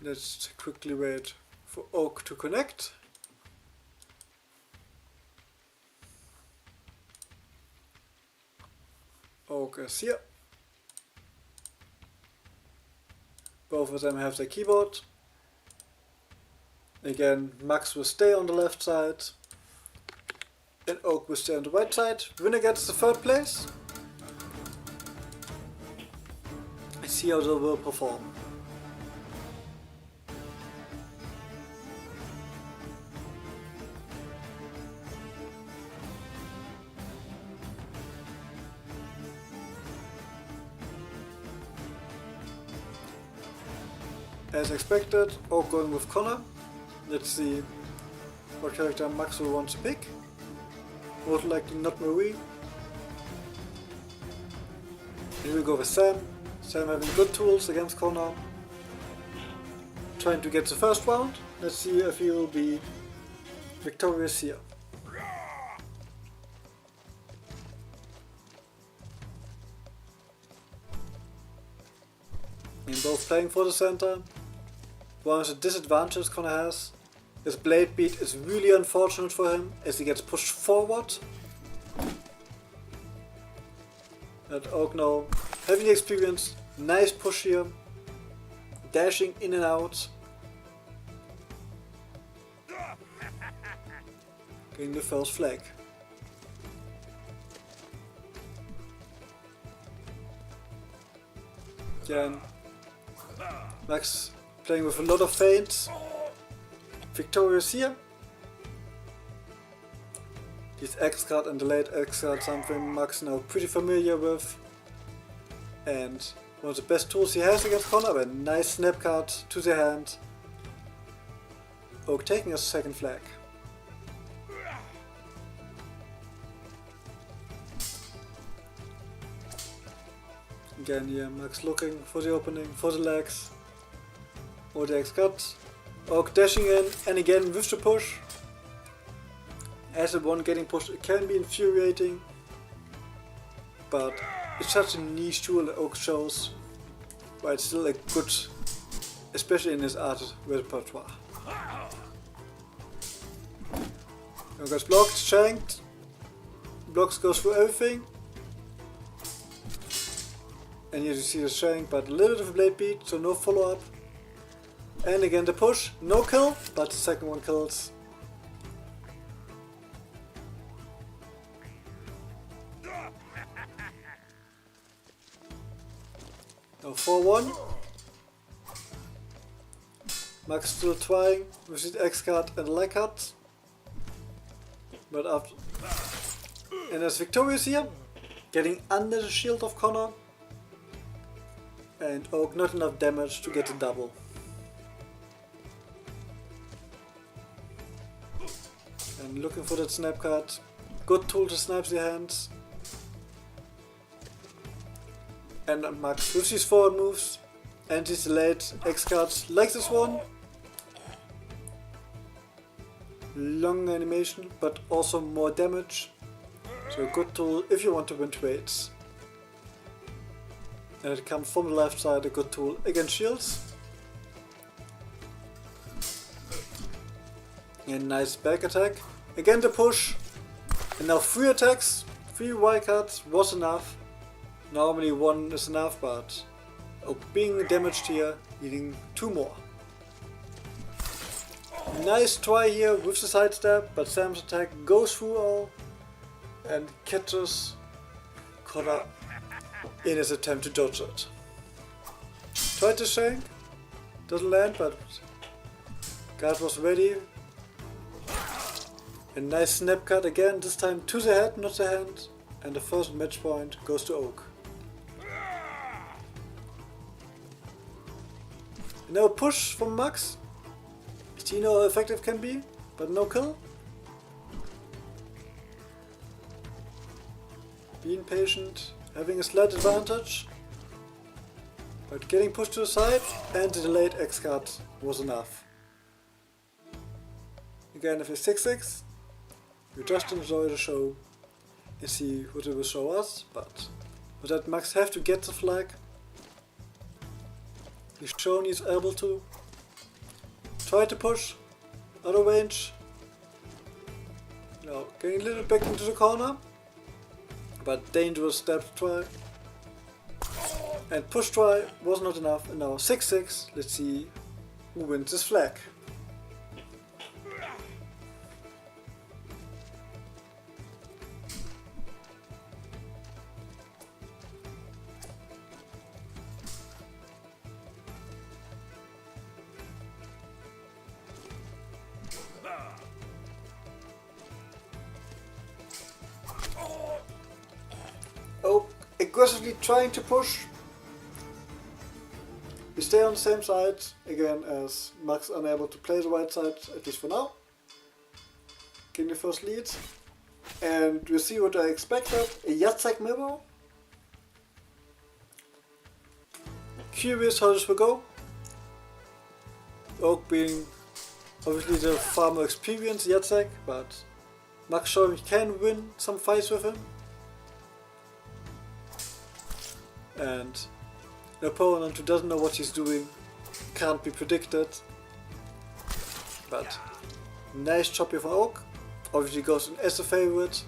Let's quickly wait for Oak to connect. Oak is here. Both of them have their keyboard. Again, Max will stay on the left side and Oak will stay on the right side. Winner gets the third place. Let's see how they will perform. As expected, Oak going with Connor. Let's see what character Max will want to pick. Most likely not Marie. Here we go with Sam. Sam having good tools against Connor. Trying to get the first round. Let's see if he will be victorious here. And both playing for the center. One of the disadvantages Connor has, his blade beat is really unfortunate for him as he gets pushed forward. And Oak now having the experience, nice push here, dashing in and out. Getting the first flag. Again, Max playing with a lot of feints. Victorious here. This X card and the late X card, something Max now pretty familiar with. And one of the best tools he has against Connor, a nice snap card to the hand. Oak taking a second flag. Again here, Max looking for the opening, for the legs. Or the X cut. Oak dashing in, and again with the push. As the one getting pushed, it can be infuriating. But it's such a niche tool that Oak shows. But it's still a good, especially in his art repertoire. Now gets blocked, shanked. Blocks goes through everything. And here you see the shank, but a little bit of a blade beat, so no follow up. And again the push, no kill, but the second one kills. Now 4-1. Max still trying with the X card and the leg cut. But after. And there's victorious here, getting under the shield of Connor. And Oak not enough damage to get the double. And looking for that snap card. Good tool to snap the hands. And Max with these forward moves and these delayed X cards like this one. Long animation but also more damage. So a good tool if you want to win trades. And it comes from the left side, a good tool against shields. And nice back attack. Again the push. And now 3 attacks, 3 wild cards was enough. Normally 1 is enough, but being damaged here, needing 2 more. Nice try here with the sidestep, but Sam's attack goes through all and catches Connor in his attempt to dodge it. Tried to shank, doesn't land, but guard was ready. A nice snap cut again, this time to the head, not the hand, and the first match point goes to Oak. Now a push from Max. See how effective can be, but no kill. Being patient, having a slight advantage, but getting pushed to the side, and the delayed X card was enough. Again, if it's 6-6, we just enjoy the show and see what it will show us, but with that Max have to get the flag. He's shown he's able to. Try to push, out of range. Now getting a little back into the corner, but dangerous step try. And push try was not enough, and now 6-6, let's see who wins this flag. Aggressively trying to push. We stay on the same side again as Max unable to play the right side, at least for now. Getting the first lead. And we'll see what I expected. A Jacek mirror. Curious how this will go. Oak being obviously the far more experienced Jacek, but Max showing he can win some fights with him. And an opponent who doesn't know what he's doing can't be predicted. But nice chop here from Oak. Obviously goes in as a favorite.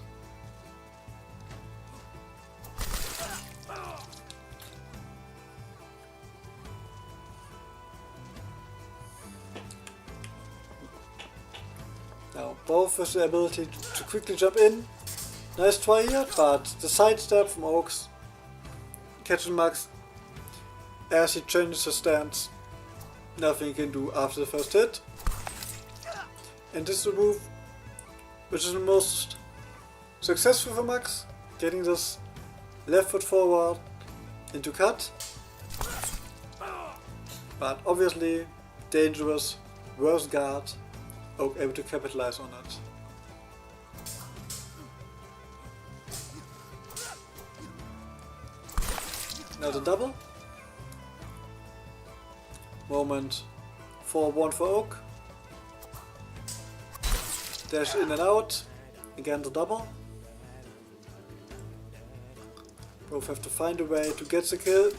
Now both with the ability to quickly jump in. Nice try here, but the sidestep from Oaks catches Max as he changes his stance. Nothing he can do after the first hit. And this is the move which is the most successful for Max, getting this left foot forward into cut. But obviously dangerous, worse guard, Oak able to capitalize on it. Now the double. Moment 4-1 for Oak. Dash in and out. Again the double. Both have to find a way to get the kill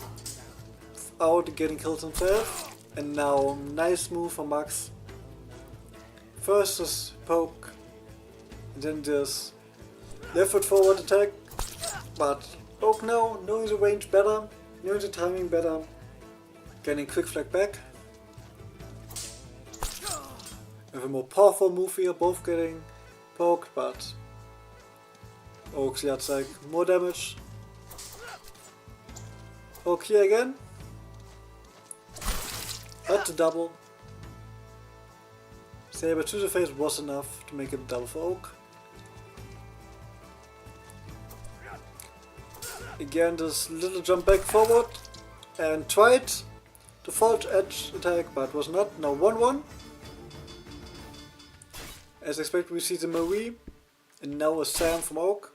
without getting killed himself. And now nice move from Max. First this poke, and then this left foot forward attack. But Oak now, knowing the range better, knowing the timing better, getting quick flag back. We have a more powerful move here, both getting poked, but Oak's Jacek more damage. Oak here again. At the double. Saber to the face was enough to make it a double for Oak. Again this little jump back forward and tried the false edge attack but was not. Now 1-1. As expected, we see the Marie and now a Sam from Oak,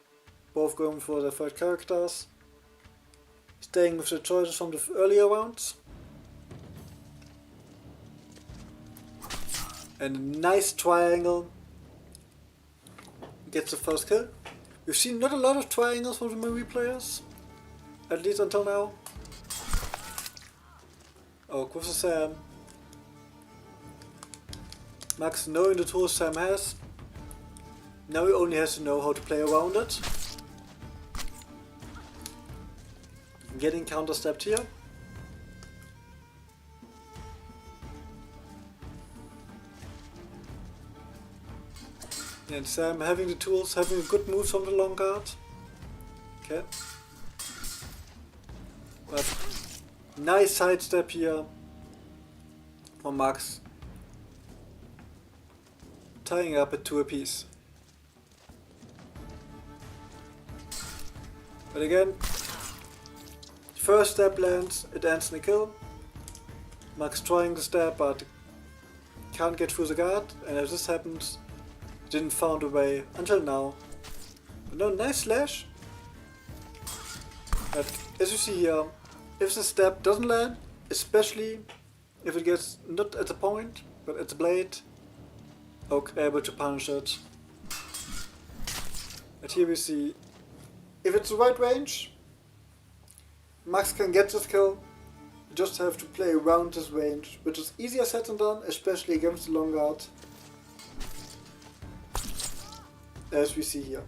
both going for their third characters, staying with the choices from the earlier rounds. And a nice triangle gets the first kill. We've seen not a lot of triangles from the Marie players, at least until now. Oak with the Sam. Max knowing the tools Sam has. Now he only has to know how to play around it. Getting counter-stepped here. And Sam having the tools, having good moves from the long guard. Okay. But nice sidestep here from Max. Tying up at 2 apiece. But again, first step lands, it ends in a kill. Max trying to stab but can't get through the guard, and if this happens, didn't found a way until now. No, nice slash. But as you see here, if the stab doesn't land, especially if it gets not at the point, but at the blade, Oak able to punish it. And here we see, if it's the right range, Max can get this kill. You just have to play around this range, which is easier said than done, especially against the long guard. As we see here.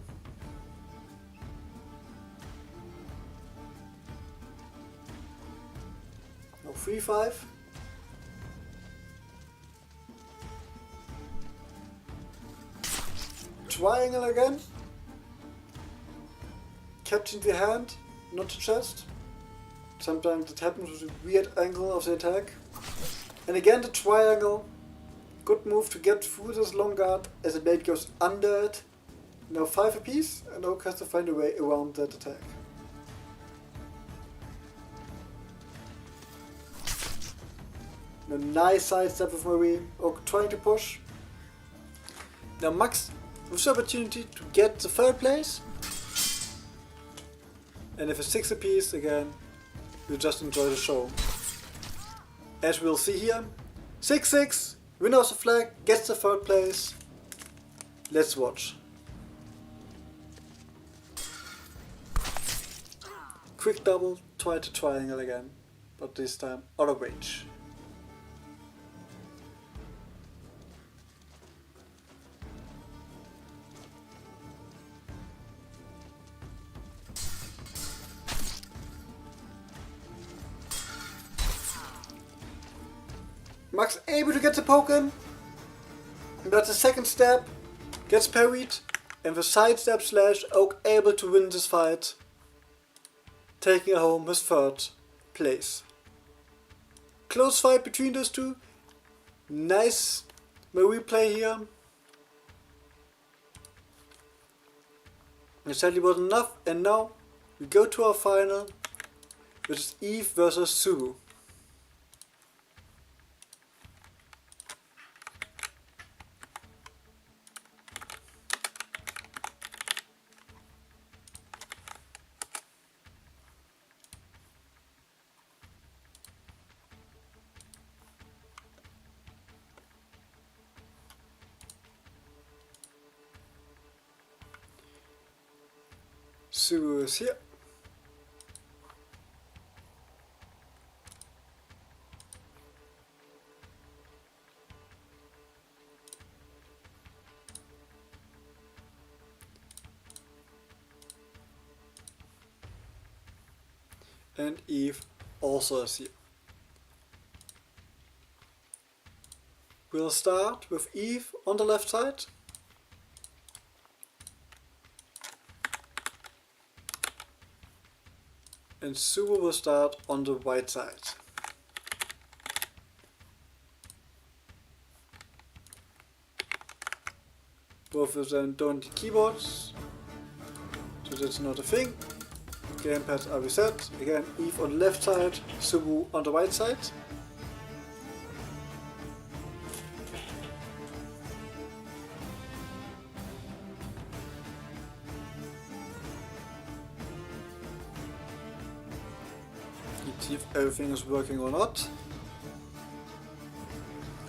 Now 3-5. Triangle again. Captain the hand, not the chest. Sometimes it happens with a weird angle of the attack. And again the triangle. Good move to get through this long guard as the blade goes under it. Now 5 apiece, and Oak has to find a way around that attack. A nice sidestep with Marie. Oak trying to push. Now Max with the opportunity to get the third place. And if it's 6 apiece, again, you just enjoy the show. As we'll see here, 6-6, winner of the flag gets the third place. Let's watch. Quick double, try to triangle again, but this time out of range. Max able to get the poke in, but the second step gets parried, and the sidestep slash Oak able to win this fight, taking home his third place. Close fight between those two. Nice Marie play here. It sadly wasn't enough, and now we go to our final, which is Eve versus Subu. Subu is here. And Eve also is here. We'll start with Eve on the left side. And Subu will start on the right side. Both of them don't need keyboards, so that's not a thing. Gamepads are reset. Again, Eve on the left side, Subu on the right side. See if everything is working or not.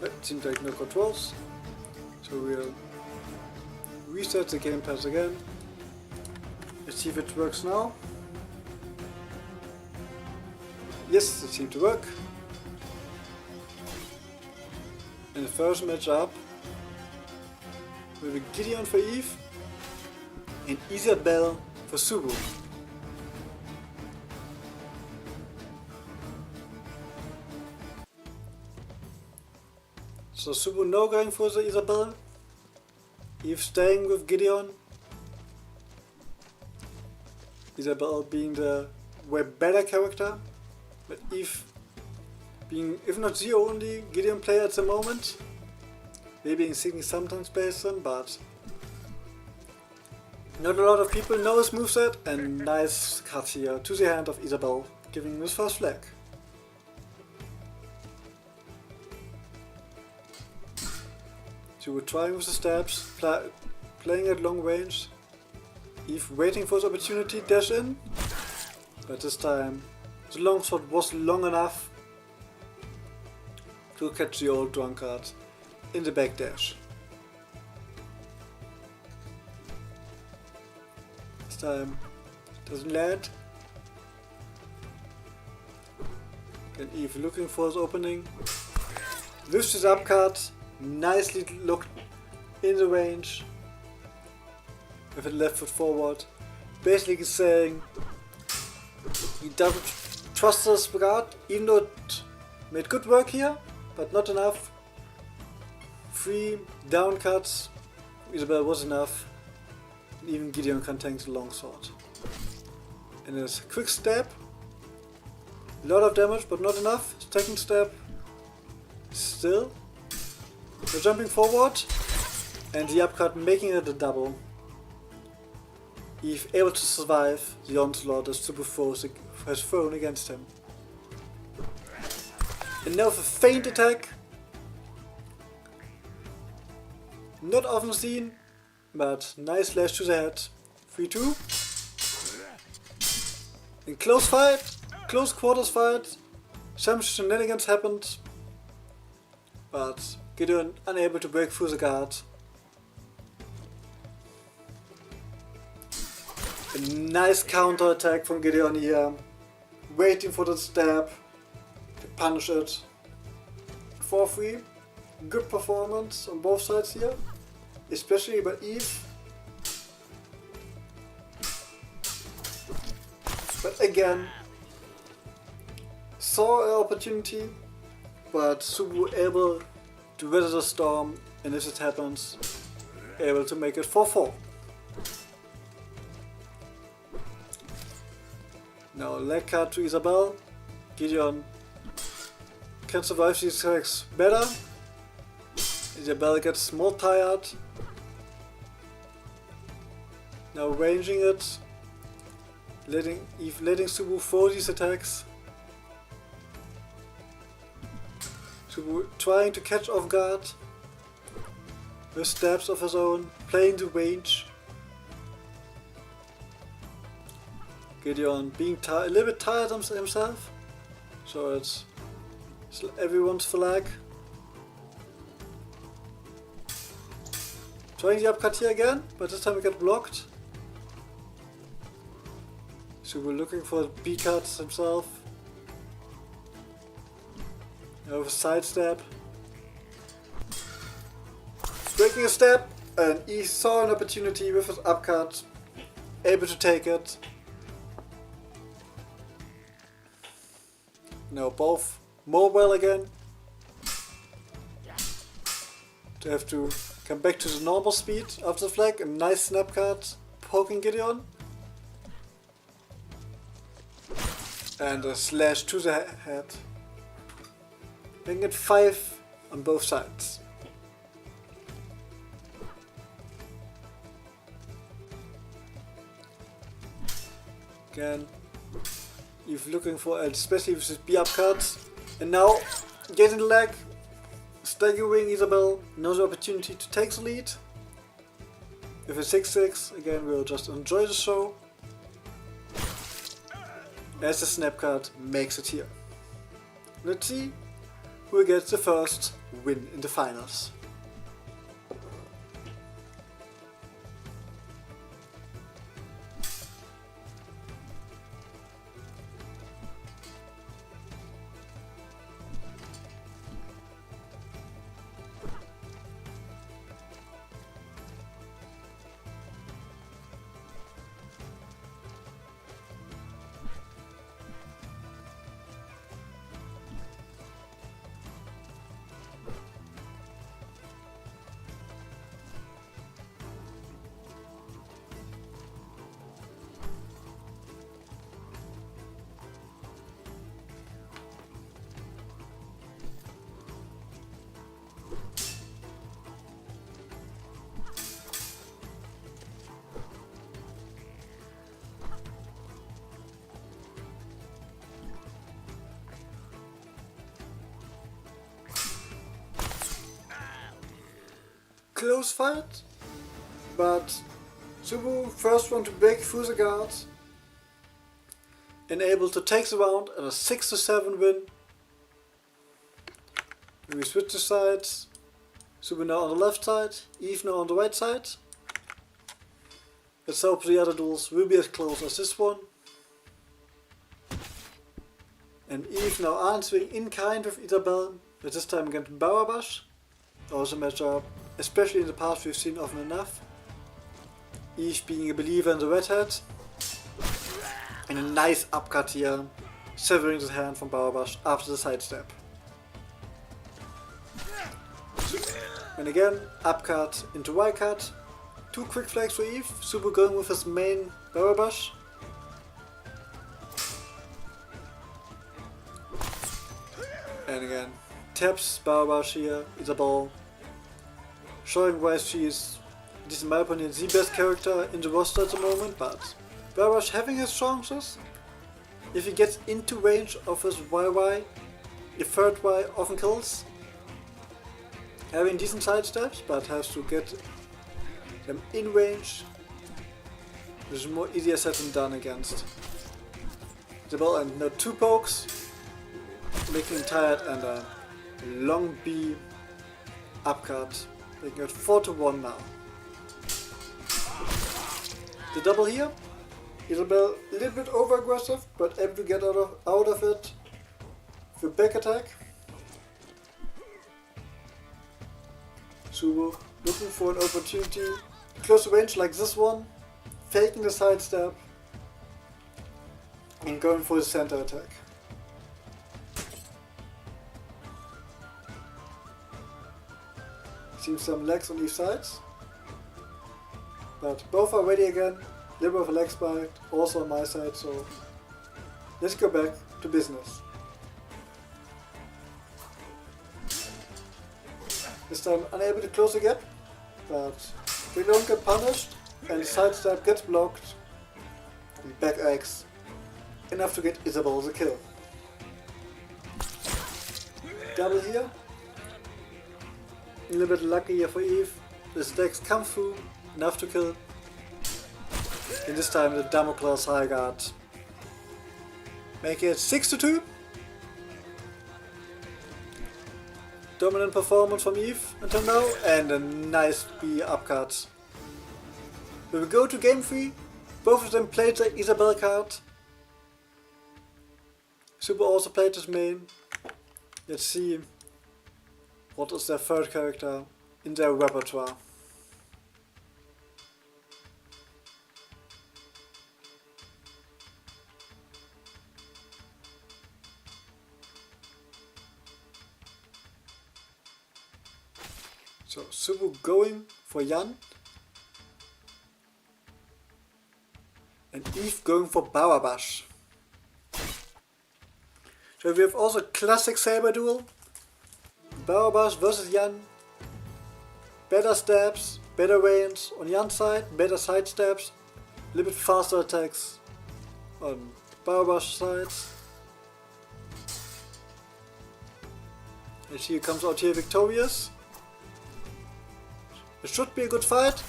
It seems like no controls. So we'll reset the gamepad again. Let's see if it works now. Yes, it seemed to work. In the first matchup, will be Gideon for Eve and Isabel for Subu. So Subu no going for the Isabel, Eve staying with Gideon, Isabel being the way better character, but Eve being, if not the only Gideon player at the moment, maybe Insignia sometimes plays them, but not a lot of people know his moveset, and nice cut here to the hand of Isabel, giving him his first flag. So we're trying with the stabs, playing at long range, Eve waiting for the opportunity, dash in, but this time the longsword was long enough to catch the old drunkard in the backdash. This time doesn't land. Again, Eve looking for his opening. Lifts his upcut, nicely looked in the range with a left foot forward. Basically saying he doesn't trust his guard, even though it made good work here, but not enough. 3 down cuts, Isabel was enough. Even Gideon can tank the longsword. And his quick stab, a lot of damage but not enough. Second stab, still. We're jumping forward, and the upcut making it a double. Eve able to survive the onslaught as Subu has thrown against him. And now with a feint attack. Not often seen, but nice slash to the head. 3-2. In close fight, close quarters fight, some shenanigans happened, but Gideon unable to break through the guard. A nice counter attack from Gideon here, waiting for the stab to punish it. 4-3, good performance on both sides here, especially by Eve. But again, saw an opportunity, but Subu able to weather the storm, and as it happens, able to make it 4-4. Now leg cut to Isabel. Gideon can survive these attacks better. Isabel gets more tired. Now ranging it, letting Subu throw these attacks. Subu trying to catch off guard with stabs of his own, playing the range. Gideon being a little bit tired himself, so it's everyone's flag. Trying the upcut here again, but this time we get blocked. So we're looking for B cuts himself. Now with a side step. Breaking a step, and he saw an opportunity with his upcut, able to take it. Now both mobile again. They have to come back to the normal speed after the flag. A nice snap cut, poking Gideon. And a slash to the head. Making it 5 on both sides. Again, if looking for, especially with this B upcut, and now getting the leg, staggering Isabel, knows the opportunity to take the lead. With a 6-6, again we'll just enjoy the show. as the snap card makes it here. Let's see who gets the first win in the finals. Close fight, but Subu first one to break through the guard and able to take the round and a 6-7 win. We switch the sides. Subu now on the left side, Eve now on the right side. Let's hope the other duels will be as close as this one. And Eve now answering in kind with Isabel, but this time against Barabash. Also matchup, especially in the past we've seen often enough. Eve being a believer in the redhead. And a nice upcut here, severing the hand from Barabash after the sidestep. And again, upcut into Y-cut. 2 quick flags for Eve, Subu going with his main Barabash. And again, taps Barabash here, Isabel. Showing why she is, at least in my opinion, the best character in the roster at the moment, but Barabash having his chances. If he gets into range of his YY, the third Y often kills. Having decent side steps, but has to get them in range. This is more easier said than done against Isabel, and now 2 pokes, making him tired, and a long B upcut. Making it 4-1 now. The double here. Isabel a little bit over aggressive, but able to get out of it with back attack. Subu looking for an opportunity. Close range like this one. Faking the sidestep. And going for the center attack. Seems some legs on each sides, but both are ready again. Little bit of a leg spike also on my side, so let's go back to business. This time unable to close the gap, but we don't get punished, and the sidestep gets blocked. And back X, enough to get Isabel the kill. Double here. A little bit lucky here for Eve. The stacks come through, enough to kill. And this time the Damocles High Guard. Make it 6-2. Dominant performance from Eve until now, and a nice B upcut. We will go to game 3. Both of them played the Isabel card. Subu also played his main. Let's see what is their third character in their repertoire. So Subu going for Yan. And Eve going for Barabash. So we have also classic saber duel. Barabash versus Yan. Better stabs, better range on Yan's side, better side stabs, a little bit faster attacks on Barabash's side. And she comes out here victorious. It should be a good fight.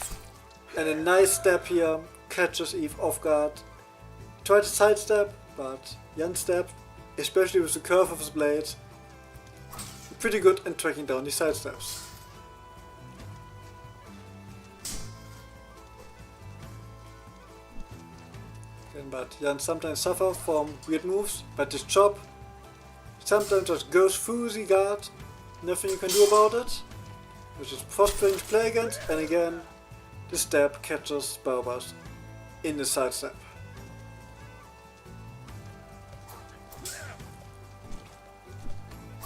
And a nice stab here catches Eve off guard. Try to sidestep, but Jan's step, especially with the curve of his blade, pretty good in tracking down these side steps. But Jan sometimes suffers from weird moves, but this chop sometimes just goes through the guard, nothing you can do about it, which is frustrating to play against, and again, the stab catches Barbas in the side step.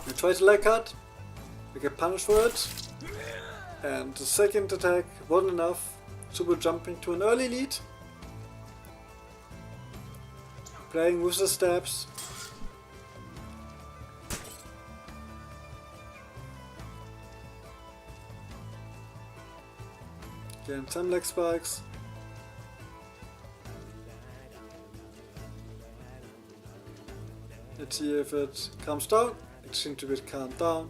You try to leg cut, you get punished for it, and the second attack wasn't enough, Subu jumping to an early lead. Playing with the stabs. Again, some leg spikes. Let's see if it calms down. It seems to be calmed down.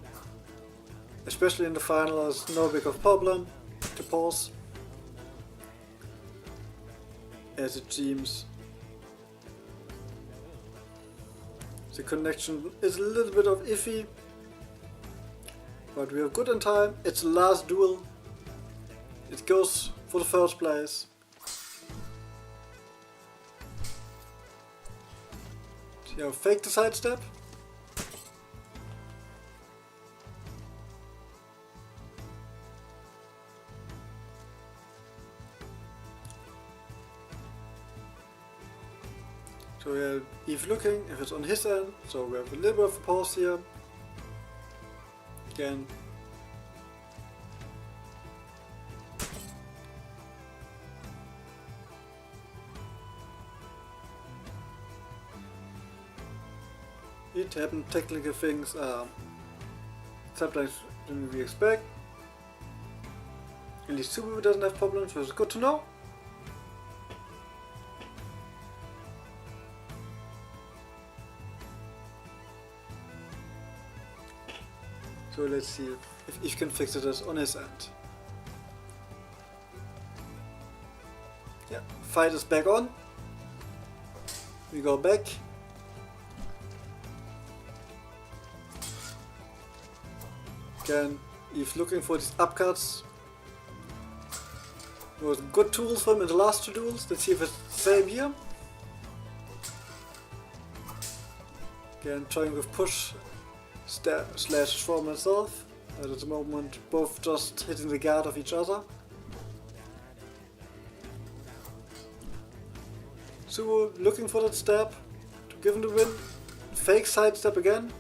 Especially in the final, there's no big of problem to pause. As it seems. The connection is a little bit of iffy, but we are good in time. It's the last duel. It goes for the first place. So, fake the sidestep. So we are Eve looking if it's on his end, so we have a little bit of a pause here. Again. It happens, technical things are sometimes than we expect. At least Subu doesn't have problems, which is good to know. So let's see if Eve can fix it on his end. Yeah, fight is back on. We go back. Again, Eve looking for these upcuts. There was good tools for him in the last two duels. Let's see if it's the same here. Again, trying with push slash for myself. At the moment, both just hitting the guard of each other. Subu looking for that stab to give him the win. Fake sidestep again.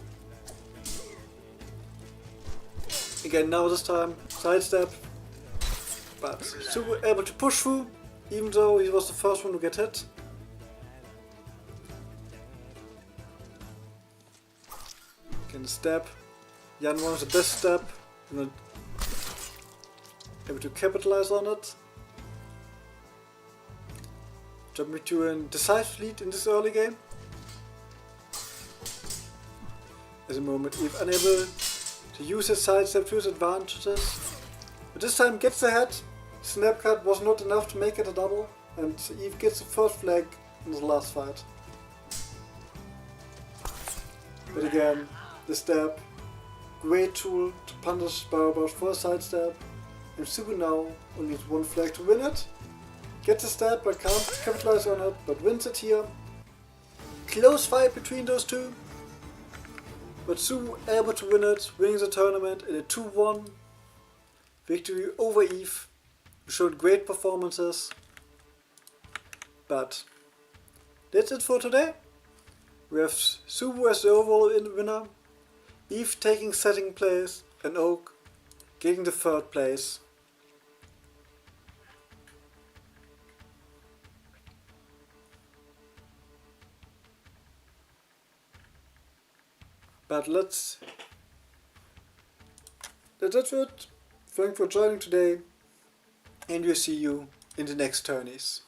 Again, now this time, sidestep. But Subu able to push through, even though he was the first one to get hit. Again, the stab. Jan wants the best stab. Able to capitalize on it. Jumping to a decisive lead in this early game. At the moment, Eve unable to use his sidestep to his advantages. But this time gets ahead. Snap cut was not enough to make it a double. And Eve gets the first flag in the last fight. But again, the stab. Great tool to punish Barbash for a sidestep. And Subu now only needs one flag to win it. Gets a stab but can't capitalize on it, but wins it here. Close fight between those two. But Subu able to win it, winning the tournament in a 2-1 victory over Eve. Who showed great performances. But that's it for today. We have Subu as the overall winner. Eve taking second place and Oak getting the third place. But that's it. Thanks for joining today, and we'll see you in the next tourneys.